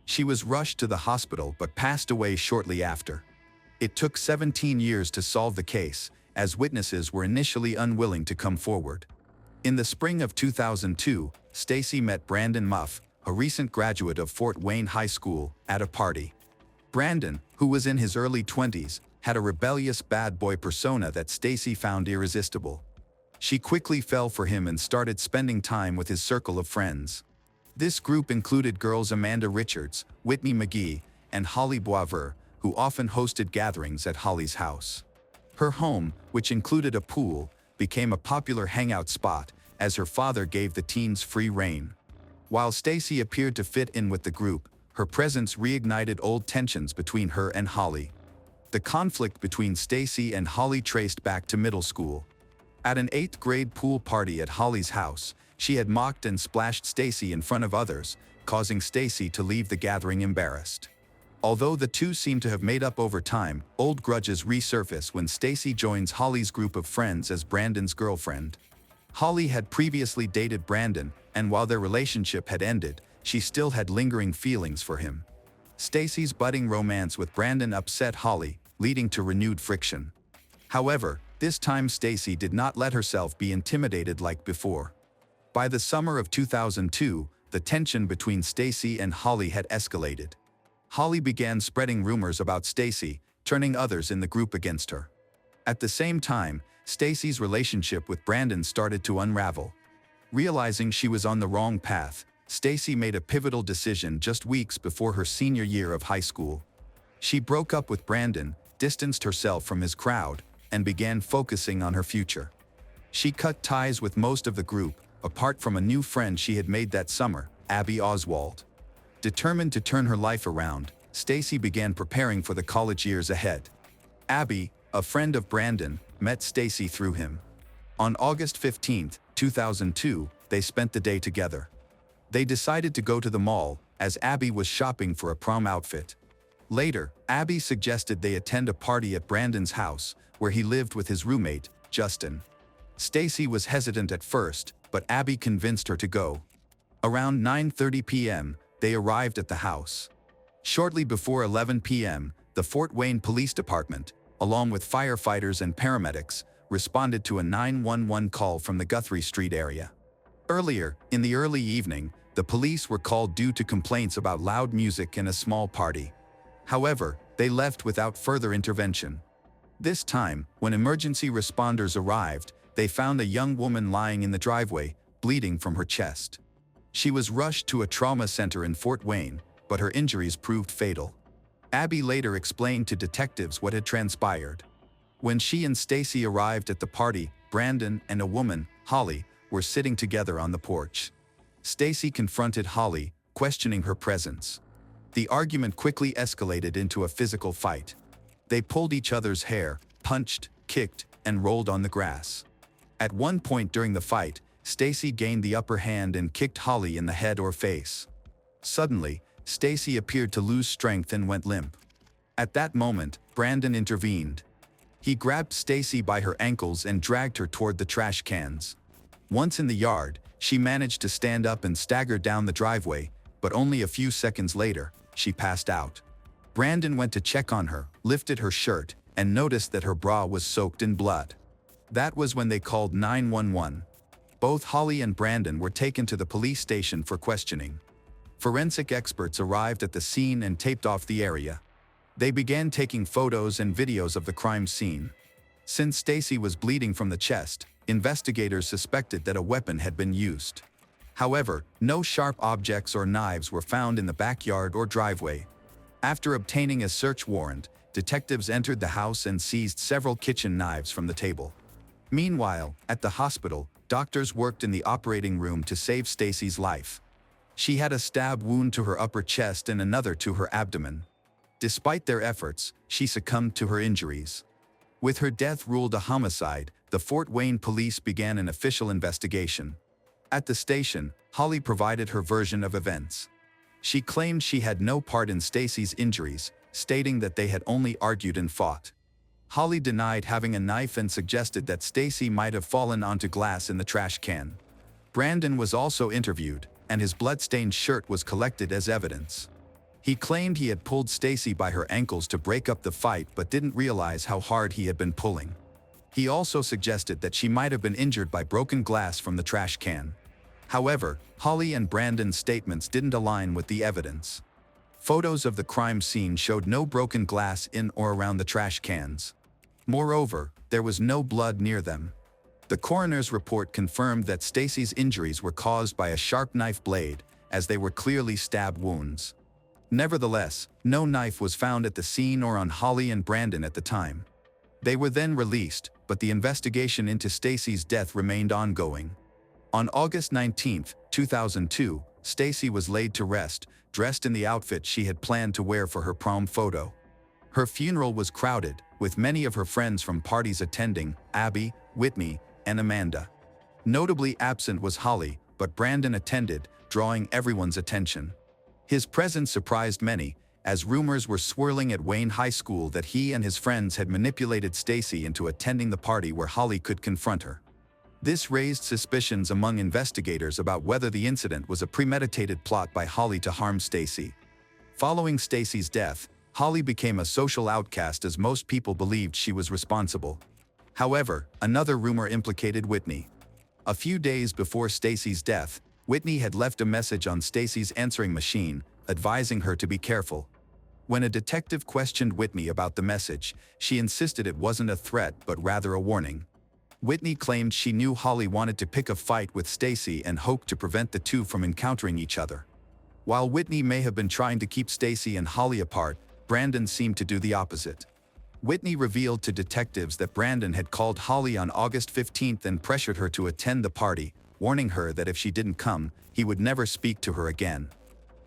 A: She was rushed to the hospital but passed away shortly after. It took 17 years to solve the case, as witnesses were initially unwilling to come forward. In the spring of 2002, Stacy met Brandon Muff, a recent graduate of Fort Wayne High School, at a party. Brandon, who was in his early 20s, had a rebellious bad boy persona that Stacy found irresistible. She quickly fell for him and started spending time with his circle of friends. This group included girls Amanda Richards, Whitney McGee, and Holly Boisvert, who often hosted gatherings at Holly's house. Her home, which included a pool, became a popular hangout spot as her father gave the teens free rein. While Stacy appeared to fit in with the group, her presence reignited old tensions between her and Holly. The conflict between Stacy and Holly traced back to middle school. At an 8th grade pool party at Holly's house, she had mocked and splashed Stacy in front of others, causing Stacy to leave the gathering embarrassed. Although the two seem to have made up over time, old grudges resurface when Stacy joins Holly's group of friends as Brandon's girlfriend. Holly had previously dated Brandon, and while their relationship had ended, she still had lingering feelings for him. Stacy's budding romance with Brandon upset Holly, leading to renewed friction. However, this time Stacy did not let herself be intimidated like before. By the summer of 2002, the tension between Stacy and Holly had escalated. Holly began spreading rumors about Stacy, turning others in the group against her. At the same time, Stacy's relationship with Brandon started to unravel. Realizing she was on the wrong path, Stacy made a pivotal decision just weeks before her senior year of high school. She broke up with Brandon, distanced herself from his crowd, and began focusing on her future. She cut ties with most of the group, apart from a new friend she had made that summer, Abby Oswald. Determined to turn her life around, Stacy began preparing for the college years ahead. Abby, a friend of Brandon, met Stacy through him. On August 15, 2002, they spent the day together. They decided to go to the mall, as Abby was shopping for a prom outfit. Later, Abby suggested they attend a party at Brandon's house, where he lived with his roommate, Justin. Stacy was hesitant at first, but Abby convinced her to go. Around 9:30 p.m., they arrived at the house. Shortly before 11 p.m., the Fort Wayne Police Department, along with firefighters and paramedics, responded to a 911 call from the Guthrie Street area. Earlier, in the early evening, the police were called due to complaints about loud music and a small party. However, they left without further intervention. This time, when emergency responders arrived, they found a young woman lying in the driveway, bleeding from her chest. She was rushed to a trauma center in Fort Wayne, but her injuries proved fatal. Abby later explained to detectives what had transpired. When she and Stacy arrived at the party, Brandon and a woman, Holly, were sitting together on the porch. Stacy confronted Holly, questioning her presence. The argument quickly escalated into a physical fight. They pulled each other's hair, punched, kicked, and rolled on the grass. At one point during the fight, Stacy gained the upper hand and kicked Holly in the head or face. Suddenly, Stacy appeared to lose strength and went limp. At that moment, Brandon intervened. He grabbed Stacy by her ankles and dragged her toward the trash cans. Once in the yard, she managed to stand up and stagger down the driveway, but only a few seconds later, she passed out. Brandon went to check on her, lifted her shirt, and noticed that her bra was soaked in blood. That was when they called 911. Both Holly and Brandon were taken to the police station for questioning. Forensic experts arrived at the scene and taped off the area. They began taking photos and videos of the crime scene. Since Stacy was bleeding from the chest, investigators suspected that a weapon had been used. However, no sharp objects or knives were found in the backyard or driveway. After obtaining a search warrant, detectives entered the house and seized several kitchen knives from the table. Meanwhile, at the hospital, doctors worked in the operating room to save Stacy's life. She had a stab wound to her upper chest and another to her abdomen. Despite their efforts, she succumbed to her injuries. With her death ruled a homicide, the Fort Wayne police began an official investigation. At the station, Holly provided her version of events. She claimed she had no part in Stacy's injuries, stating that they had only argued and fought. Holly denied having a knife and suggested that Stacy might have fallen onto glass in the trash can. Brandon was also interviewed, and his blood-stained shirt was collected as evidence. He claimed he had pulled Stacy by her ankles to break up the fight but didn't realize how hard he had been pulling. He also suggested that she might have been injured by broken glass from the trash can. However, Holly and Brandon's statements didn't align with the evidence. Photos of the crime scene showed no broken glass in or around the trash cans. Moreover, there was no blood near them. The coroner's report confirmed that Stacy's injuries were caused by a sharp knife blade, as they were clearly stab wounds. Nevertheless, no knife was found at the scene or on Holly and Brandon at the time. They were then released, but the investigation into Stacy's death remained ongoing. On August 19, 2002, Stacy was laid to rest, dressed in the outfit she had planned to wear for her prom photo. Her funeral was crowded, with many of her friends from parties attending: Abby, Whitney, and Amanda. Notably absent was Holly, but Brandon attended, drawing everyone's attention. His presence surprised many, as rumors were swirling at Wayne High School that he and his friends had manipulated Stacy into attending the party where Holly could confront her. This raised suspicions among investigators about whether the incident was a premeditated plot by Holly to harm Stacy. Following Stacy's death, Holly became a social outcast as most people believed she was responsible. However, another rumor implicated Whitney. A few days before Stacy's death, Whitney had left a message on Stacy's answering machine, advising her to be careful. When a detective questioned Whitney about the message, she insisted it wasn't a threat but rather a warning. Whitney claimed she knew Holly wanted to pick a fight with Stacy and hoped to prevent the two from encountering each other. While Whitney may have been trying to keep Stacy and Holly apart, Brandon seemed to do the opposite. Whitney revealed to detectives that Brandon had called Holly on August 15 and pressured her to attend the party, warning her that if she didn't come, he would never speak to her again.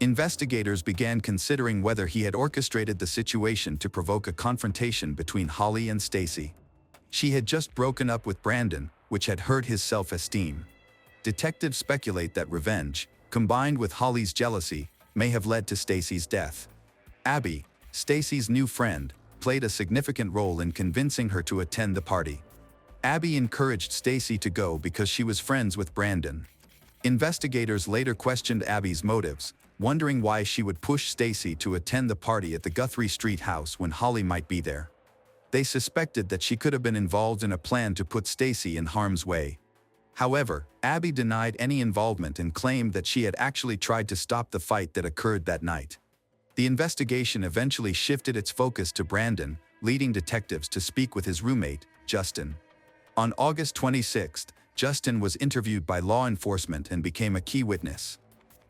A: Investigators began considering whether he had orchestrated the situation to provoke a confrontation between Holly and Stacy. She had just broken up with Brandon, which had hurt his self-esteem. Detectives speculate that revenge, combined with Holly's jealousy, may have led to Stacy's death. Abby, Stacy's new friend, played a significant role in convincing her to attend the party. Abby encouraged Stacy to go because she was friends with Brandon. Investigators later questioned Abby's motives, wondering why she would push Stacy to attend the party at the Guthrie Street house when Holly might be there. They suspected that she could have been involved in a plan to put Stacy in harm's way. However, Abby denied any involvement and claimed that she had actually tried to stop the fight that occurred that night. The investigation eventually shifted its focus to Brandon, leading detectives to speak with his roommate, Justin. On August 26, Justin was interviewed by law enforcement and became a key witness.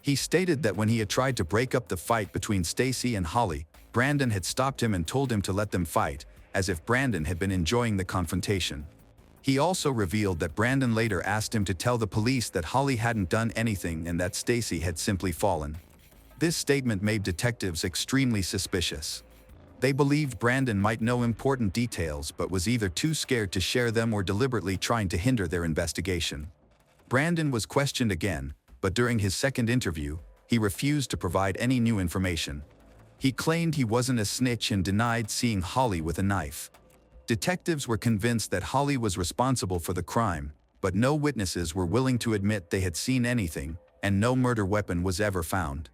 A: He stated that when he had tried to break up the fight between Stacy and Holly, Brandon had stopped him and told him to let them fight, as if Brandon had been enjoying the confrontation. He also revealed that Brandon later asked him to tell the police that Holly hadn't done anything and that Stacy had simply fallen. This statement made detectives extremely suspicious. They believed Brandon might know important details but was either too scared to share them or deliberately trying to hinder their investigation. Brandon was questioned again, but during his second interview, he refused to provide any new information. He claimed he wasn't a snitch and denied seeing Holly with a knife. Detectives were convinced that Holly was responsible for the crime, but no witnesses were willing to admit they had seen anything, and no murder weapon was ever found.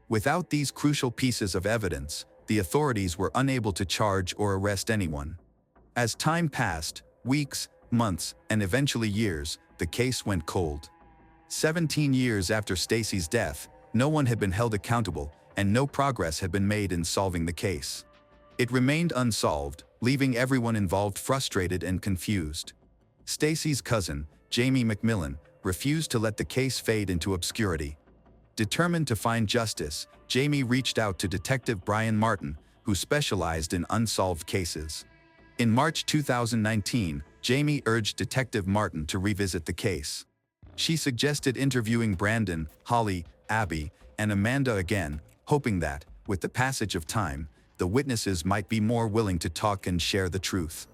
A: Without these crucial pieces of evidence, the authorities were unable to charge or arrest anyone. As time passed, weeks, months, and eventually years, the case went cold. 17 years after Stacy's death, no one had been held accountable, and no progress had been made in solving the case. It remained unsolved, leaving everyone involved frustrated and confused. Stacy's cousin, Jamie McMillan, refused to let the case fade into obscurity. Determined to find justice, Jamie reached out to Detective Brian Martin, who specialized in unsolved cases. In March 2019, Jamie urged Detective Martin to revisit the case. She suggested interviewing Brandon, Holly, Abby, and Amanda again, hoping that, with the passage of time, the witnesses might be more willing to talk and share the truth.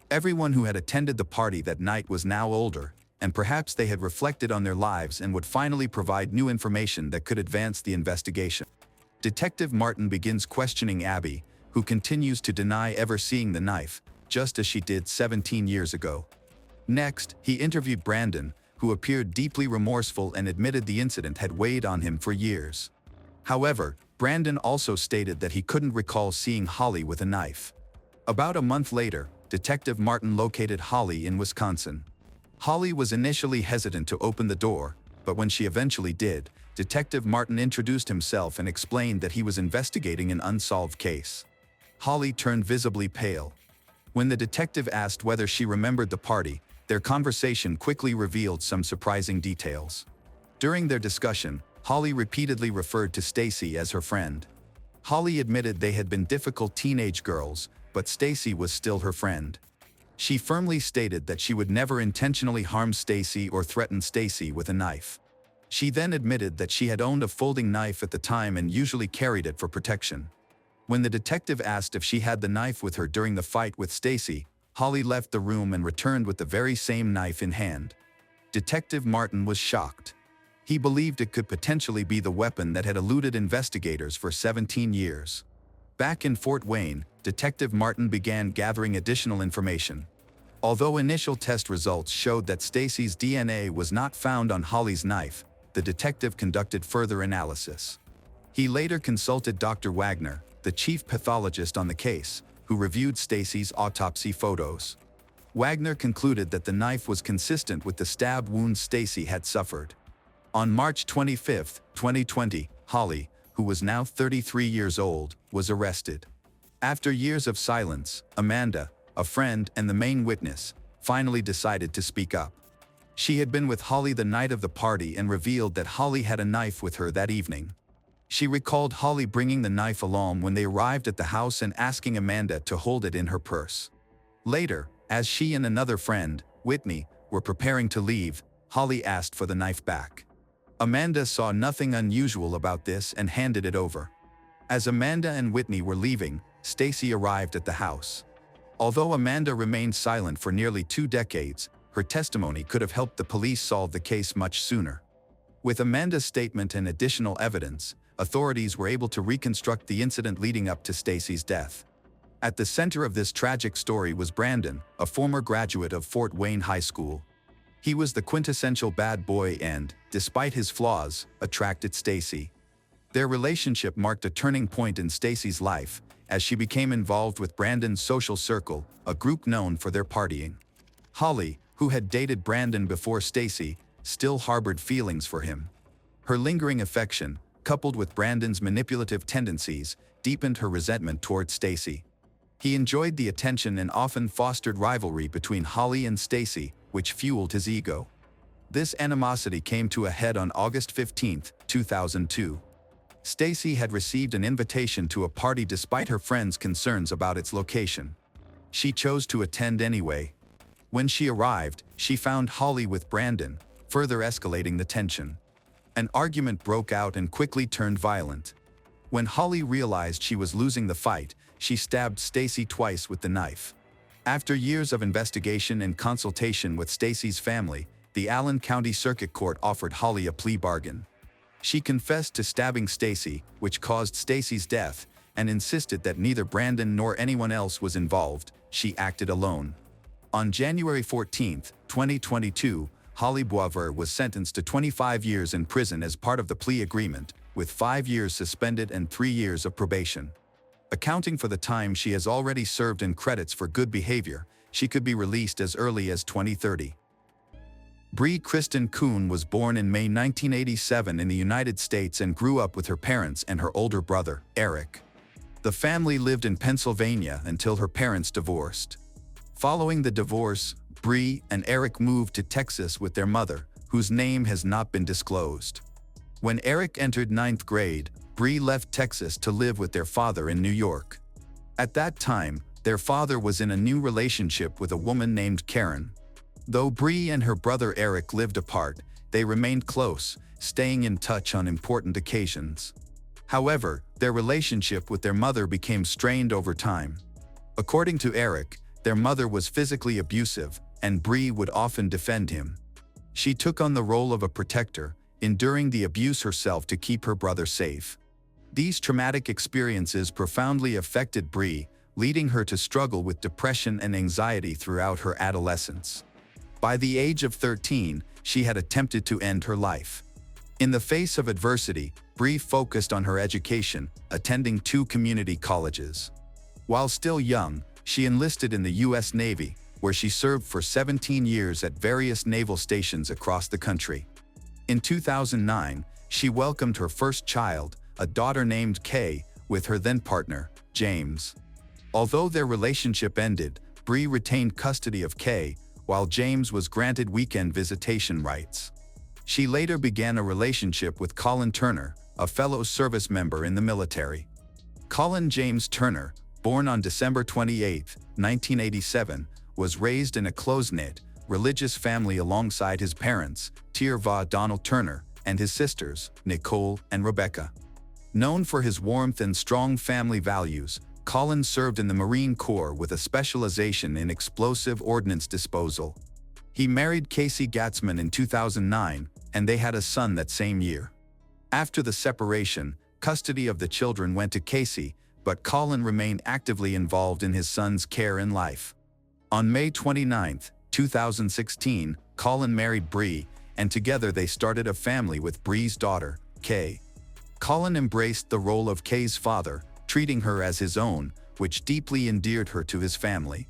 A: Everyone who had attended the party that night was now older, and perhaps they had reflected on their lives and would finally provide new information that could advance the investigation. Detective Martin begins questioning Abby, who continues to deny ever seeing the knife, just as she did 17 years ago. Next, he interviewed Brandon, who appeared deeply remorseful and admitted the incident had weighed on him for years. However, Brandon also stated that he couldn't recall seeing Holly with a knife. About a month later, Detective Martin located Holly in Wisconsin. Holly was initially hesitant to open the door, but when she eventually did, Detective Martin introduced himself and explained that he was investigating an unsolved case. Holly turned visibly pale. When the detective asked whether she remembered the party, their conversation quickly revealed some surprising details. During their discussion, Holly repeatedly referred to Stacy as her friend. Holly admitted they had been difficult teenage girls, but Stacy was still her friend. She firmly stated that she would never intentionally harm Stacy or threaten Stacy with a knife. She then admitted that she had owned a folding knife at the time and usually carried it for protection. When the detective asked if she had the knife with her during the fight with Stacy, Holly left the room and returned with the very same knife in hand. Detective Martin was shocked. He believed it could potentially be the weapon that had eluded investigators for 17 years. Back in Fort Wayne, Detective Martin began gathering additional information. Although initial test results showed that Stacy's DNA was not found on Holly's knife, the detective conducted further analysis. He later consulted Dr. Wagner, the chief pathologist on the case, who reviewed Stacy's autopsy photos. Wagner concluded that the knife was consistent with the stab wounds Stacy had suffered. On March 25, 2020, Holly, who was now 33 years old, was arrested. After years of silence, Amanda, a friend and the main witness, finally decided to speak up. She had been with Holly the night of the party and revealed that Holly had a knife with her that evening. She recalled Holly bringing the knife along when they arrived at the house and asking Amanda to hold it in her purse. Later, as she and another friend, Whitney, were preparing to leave, Holly asked for the knife back. Amanda saw nothing unusual about this and handed it over. As Amanda and Whitney were leaving, Stacy arrived at the house. Although Amanda remained silent for nearly 2 decades, her testimony could have helped the police solve the case much sooner. With Amanda's statement and additional evidence, authorities were able to reconstruct the incident leading up to Stacy's death. At the center of this tragic story was Brandon, a former graduate of Fort Wayne High School. He was the quintessential bad boy and, despite his flaws, attracted Stacy. Their relationship marked a turning point in Stacy's life, as she became involved with Brandon's social circle, a group known for their partying. Holly, who had dated Brandon before Stacy, still harbored feelings for him. Her lingering affection, coupled with Brandon's manipulative tendencies, deepened her resentment toward Stacy. He enjoyed the attention and often fostered rivalry between Holly and Stacy, which fueled his ego. This animosity came to a head on August 15, 2002. Stacy had received an invitation to a party despite her friends' concerns about its location. She chose to attend anyway. When she arrived, she found Holly with Brandon, further escalating the tension. An argument broke out and quickly turned violent. When Holly realized she was losing the fight, she stabbed Stacy twice with the knife. After years of investigation and consultation with Stacy's family, the Allen County Circuit Court offered Holly a plea bargain. She confessed to stabbing Stacy, which caused Stacy's death, and insisted that neither Brandon nor anyone else was involved. She acted alone. On January 14, 2022, Holly Boisvert was sentenced to 25 years in prison as part of the plea agreement, with 5 years suspended and 3 years of probation. Accounting for the time she has already served in credits for good behavior, she could be released as early as 2030. Bree Kristen Kuhn was born in May 1987 in the United States and grew up with her parents and her older brother, Eric. The family lived in Pennsylvania until her parents divorced. Following the divorce, Bree and Eric moved to Texas with their mother, whose name has not been disclosed. When Eric entered 9th grade, Bree left Texas to live with their father in New York. At that time, their father was in a new relationship with a woman named Karen. Though Bree and her brother Eric lived apart, they remained close, staying in touch on important occasions. However, their relationship with their mother became strained over time. According to Eric, their mother was physically abusive, and Bree would often defend him. She took on the role of a protector, enduring the abuse herself to keep her brother safe. These traumatic experiences profoundly affected Bree, leading her to struggle with depression and anxiety throughout her adolescence. By the age of 13, she had attempted to end her life. In the face of adversity, Bree focused on her education, attending 2 community colleges. While still young, she enlisted in the U.S. Navy, where she served for 17 years at various naval stations across the country. In 2009, she welcomed her first child, a daughter named Kay, with her then-partner, James. Although their relationship ended, Bree retained custody of Kay, while James was granted weekend visitation rights. She later began a relationship with Colin Turner, a fellow service member in the military. Colin James Turner, born on December 28, 1987, was raised in a close-knit, religious family alongside his parents, Tierva Donald Turner, and his sisters, Nicole and Rebecca. Known for his warmth and strong family values, Colin served in the Marine Corps with a specialization in explosive ordnance disposal. He married Casey Gatzman in 2009, and they had a son that same year. After the separation, custody of the children went to Casey, but Colin remained actively involved in his son's care and life. On May 29, 2016, Colin married Bree, and together they started a family with Bree's daughter, Kay. Colin embraced the role of Kay's father, treating her as his own, which deeply endeared her to his family.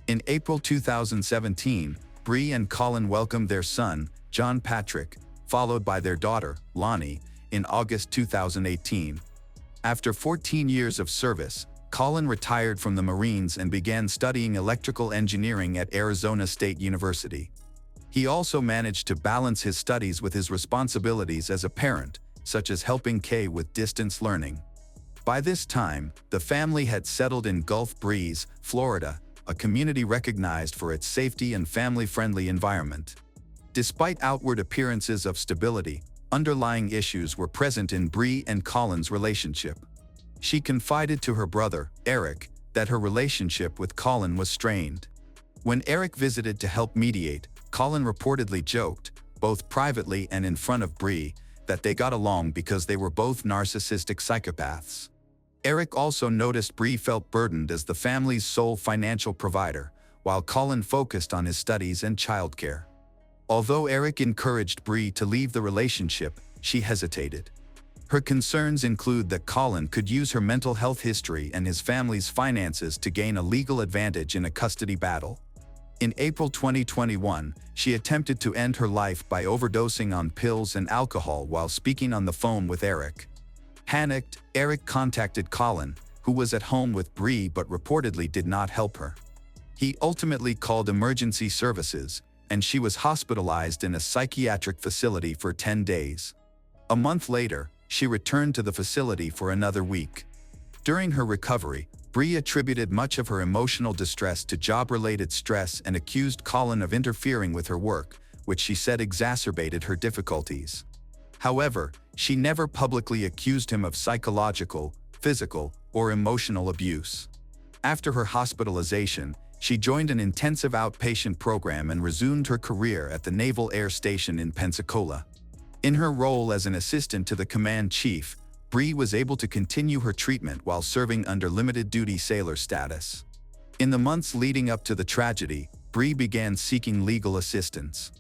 A: In April 2017, Bree and Colin welcomed their son, John Patrick, followed by their daughter, Lonnie, in August 2018. After 14 years of service, Colin retired from the Marines and began studying electrical engineering at Arizona State University. He also managed to balance his studies with his responsibilities as a parent, such as helping Kay with distance learning. By this time, the family had settled in Gulf Breeze, Florida, a community recognized for its safety and family-friendly environment. Despite outward appearances of stability, underlying issues were present in Bree and Colin's relationship. She confided to her brother, Eric, that her relationship with Colin was strained. When Eric visited to help mediate, Colin reportedly joked, both privately and in front of Bree, that they got along because they were both narcissistic psychopaths. Eric also noticed Bree felt burdened as the family's sole financial provider, while Colin focused on his studies and childcare. Although Eric encouraged Bree to leave the relationship, she hesitated. Her concerns include that Colin could use her mental health history and his family's finances to gain a legal advantage in a custody battle. In April 2021, she attempted to end her life by overdosing on pills and alcohol while speaking on the phone with Eric. Panicked, Eric contacted Colin, who was at home with Bree but reportedly did not help her. He ultimately called emergency services, and she was hospitalized in a psychiatric facility for 10 days. A month later, she returned to the facility for another week. During her recovery, Bree attributed much of her emotional distress to job-related stress and accused Colin of interfering with her work, which she said exacerbated her difficulties. However, she never publicly accused him of psychological, physical, or emotional abuse. After her hospitalization, she joined an intensive outpatient program and resumed her career at the Naval Air Station in Pensacola. In her role as an assistant to the command chief, Bree was able to continue her treatment while serving under limited-duty sailor status. In the months leading up to the tragedy, Bree began seeking legal assistance.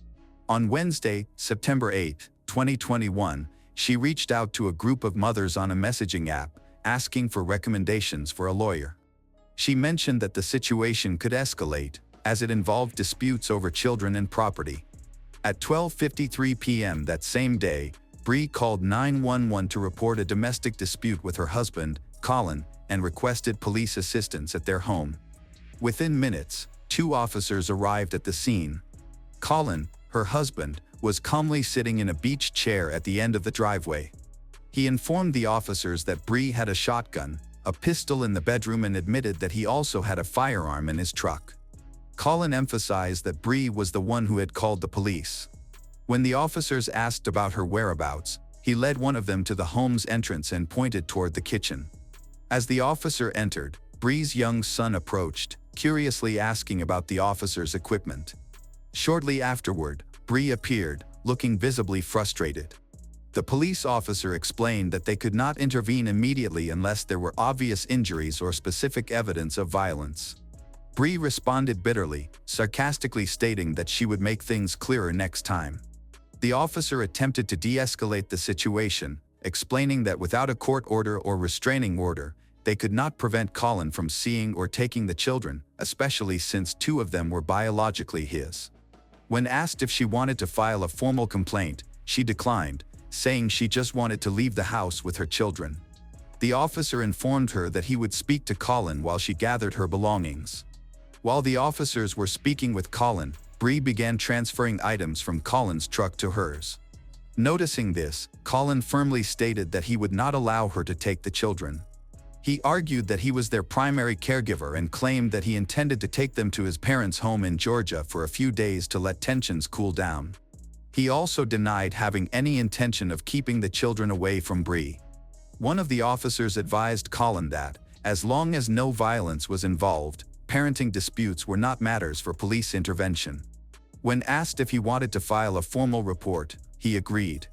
A: On Wednesday, September 8, 2021, she reached out to a group of mothers on a messaging app, asking for recommendations for a lawyer. She mentioned that the situation could escalate, as it involved disputes over children and property. At 12:53 p.m. that same day, Bree called 911 to report a domestic dispute with her husband, Colin, and requested police assistance at their home. Within minutes, 2 officers arrived at the scene. Colin, her husband, was calmly sitting in a beach chair at the end of the driveway. He informed the officers that Bree had a shotgun, a pistol in the bedroom, and admitted that he also had a firearm in his truck. Colin emphasized that Bree was the one who had called the police. When the officers asked about her whereabouts, he led one of them to the home's entrance and pointed toward the kitchen. As the officer entered, Bree's young son approached, curiously asking about the officer's equipment. Shortly afterward, Bree appeared, looking visibly frustrated. The police officer explained that they could not intervene immediately unless there were obvious injuries or specific evidence of violence. Bree responded bitterly, sarcastically stating that she would make things clearer next time. The officer attempted to de-escalate the situation, explaining that without a court order or restraining order, they could not prevent Colin from seeing or taking the children, especially since 2 of them were biologically his. When asked if she wanted to file a formal complaint, she declined, saying she just wanted to leave the house with her children. The officer informed her that he would speak to Colin while she gathered her belongings. While the officers were speaking with Colin, Bree began transferring items from Colin's truck to hers. Noticing this, Colin firmly stated that he would not allow her to take the children. He argued that he was their primary caregiver and claimed that he intended to take them to his parents' home in Georgia for a few days to let tensions cool down. He also denied having any intention of keeping the children away from Bree. One of the officers advised Colin that, as long as no violence was involved, parenting disputes were not matters for police intervention. When asked if he wanted to file a formal report, he agreed.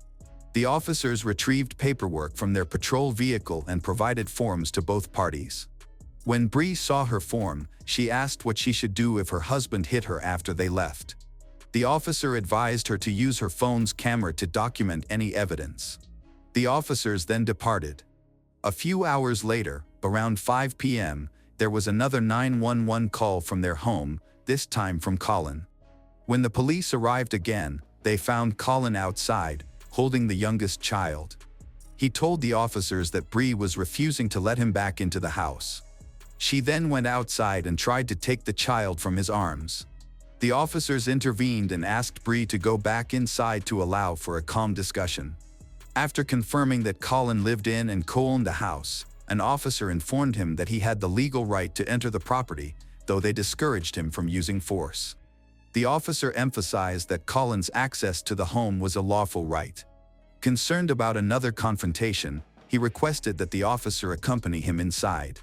A: The officers retrieved paperwork from their patrol vehicle and provided forms to both parties. When Bree saw her form, she asked what she should do if her husband hit her after they left. The officer advised her to use her phone's camera to document any evidence. The officers then departed. A few hours later, around 5 p.m., there was another 911 call from their home, this time from Colin. When the police arrived again, they found Colin outside, holding the youngest child. He told the officers that Bree was refusing to let him back into the house. She then went outside and tried to take the child from his arms. The officers intervened and asked Bree to go back inside to allow for a calm discussion. After confirming that Colin lived in and co-owned the house, an officer informed him that he had the legal right to enter the property, though they discouraged him from using force. The officer emphasized that Colin's access to the home was a lawful right. Concerned about another confrontation, he requested that the officer accompany him inside.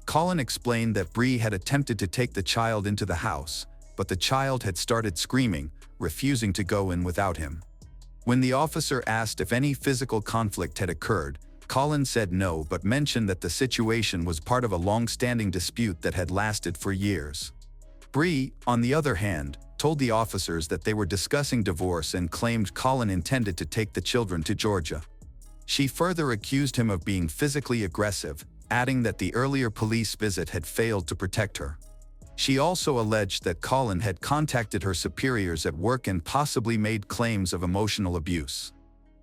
A: Colin explained that Bree had attempted to take the child into the house, but the child had started screaming, refusing to go in without him. When the officer asked if any physical conflict had occurred, Colin said no but mentioned that the situation was part of a long-standing dispute that had lasted for years. Bree, on the other hand, told the officers that they were discussing divorce and claimed Colin intended to take the children to Georgia. She further accused him of being physically aggressive, adding that the earlier police visit had failed to protect her. She also alleged that Colin had contacted her superiors at work and possibly made claims of emotional abuse.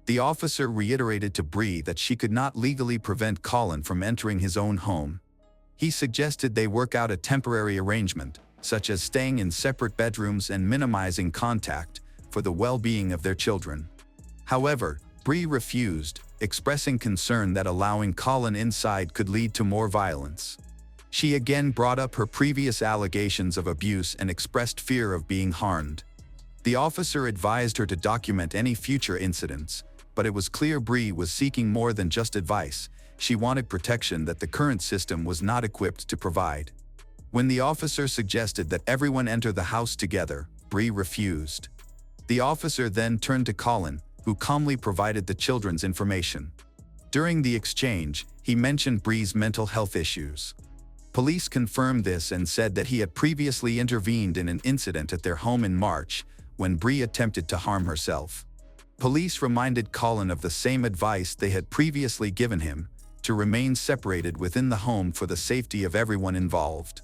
A: The officer reiterated to Bree that she could not legally prevent Colin from entering his own home. He suggested they work out a temporary arrangement, such as staying in separate bedrooms and minimizing contact, for the well-being of their children. However, Bree refused, expressing concern that allowing Colin inside could lead to more violence. She again brought up her previous allegations of abuse and expressed fear of being harmed. The officer advised her to document any future incidents, but it was clear Bree was seeking more than just advice. She wanted protection that the current system was not equipped to provide. When the officer suggested that everyone enter the house together, Bree refused. The officer then turned to Colin, who calmly provided the children's information. During the exchange, he mentioned Bree's mental health issues. Police confirmed this and said that he had previously intervened in an incident at their home in March, when Bree attempted to harm herself. Police reminded Colin of the same advice they had previously given him, to remain separated within the home for the safety of everyone involved.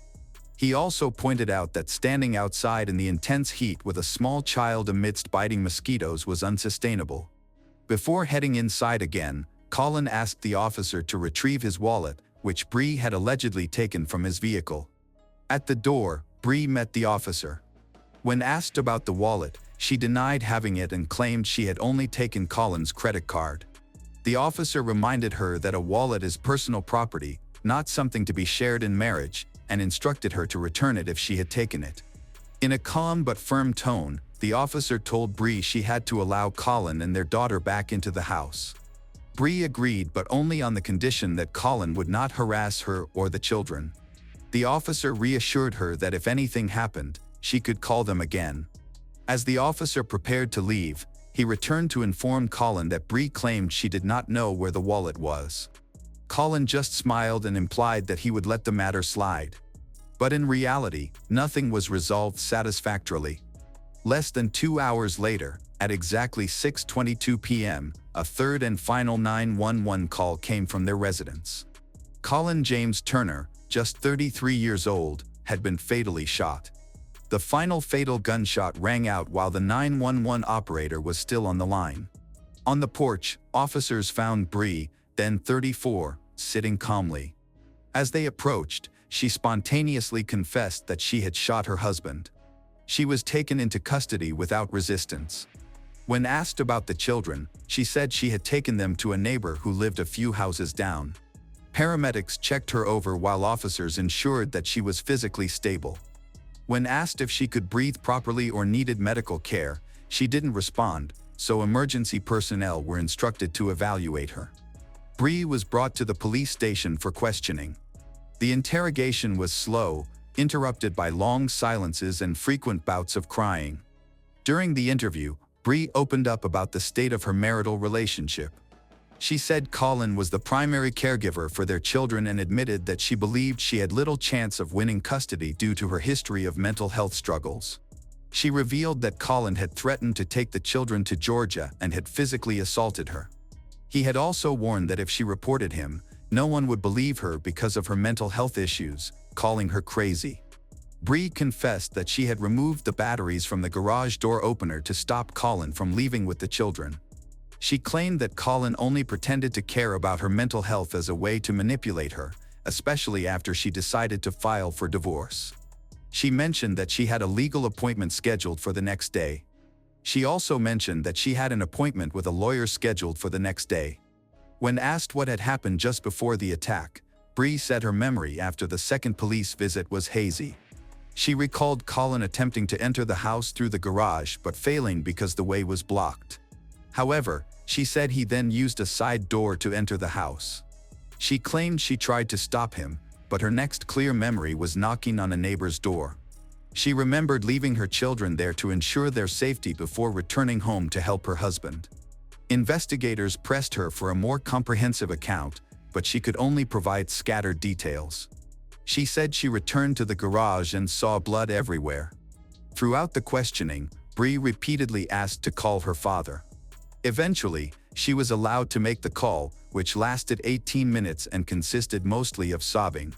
A: He also pointed out that standing outside in the intense heat with a small child amidst biting mosquitoes was unsustainable. Before heading inside again, Colin asked the officer to retrieve his wallet, which Bree had allegedly taken from his vehicle. At the door, Bree met the officer. When asked about the wallet, she denied having it and claimed she had only taken Colin's credit card. The officer reminded her that a wallet is personal property, not something to be shared in marriage, and instructed her to return it if she had taken it. In a calm but firm tone, the officer told Bree she had to allow Colin and their daughter back into the house. Bree agreed, but only on the condition that Colin would not harass her or the children. The officer reassured her that if anything happened, she could call them again. As the officer prepared to leave, he returned to inform Colin that Bree claimed she did not know where the wallet was. Colin just smiled and implied that he would let the matter slide. But in reality, nothing was resolved satisfactorily. Less than 2 hours later, at exactly 6:22 p.m., a third and final 911 call came from their residence. Colin James Turner, just 33 years old, had been fatally shot. The final fatal gunshot rang out while the 911 operator was still on the line. On the porch, officers found Bree, then 34, sitting calmly. As they approached, she spontaneously confessed that she had shot her husband. She was taken into custody without resistance. When asked about the children, she said she had taken them to a neighbor who lived a few houses down. Paramedics checked her over while officers ensured that she was physically stable. When asked if she could breathe properly or needed medical care, she didn't respond, so emergency personnel were instructed to evaluate her. Bree was brought to the police station for questioning. The interrogation was slow, interrupted by long silences and frequent bouts of crying. During the interview, Bree opened up about the state of her marital relationship. She said Colin was the primary caregiver for their children and admitted that she believed she had little chance of winning custody due to her history of mental health struggles. She revealed that Colin had threatened to take the children to Georgia and had physically assaulted her. He had also warned that if she reported him, no one would believe her because of her mental health issues, calling her crazy. Bree confessed that she had removed the batteries from the garage door opener to stop Colin from leaving with the children. She claimed that Colin only pretended to care about her mental health as a way to manipulate her, especially after she decided to file for divorce. She mentioned that she had a legal appointment scheduled for the next day. She also mentioned that she had an appointment with a lawyer scheduled for the next day. When asked what had happened just before the attack, Bree said her memory after the second police visit was hazy. She recalled Colin attempting to enter the house through the garage but failing because the way was blocked. However, she said he then used a side door to enter the house. She claimed she tried to stop him, but her next clear memory was knocking on a neighbor's door. She remembered leaving her children there to ensure their safety before returning home to help her husband. Investigators pressed her for a more comprehensive account, but she could only provide scattered details. She said she returned to the garage and saw blood everywhere. Throughout the questioning, Bree repeatedly asked to call her father. Eventually, she was allowed to make the call, which lasted 18 minutes and consisted mostly of sobbing.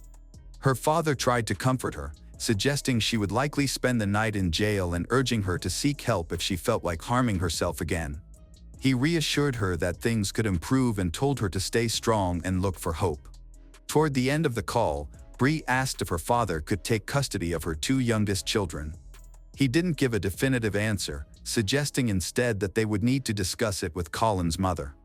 A: Her father tried to comfort her, suggesting she would likely spend the night in jail and urging her to seek help if she felt like harming herself again. He reassured her that things could improve and told her to stay strong and look for hope. Toward the end of the call, Bree asked if her father could take custody of her two youngest children. He didn't give a definitive answer, suggesting instead that they would need to discuss it with Colin's mother.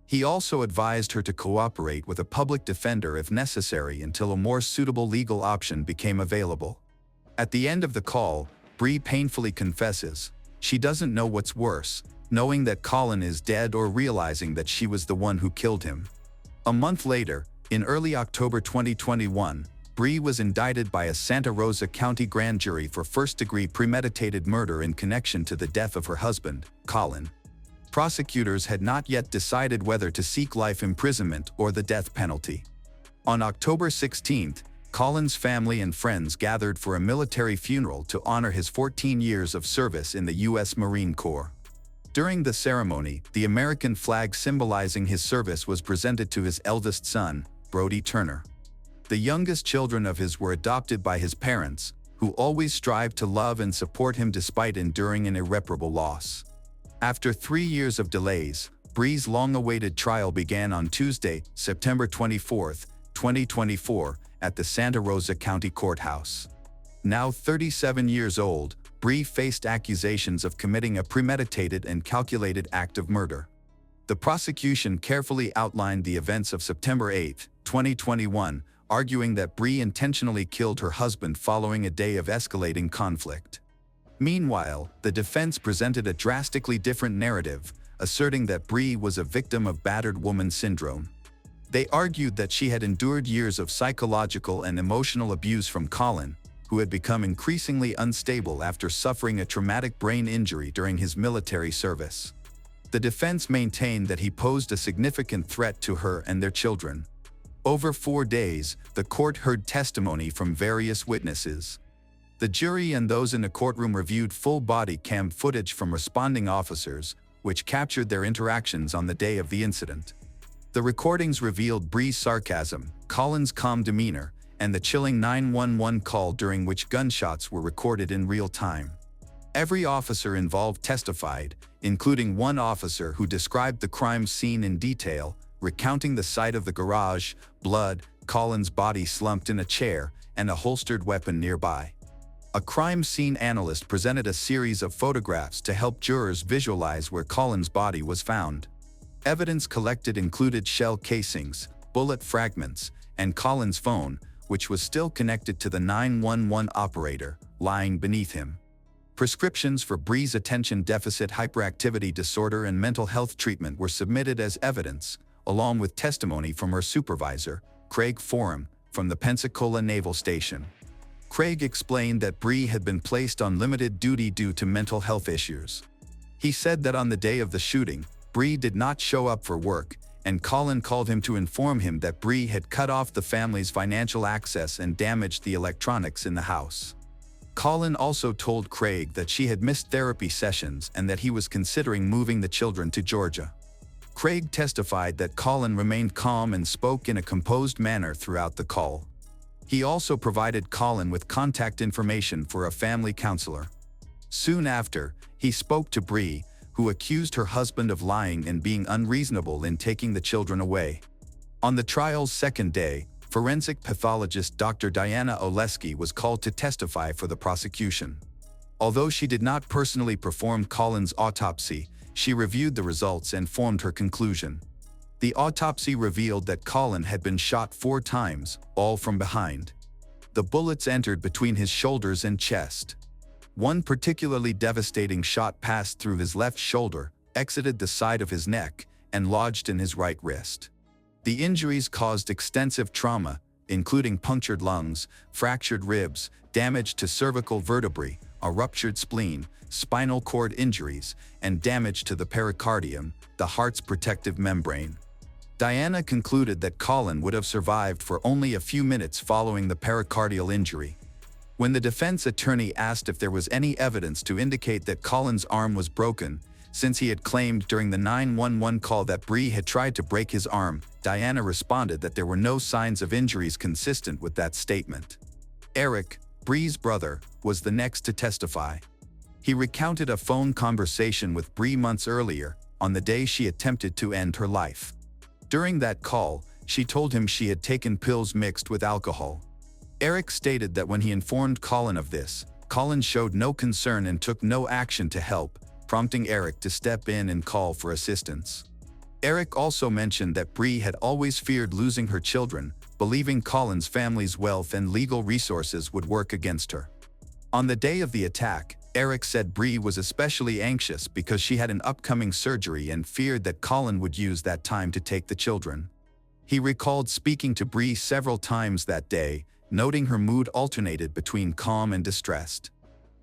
A: He also advised her to cooperate with a public defender if necessary until a more suitable legal option became available. At the end of the call, Bree painfully confesses she doesn't know what's worse, knowing that Colin is dead or realizing that she was the one who killed him. A month later, in early October 2021, Bree was indicted by a Santa Rosa County grand jury for first-degree premeditated murder in connection to the death of her husband, Colin. Prosecutors had not yet decided whether to seek life imprisonment or the death penalty. On October 16, Colin's family and friends gathered for a military funeral to honor his 14 years of service in the U.S. Marine Corps. During the ceremony, the American flag symbolizing his service was presented to his eldest son, Brody Turner. The youngest children of his were adopted by his parents, who always strived to love and support him despite enduring an irreparable loss. After 3 years of delays, Bree's long-awaited trial began on Tuesday, September 24, 2024, at the Santa Rosa County Courthouse. Now 37 years old, Bree faced accusations of committing a premeditated and calculated act of murder. The prosecution carefully outlined the events of September 8, 2021, arguing that Bree intentionally killed her husband following a day of escalating conflict. Meanwhile, the defense presented a drastically different narrative, asserting that Bree was a victim of battered woman syndrome. They argued that she had endured years of psychological and emotional abuse from Colin, who had become increasingly unstable after suffering a traumatic brain injury during his military service. The defense maintained that he posed a significant threat to her and their children. Over 4 days, the court heard testimony from various witnesses. The jury and those in the courtroom reviewed full body cam footage from responding officers, which captured their interactions on the day of the incident. The recordings revealed Bree's sarcasm, Colin's calm demeanor, and the chilling 911 call during which gunshots were recorded in real time. Every officer involved testified, including one officer who described the crime scene in detail, recounting the site of the garage, blood, Colin's body slumped in a chair, and a holstered weapon nearby. A crime scene analyst presented a series of photographs to help jurors visualize where Colin's body was found. Evidence collected included shell casings, bullet fragments, and Colin's phone, which was still connected to the 911 operator, lying beneath him. Prescriptions for Bree's attention deficit hyperactivity disorder and mental health treatment were submitted as evidence, along with testimony from her supervisor, Craig Forum, from the Pensacola Naval Station. Craig explained that Bree had been placed on limited duty due to mental health issues. He said that on the day of the shooting, Bree did not show up for work, and Colin called him to inform him that Bree had cut off the family's financial access and damaged the electronics in the house. Colin also told Craig that she had missed therapy sessions and that he was considering moving the children to Georgia. Craig testified that Colin remained calm and spoke in a composed manner throughout the call. He also provided Colin with contact information for a family counselor. Soon after, he spoke to Bree, who accused her husband of lying and being unreasonable in taking the children away. On the trial's second day, forensic pathologist Dr. Diana Oleski was called to testify for the prosecution. Although she did not personally perform Colin's autopsy, she reviewed the results and formed her conclusion. The autopsy revealed that Colin had been shot 4 times, all from behind. The bullets entered between his shoulders and chest. One particularly devastating shot passed through his left shoulder, exited the side of his neck, and lodged in his right wrist. The injuries caused extensive trauma, including punctured lungs, fractured ribs, damage to cervical vertebrae, a ruptured spleen, spinal cord injuries, and damage to the pericardium, the heart's protective membrane. Diana concluded that Colin would have survived for only a few minutes following the pericardial injury. When the defense attorney asked if there was any evidence to indicate that Colin's arm was broken, since he had claimed during the 911 call that Bree had tried to break his arm, Diana responded that there were no signs of injuries consistent with that statement. Eric, Bree's brother, was the next to testify. He recounted a phone conversation with Bree months earlier, on the day she attempted to end her life. During that call, she told him she had taken pills mixed with alcohol. Eric stated that when he informed Colin of this, Colin showed no concern and took no action to help, prompting Eric to step in and call for assistance. Eric also mentioned that Bree had always feared losing her children, believing Colin's family's wealth and legal resources would work against her. On the day of the attack, Eric said Bree was especially anxious because she had an upcoming surgery and feared that Colin would use that time to take the children. He recalled speaking to Bree several times that day, noting her mood alternated between calm and distressed.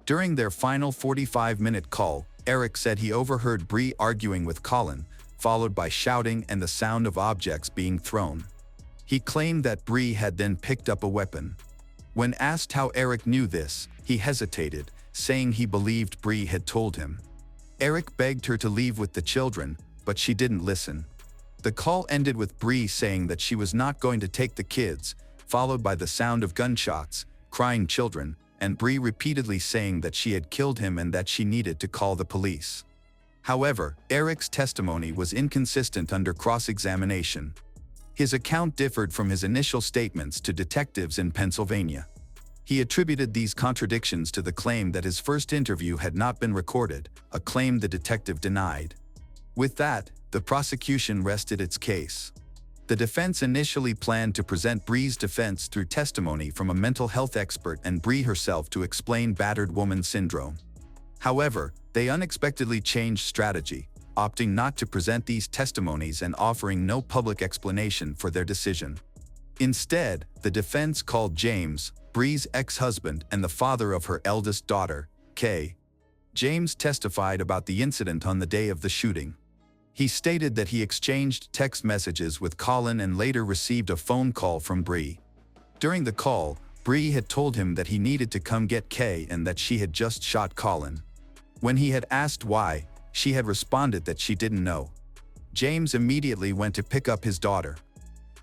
A: During their final 45-minute call, Eric said he overheard Bree arguing with Colin, followed by shouting and the sound of objects being thrown. He claimed that Bree had then picked up a weapon. When asked how Eric knew this, he hesitated, saying he believed Bree had told him. Eric begged her to leave with the children, but she didn't listen. The call ended with Bree saying that she was not going to take the kids, followed by the sound of gunshots, crying children, and Bree repeatedly saying that she had killed him and that she needed to call the police. However, Eric's testimony was inconsistent under cross-examination. His account differed from his initial statements to detectives in Pennsylvania. He attributed these contradictions to the claim that his first interview had not been recorded, a claim the detective denied. With that, the prosecution rested its case. The defense initially planned to present Bree's defense through testimony from a mental health expert and Bree herself to explain battered woman syndrome. However, they unexpectedly changed strategy, opting not to present these testimonies and offering no public explanation for their decision. Instead, the defense called James, Bree's ex-husband and the father of her eldest daughter, Kay. James testified about the incident on the day of the shooting. He stated that he exchanged text messages with Colin and later received a phone call from Bree. During the call, Bree had told him that he needed to come get Kay and that she had just shot Colin. When he had asked why, she had responded that she didn't know. James immediately went to pick up his daughter.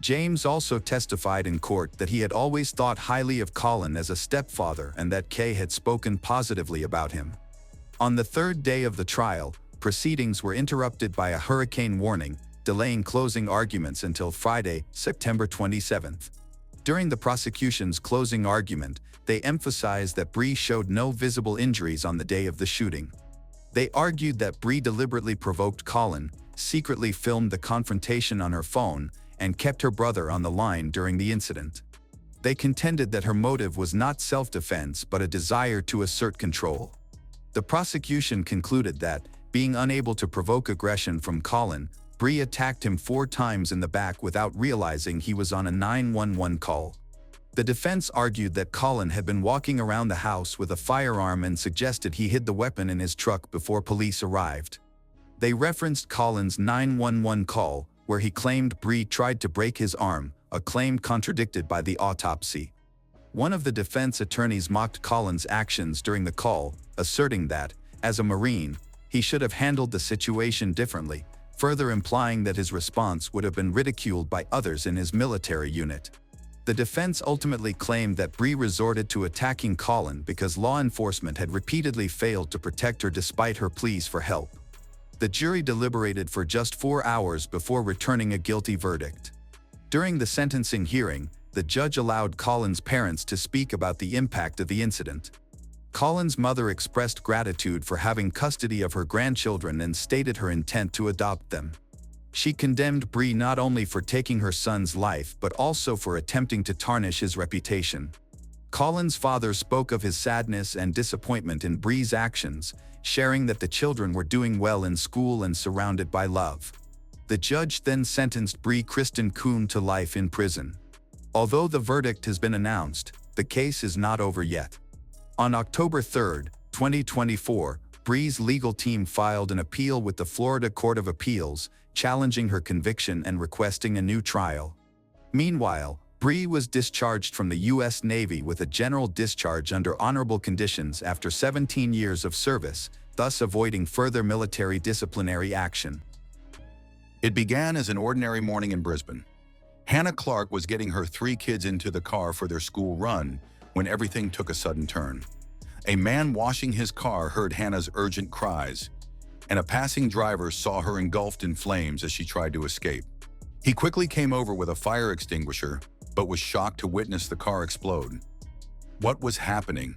A: James also testified in court that he had always thought highly of Colin as a stepfather and that Kay had spoken positively about him. On the third day of the trial, proceedings were interrupted by a hurricane warning, delaying closing arguments until Friday, September 27th. During the prosecution's closing argument, they emphasized that Bree showed no visible injuries on the day of the shooting. They argued that Bree deliberately provoked Colin, secretly filmed the confrontation on her phone, and kept her brother on the line during the incident. They contended that her motive was not self-defense but a desire to assert control. The prosecution concluded that, being unable to provoke aggression from Colin, Bree attacked him 4 times in the back without realizing he was on a 911 call. The defense argued that Colin had been walking around the house with a firearm and suggested he hid the weapon in his truck before police arrived. They referenced Colin's 911 call, where he claimed Bree tried to break his arm, a claim contradicted by the autopsy. One of the defense attorneys mocked Colin's actions during the call, asserting that, as a Marine, he should have handled the situation differently, further implying that his response would have been ridiculed by others in his military unit. The defense ultimately claimed that Bree resorted to attacking Colin because law enforcement had repeatedly failed to protect her despite her pleas for help. The jury deliberated for just 4 hours before returning a guilty verdict. During the sentencing hearing, the judge allowed Colin's parents to speak about the impact of the incident. Colin's mother expressed gratitude for having custody of her grandchildren and stated her intent to adopt them. She condemned Bree not only for taking her son's life but also for attempting to tarnish his reputation. Colin's father spoke of his sadness and disappointment in Bree's actions, sharing that the children were doing well in school and surrounded by love. The judge then sentenced Bree Kristen Kuhn to life in prison. Although the verdict has been announced, the case is not over yet. On October 3, 2024, Bree's legal team filed an appeal with the Florida Court of Appeals, challenging her conviction and requesting a new trial. Meanwhile, Bree was discharged from the U.S. Navy with a general discharge under honorable conditions after 17 years of service, thus avoiding further military disciplinary action.
B: It began as an ordinary morning in Brisbane. Hannah Clark was getting her 3 kids into the car for their school run when everything took a sudden turn. A man washing his car heard Hannah's urgent cries, and a passing driver saw her engulfed in flames as she tried to escape. He quickly came over with a fire extinguisher, but was shocked to witness the car explode. What was happening?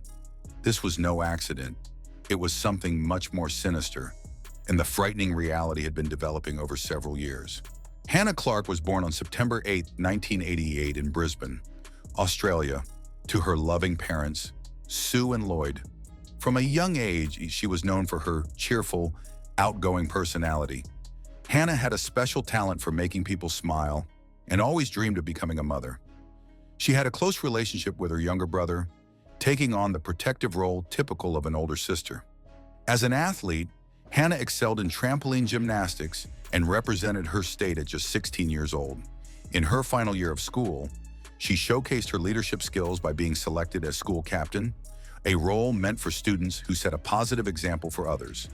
B: This was no accident. It was something much more sinister, and the frightening reality had been developing over several years. Hannah Clark was born on September 8, 1988 in Brisbane, Australia, to her loving parents, Sue and Lloyd. From a young age, she was known for her cheerful, outgoing personality. Hannah had a special talent for making people smile and always dreamed of becoming a mother. She had a close relationship with her younger brother, taking on the protective role typical of an older sister. As an athlete, Hannah excelled in trampoline gymnastics and represented her state at just 16 years old. In her final year of school, she showcased her leadership skills by being selected as school captain, a role meant for students who set a positive example for others.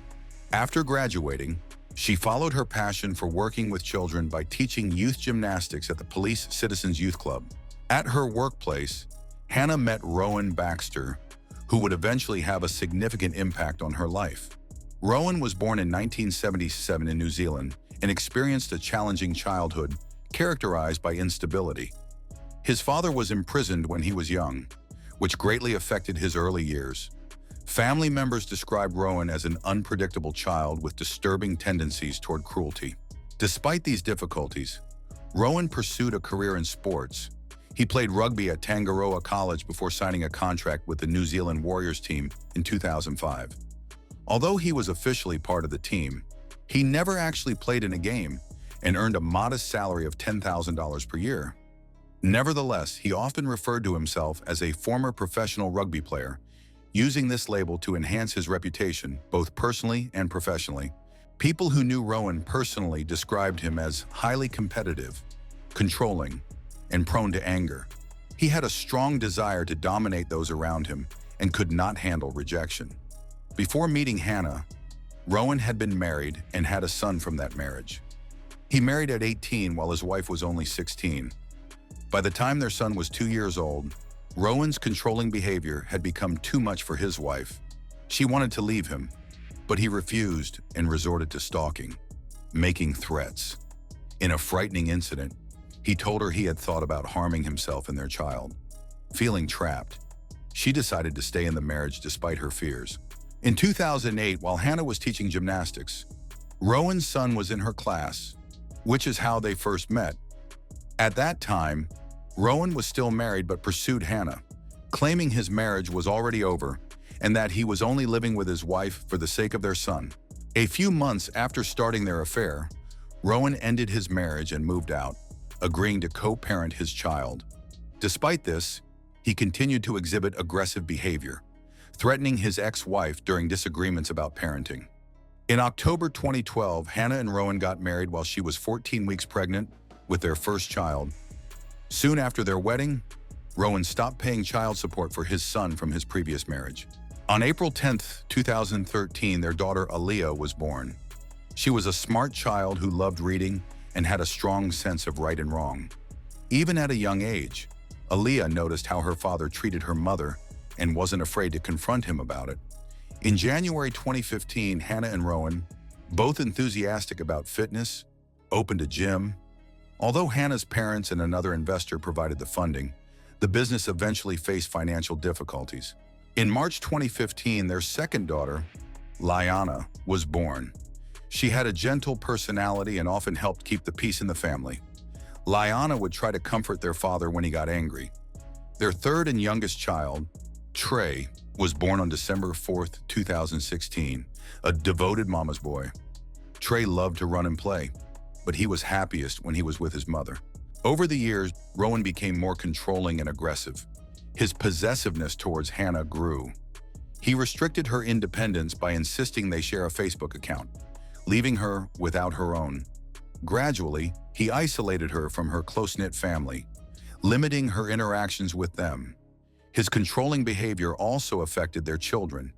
B: After graduating, she followed her passion for working with children by teaching youth gymnastics at the Police Citizens Youth Club. At her workplace, Hannah met Rowan Baxter, who would eventually have a significant impact on her life. Rowan was born in 1977 in New Zealand and experienced a challenging childhood characterized by instability. His father was imprisoned when he was young, which greatly affected his early years. Family members described Rowan as an unpredictable child with disturbing tendencies toward cruelty. Despite these difficulties, Rowan pursued a career in sports. He played rugby at Tangaroa College before signing a contract with the New Zealand Warriors team in 2005. Although he was officially part of the team, he never actually played in a game and earned a modest salary of $10,000 per year. Nevertheless, he often referred to himself as a former professional rugby player, using this label to enhance his reputation, both personally and professionally. People who knew Rowan personally described him as highly competitive, controlling, and prone to anger. He had a strong desire to dominate those around him and could not handle rejection. Before meeting Hannah, Rowan had been married and had a son from that marriage. He married at 18 while his wife was only 16. By the time their son was 2 years old, Rowan's controlling behavior had become too much for his wife. She wanted to leave him, but he refused and resorted to stalking, making threats. In a frightening incident, he told her he had thought about harming himself and their child. Feeling trapped, she decided to stay in the marriage despite her fears. In 2008, while Hannah was teaching gymnastics, Rowan's son was in her class, which is how they first met. At that time, Rowan was still married but pursued Hannah, claiming his marriage was already over and that he was only living with his wife for the sake of their son. A few months after starting their affair, Rowan ended his marriage and moved out, agreeing to co-parent his child. Despite this, he continued to exhibit aggressive behavior, threatening his ex-wife during disagreements about parenting. In October 2012, Hannah and Rowan got married while she was 14 weeks pregnant with their first child. Soon after their wedding, Rowan stopped paying child support for his son from his previous marriage. On April 10, 2013, their daughter Aaliyah was born. She was a smart child who loved reading and had a strong sense of right and wrong. Even at a young age, Aaliyah noticed how her father treated her mother and wasn't afraid to confront him about it. In January 2015, Hannah and Rowan, both enthusiastic about fitness, opened a gym. Although Hannah's parents and another investor provided the funding, the business eventually faced financial difficulties. In March 2015, their second daughter, Liana, was born. She had a gentle personality and often helped keep the peace in the family. Liana would try to comfort their father when he got angry. Their third and youngest child, Trey, was born on December 4th, 2016, a devoted mama's boy. Trey loved to run and play, but he was happiest when he was with his mother. Over the years, Rowan became more controlling and aggressive. His possessiveness towards Hannah grew. He restricted her independence by insisting they share a Facebook account, leaving her without her own. Gradually, he isolated her from her close-knit family, limiting her interactions with them. His controlling behavior also affected their children.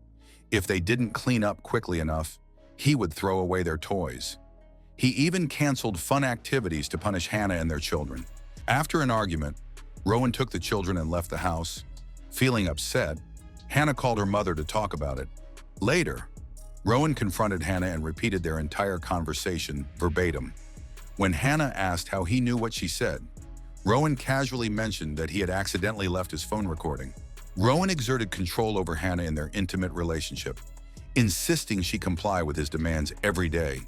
B: If they didn't clean up quickly enough, he would throw away their toys. He even canceled fun activities to punish Hannah and their children. After an argument, Rowan took the children and left the house. Feeling upset, Hannah called her mother to talk about it. Later, Rowan confronted Hannah and repeated their entire conversation verbatim. When Hannah asked how he knew what she said, Rowan casually mentioned that he had accidentally left his phone recording. Rowan exerted control over Hannah in their intimate relationship, insisting she comply with his demands every day.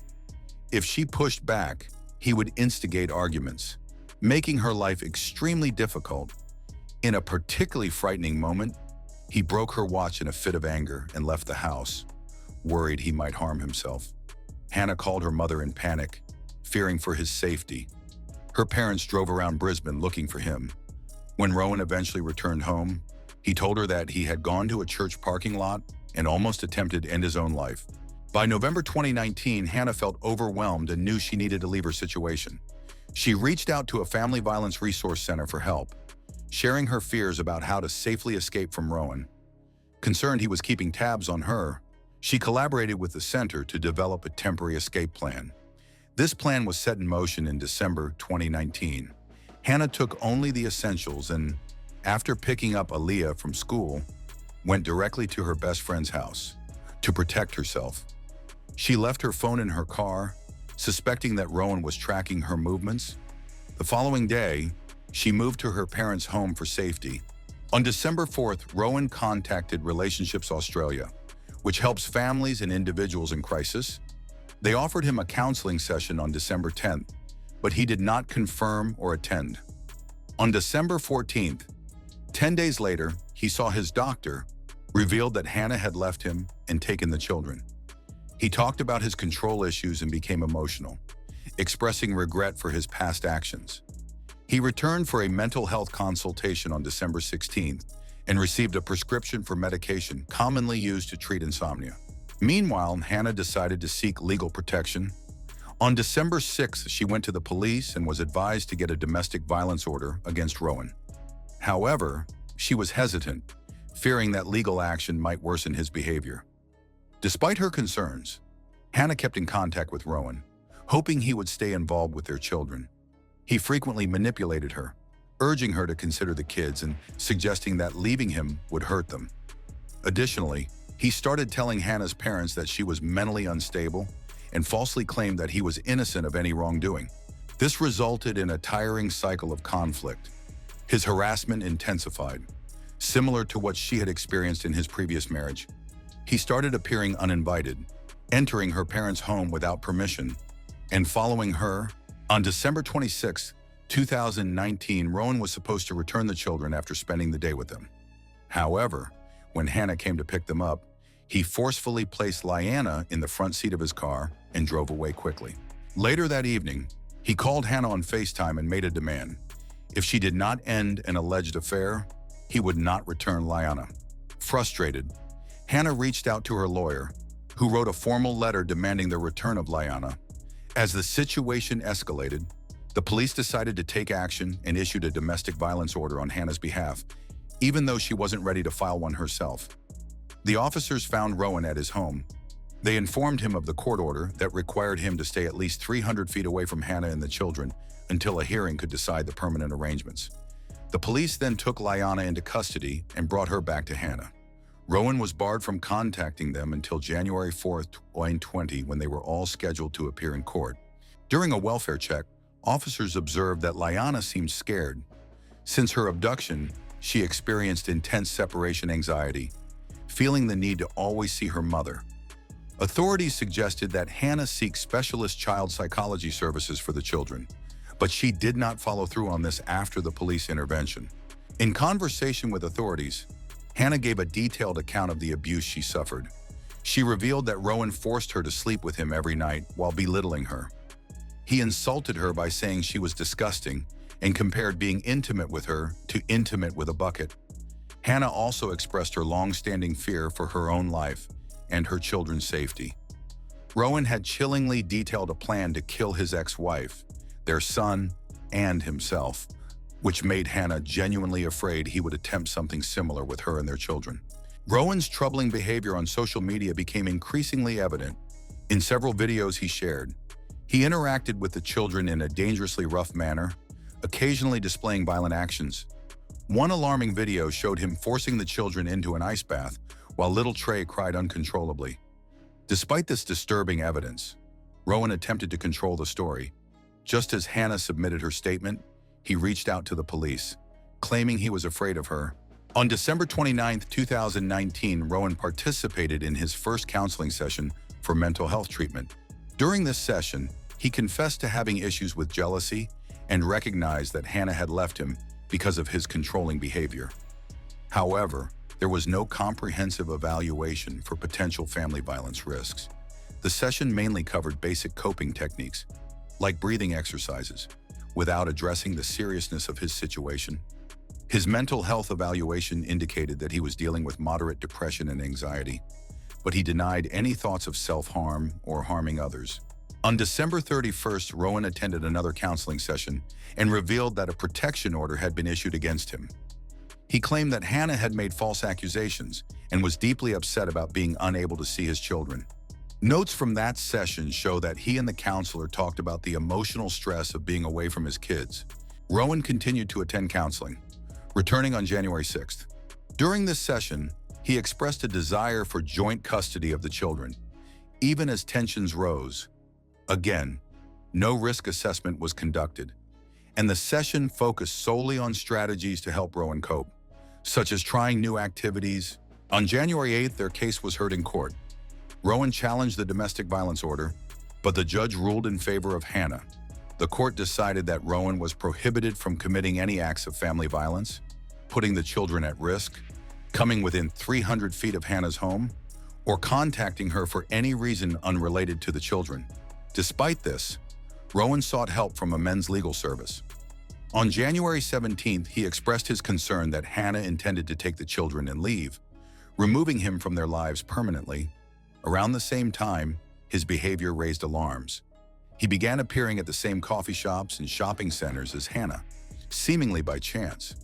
B: If she pushed back, he would instigate arguments, making her life extremely difficult. In a particularly frightening moment, he broke her watch in a fit of anger and left the house, worried he might harm himself. Hannah called her mother in panic, fearing for his safety. Her parents drove around Brisbane looking for him. When Rowan eventually returned home, he told her that he had gone to a church parking lot and almost attempted to end his own life. By November 2019, Hannah felt overwhelmed and knew she needed to leave her situation. She reached out to a family violence resource center for help, sharing her fears about how to safely escape from Rowan. Concerned he was keeping tabs on her, she collaborated with the center to develop a temporary escape plan. This plan was set in motion in December 2019. Hannah took only the essentials and, after picking up Aaliyah from school, went directly to her best friend's house to protect herself. She left her phone in her car, suspecting that Rowan was tracking her movements. The following day, she moved to her parents' home for safety. On December 4th, Rowan contacted Relationships Australia, which helps families and individuals in crisis. They offered him a counseling session on December 10th, but he did not confirm or attend. On December 14th, 10 days later, he saw his doctor, revealed that Hannah had left him and taken the children. He talked about his control issues and became emotional, expressing regret for his past actions. He returned for a mental health consultation on December 16th and received a prescription for medication commonly used to treat insomnia. Meanwhile, Hannah decided to seek legal protection. On December 6th, she went to the police and was advised to get a domestic violence order against Rowan. However, she was hesitant, fearing that legal action might worsen his behavior. Despite her concerns, Hannah kept in contact with Rowan, hoping he would stay involved with their children. He frequently manipulated her, urging her to consider the kids and suggesting that leaving him would hurt them. Additionally, he started telling Hannah's parents that she was mentally unstable and falsely claimed that he was innocent of any wrongdoing. This resulted in a tiring cycle of conflict. His harassment intensified, similar to what she had experienced in his previous marriage. He started appearing uninvited, entering her parents' home without permission, and following her. On December 26, 2019, Rowan was supposed to return the children after spending the day with them. However, when Hannah came to pick them up, he forcefully placed Lyanna in the front seat of his car and drove away quickly. Later that evening, he called Hannah on FaceTime and made a demand. If she did not end an alleged affair, he would not return Lyanna. Frustrated, Hannah reached out to her lawyer, who wrote a formal letter demanding the return of Lyanna. As the situation escalated, the police decided to take action and issued a domestic violence order on Hannah's behalf, even though she wasn't ready to file one herself. The officers found Rowan at his home. They informed him of the court order that required him to stay at least 300 feet away from Hannah and the children until a hearing could decide the permanent arrangements. The police then took Lyanna into custody and brought her back to Hannah. Rowan was barred from contacting them until January 4th, 2020, when they were all scheduled to appear in court. During a welfare check, officers observed that Lyanna seemed scared. Since her abduction, she experienced intense separation anxiety, feeling the need to always see her mother. Authorities suggested that Hannah seek specialist child psychology services for the children, but she did not follow through on this after the police intervention. In conversation with authorities, Hannah gave a detailed account of the abuse she suffered. She revealed that Rowan forced her to sleep with him every night while belittling her. He insulted her by saying she was disgusting and compared being intimate with her to intimate with a bucket. Hannah also expressed her long-standing fear for her own life and her children's safety. Rowan had chillingly detailed a plan to kill his ex-wife, their son, and himself, which made Hannah genuinely afraid he would attempt something similar with her and their children. Rowan's troubling behavior on social media became increasingly evident. In several videos he shared, he interacted with the children in a dangerously rough manner, occasionally displaying violent actions. One alarming video showed him forcing the children into an ice bath while little Trey cried uncontrollably. Despite this disturbing evidence, Rowan attempted to control the story. Just as Hannah submitted her statement, he reached out to the police, claiming he was afraid of her. On December 29, 2019, Rowan participated in his first counseling session for mental health treatment. During this session, he confessed to having issues with jealousy and recognized that Hannah had left him because of his controlling behavior. However, there was no comprehensive evaluation for potential family violence risks. The session mainly covered basic coping techniques, like breathing exercises, without addressing the seriousness of his situation. His mental health evaluation indicated that he was dealing with moderate depression and anxiety, but he denied any thoughts of self-harm or harming others. On December 31st, Rowan attended another counseling session and revealed that a protection order had been issued against him. He claimed that Hannah had made false accusations and was deeply upset about being unable to see his children. Notes from that session show that he and the counselor talked about the emotional stress of being away from his kids. Rowan continued to attend counseling, returning on January 6th. During this session, he expressed a desire for joint custody of the children, even as tensions rose. Again, no risk assessment was conducted, and the session focused solely on strategies to help Rowan cope, such as trying new activities. On January 8th, their case was heard in court. Rowan challenged the domestic violence order, but the judge ruled in favor of Hannah. The court decided that Rowan was prohibited from committing any acts of family violence, putting the children at risk, coming within 300 feet of Hannah's home, or contacting her for any reason unrelated to the children. Despite this, Rowan sought help from a men's legal service. On January 17th, he expressed his concern that Hannah intended to take the children and leave, removing him from their lives permanently. Around the same time, his behavior raised alarms. He began appearing at the same coffee shops and shopping centers as Hannah, seemingly by chance,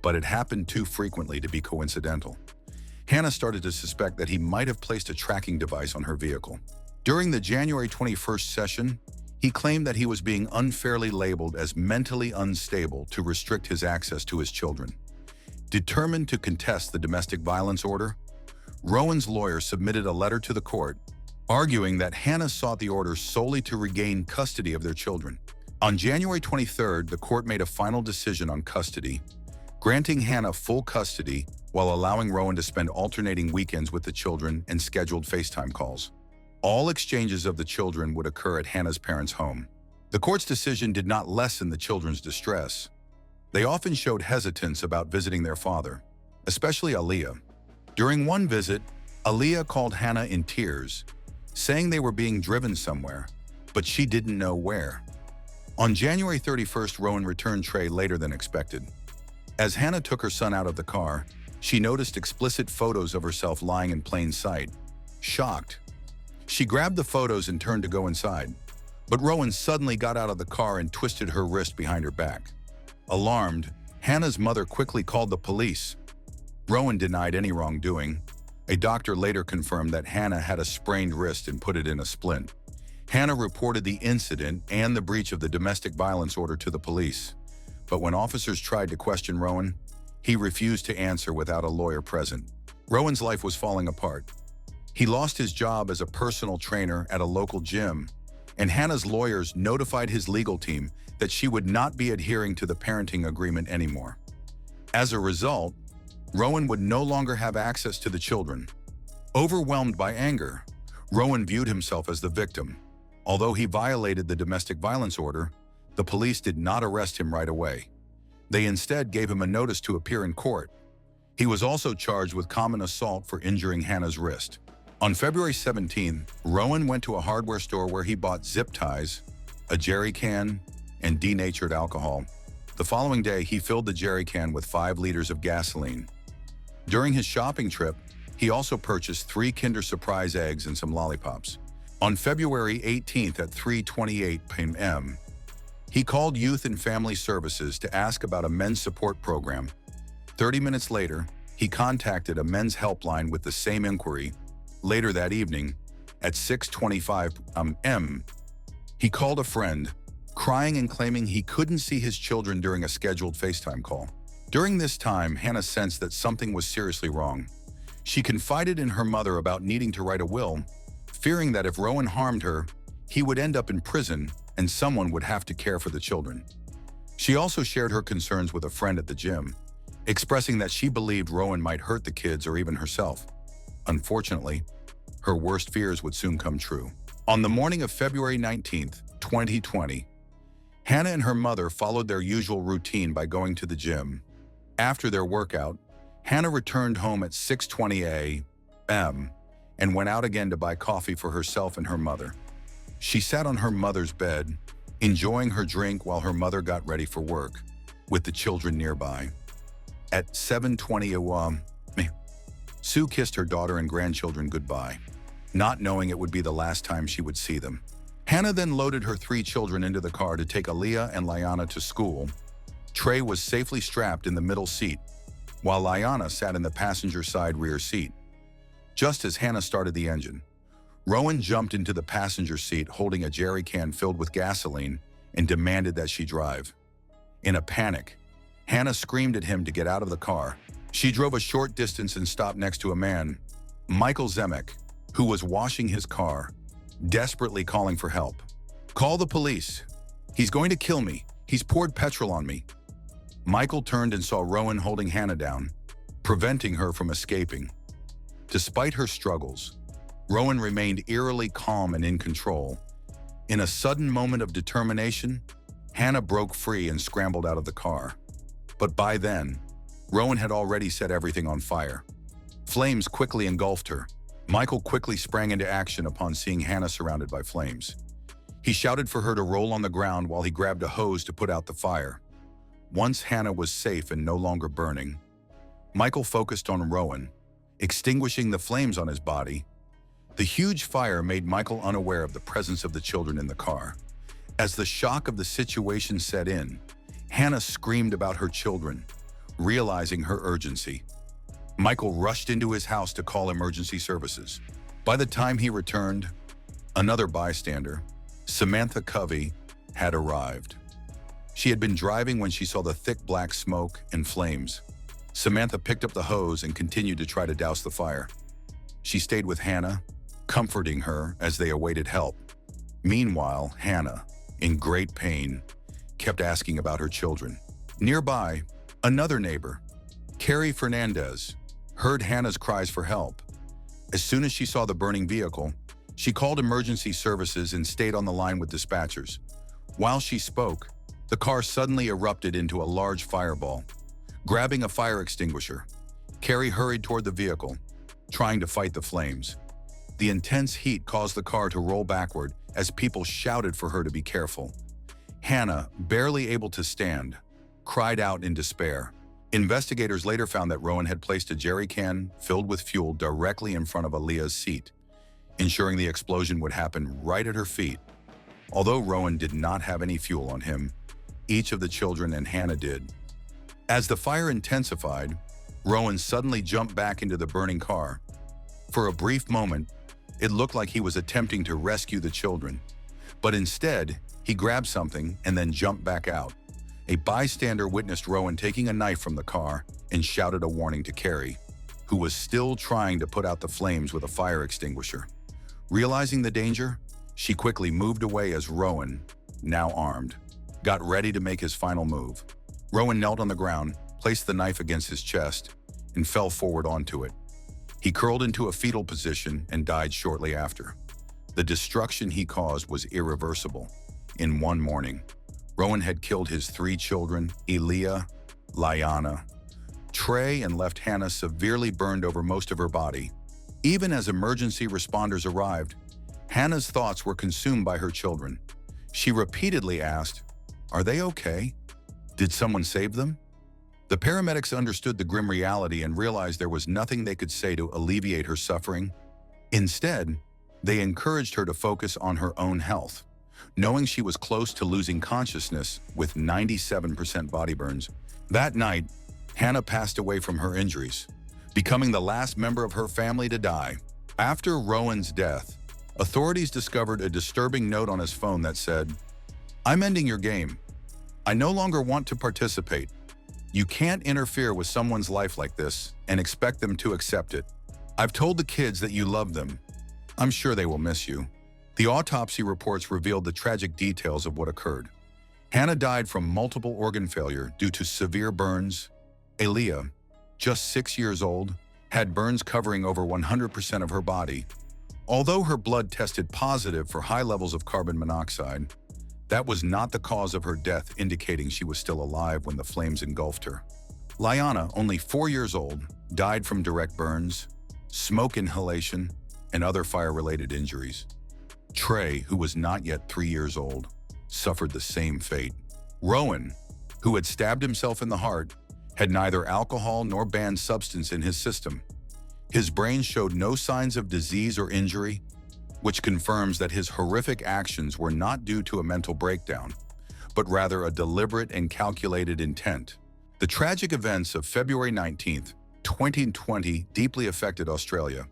B: but it happened too frequently to be coincidental. Hannah started to suspect that he might have placed a tracking device on her vehicle. During the January 21st session, he claimed that he was being unfairly labeled as mentally unstable to restrict his access to his children. Determined to contest the domestic violence order, Rowan's lawyer submitted a letter to the court, arguing that Hannah sought the order solely to regain custody of their children. On January 23rd, the court made a final decision on custody, granting Hannah full custody while allowing Rowan to spend alternating weekends with the children and scheduled FaceTime calls. All exchanges of the children would occur at Hannah's parents' home. The court's decision did not lessen the children's distress. They often showed hesitance about visiting their father, especially Aaliyah. During one visit, Aaliyah called Hannah in tears, saying they were being driven somewhere, but she didn't know where. On January 31st, Rowan returned Trey later than expected. As Hannah took her son out of the car, she noticed explicit photos of herself lying in plain sight. Shocked, she grabbed the photos and turned to go inside, but Rowan suddenly got out of the car and twisted her wrist behind her back. Alarmed, Hannah's mother quickly called the police. Rowan denied any wrongdoing. A doctor later confirmed that Hannah had a sprained wrist and put it in a splint. Hannah reported the incident and the breach of the domestic violence order to the police, but when officers tried to question Rowan, he refused to answer without a lawyer present. Rowan's life was falling apart. He lost his job as a personal trainer at a local gym, and Hannah's lawyers notified his legal team that she would not be adhering to the parenting agreement anymore. As a result, Rowan would no longer have access to the children. Overwhelmed by anger, Rowan viewed himself as the victim. Although he violated the domestic violence order, the police did not arrest him right away. They instead gave him a notice to appear in court. He was also charged with common assault for injuring Hannah's wrist. On February 17, Rowan went to a hardware store where he bought zip ties, a jerry can, and denatured alcohol. The following day, he filled the jerry can with 5 liters of gasoline. During his shopping trip, he also purchased 3 Kinder Surprise eggs and some lollipops. On February 18th at 3:28 p.m., he called Youth and Family Services to ask about a men's support program. 30 minutes later, he contacted a men's helpline with the same inquiry. Later that evening, at 6:25 p.m., he called a friend, crying and claiming he couldn't see his children during a scheduled FaceTime call. During this time, Hannah sensed that something was seriously wrong. She confided in her mother about needing to write a will, fearing that if Rowan harmed her, he would end up in prison and someone would have to care for the children. She also shared her concerns with a friend at the gym, expressing that she believed Rowan might hurt the kids or even herself. Unfortunately, her worst fears would soon come true. On the morning of February 19, 2020, Hannah and her mother followed their usual routine by going to the gym. After their workout, Hannah returned home at 6:20 a.m. and went out again to buy coffee for herself and her mother. She sat on her mother's bed, enjoying her drink while her mother got ready for work, with the children nearby. At 7:20 a.m., Sue kissed her daughter and grandchildren goodbye, not knowing it would be the last time she would see them. Hannah then loaded her 3 children into the car to take Aaliyah and Liana to school. Trey was safely strapped in the middle seat, while Liana sat in the passenger side rear seat. Just as Hannah started the engine, Rowan jumped into the passenger seat holding a jerry can filled with gasoline and demanded that she drive. In a panic, Hannah screamed at him to get out of the car. She drove a short distance and stopped next to a man, Michael Zemek, who was washing his car, desperately calling for help. "Call the police. He's going to kill me. He's poured petrol on me." Michael turned and saw Rowan holding Hannah down, preventing her from escaping. Despite her struggles, Rowan remained eerily calm and in control. In a sudden moment of determination, Hannah broke free and scrambled out of the car. But by then, Rowan had already set everything on fire. Flames quickly engulfed her. Michael quickly sprang into action upon seeing Hannah surrounded by flames. He shouted for her to roll on the ground while he grabbed a hose to put out the fire. Once Hannah was safe and no longer burning, Michael focused on Rowan, extinguishing the flames on his body. The huge fire made Michael unaware of the presence of the children in the car. As the shock of the situation set in, Hannah screamed about her children, realizing her urgency. Michael rushed into his house to call emergency services. By the time he returned, another bystander, Samantha Covey, had arrived. She had been driving when she saw the thick black smoke and flames. Samantha picked up the hose and continued to try to douse the fire. She stayed with Hannah, comforting her as they awaited help. Meanwhile, Hannah, in great pain, kept asking about her children. Nearby, another neighbor, Carrie Fernandez, heard Hannah's cries for help. As soon as she saw the burning vehicle, she called emergency services and stayed on the line with dispatchers. While she spoke, the car suddenly erupted into a large fireball. Grabbing a fire extinguisher, Carrie hurried toward the vehicle, trying to fight the flames. The intense heat caused the car to roll backward as people shouted for her to be careful. Hannah, barely able to stand, cried out in despair. Investigators later found that Rowan had placed a jerry can filled with fuel directly in front of Aaliyah's seat, ensuring the explosion would happen right at her feet. Although Rowan did not have any fuel on him, each of the children and Hannah did. As the fire intensified, Rowan suddenly jumped back into the burning car. For a brief moment, it looked like he was attempting to rescue the children, but instead, he grabbed something and then jumped back out. A bystander witnessed Rowan taking a knife from the car and shouted a warning to Carrie, who was still trying to put out the flames with a fire extinguisher. Realizing the danger, she quickly moved away as Rowan, now armed, got ready to make his final move. Rowan knelt on the ground, placed the knife against his chest, and fell forward onto it. He curled into a fetal position and died shortly after. The destruction he caused was irreversible. In one morning, Rowan had killed his 3 children, Aaliyah, Liana, Trey, and left Hannah severely burned over most of her body. Even as emergency responders arrived, Hannah's thoughts were consumed by her children. She repeatedly asked, "Are they okay? Did someone save them?" The paramedics understood the grim reality and realized there was nothing they could say to alleviate her suffering. Instead, they encouraged her to focus on her own health. Knowing she was close to losing consciousness with 97% body burns, that night, Hannah passed away from her injuries, becoming the last member of her family to die. After Rowan's death, authorities discovered a disturbing note on his phone that said, "I'm ending your game. I no longer want to participate. You can't interfere with someone's life like this and expect them to accept it. I've told the kids that you love them. I'm sure they will miss you." The autopsy reports revealed the tragic details of what occurred. Hannah died from multiple organ failure due to severe burns. Aaliyah, just 6 years old, had burns covering over 100% of her body. Although her blood tested positive for high levels of carbon monoxide, that was not the cause of her death, indicating she was still alive when the flames engulfed her. Liana, only 4 years old, died from direct burns, smoke inhalation, and other fire-related injuries. Trey, who was not yet 3 years old, suffered the same fate. Rowan, who had stabbed himself in the heart, had neither alcohol nor banned substance in his system. His brain showed no signs of disease or injury, which confirms that his horrific actions were not due to a mental breakdown, but rather a deliberate and calculated intent. The tragic events of February 19, 2020 deeply affected Australia.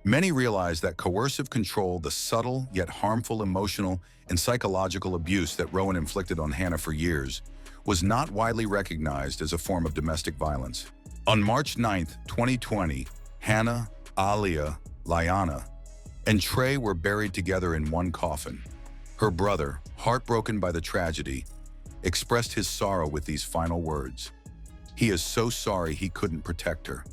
B: Many realize that coercive control, the subtle yet harmful emotional and psychological abuse that Rowan inflicted on Hannah for years, was not widely recognized as a form of domestic violence. On March 9, 2020, Hannah, Aaliyah, Liana, and Trey were buried together in one coffin. Her brother, heartbroken by the tragedy, expressed his sorrow with these final words. He is so sorry he couldn't protect her.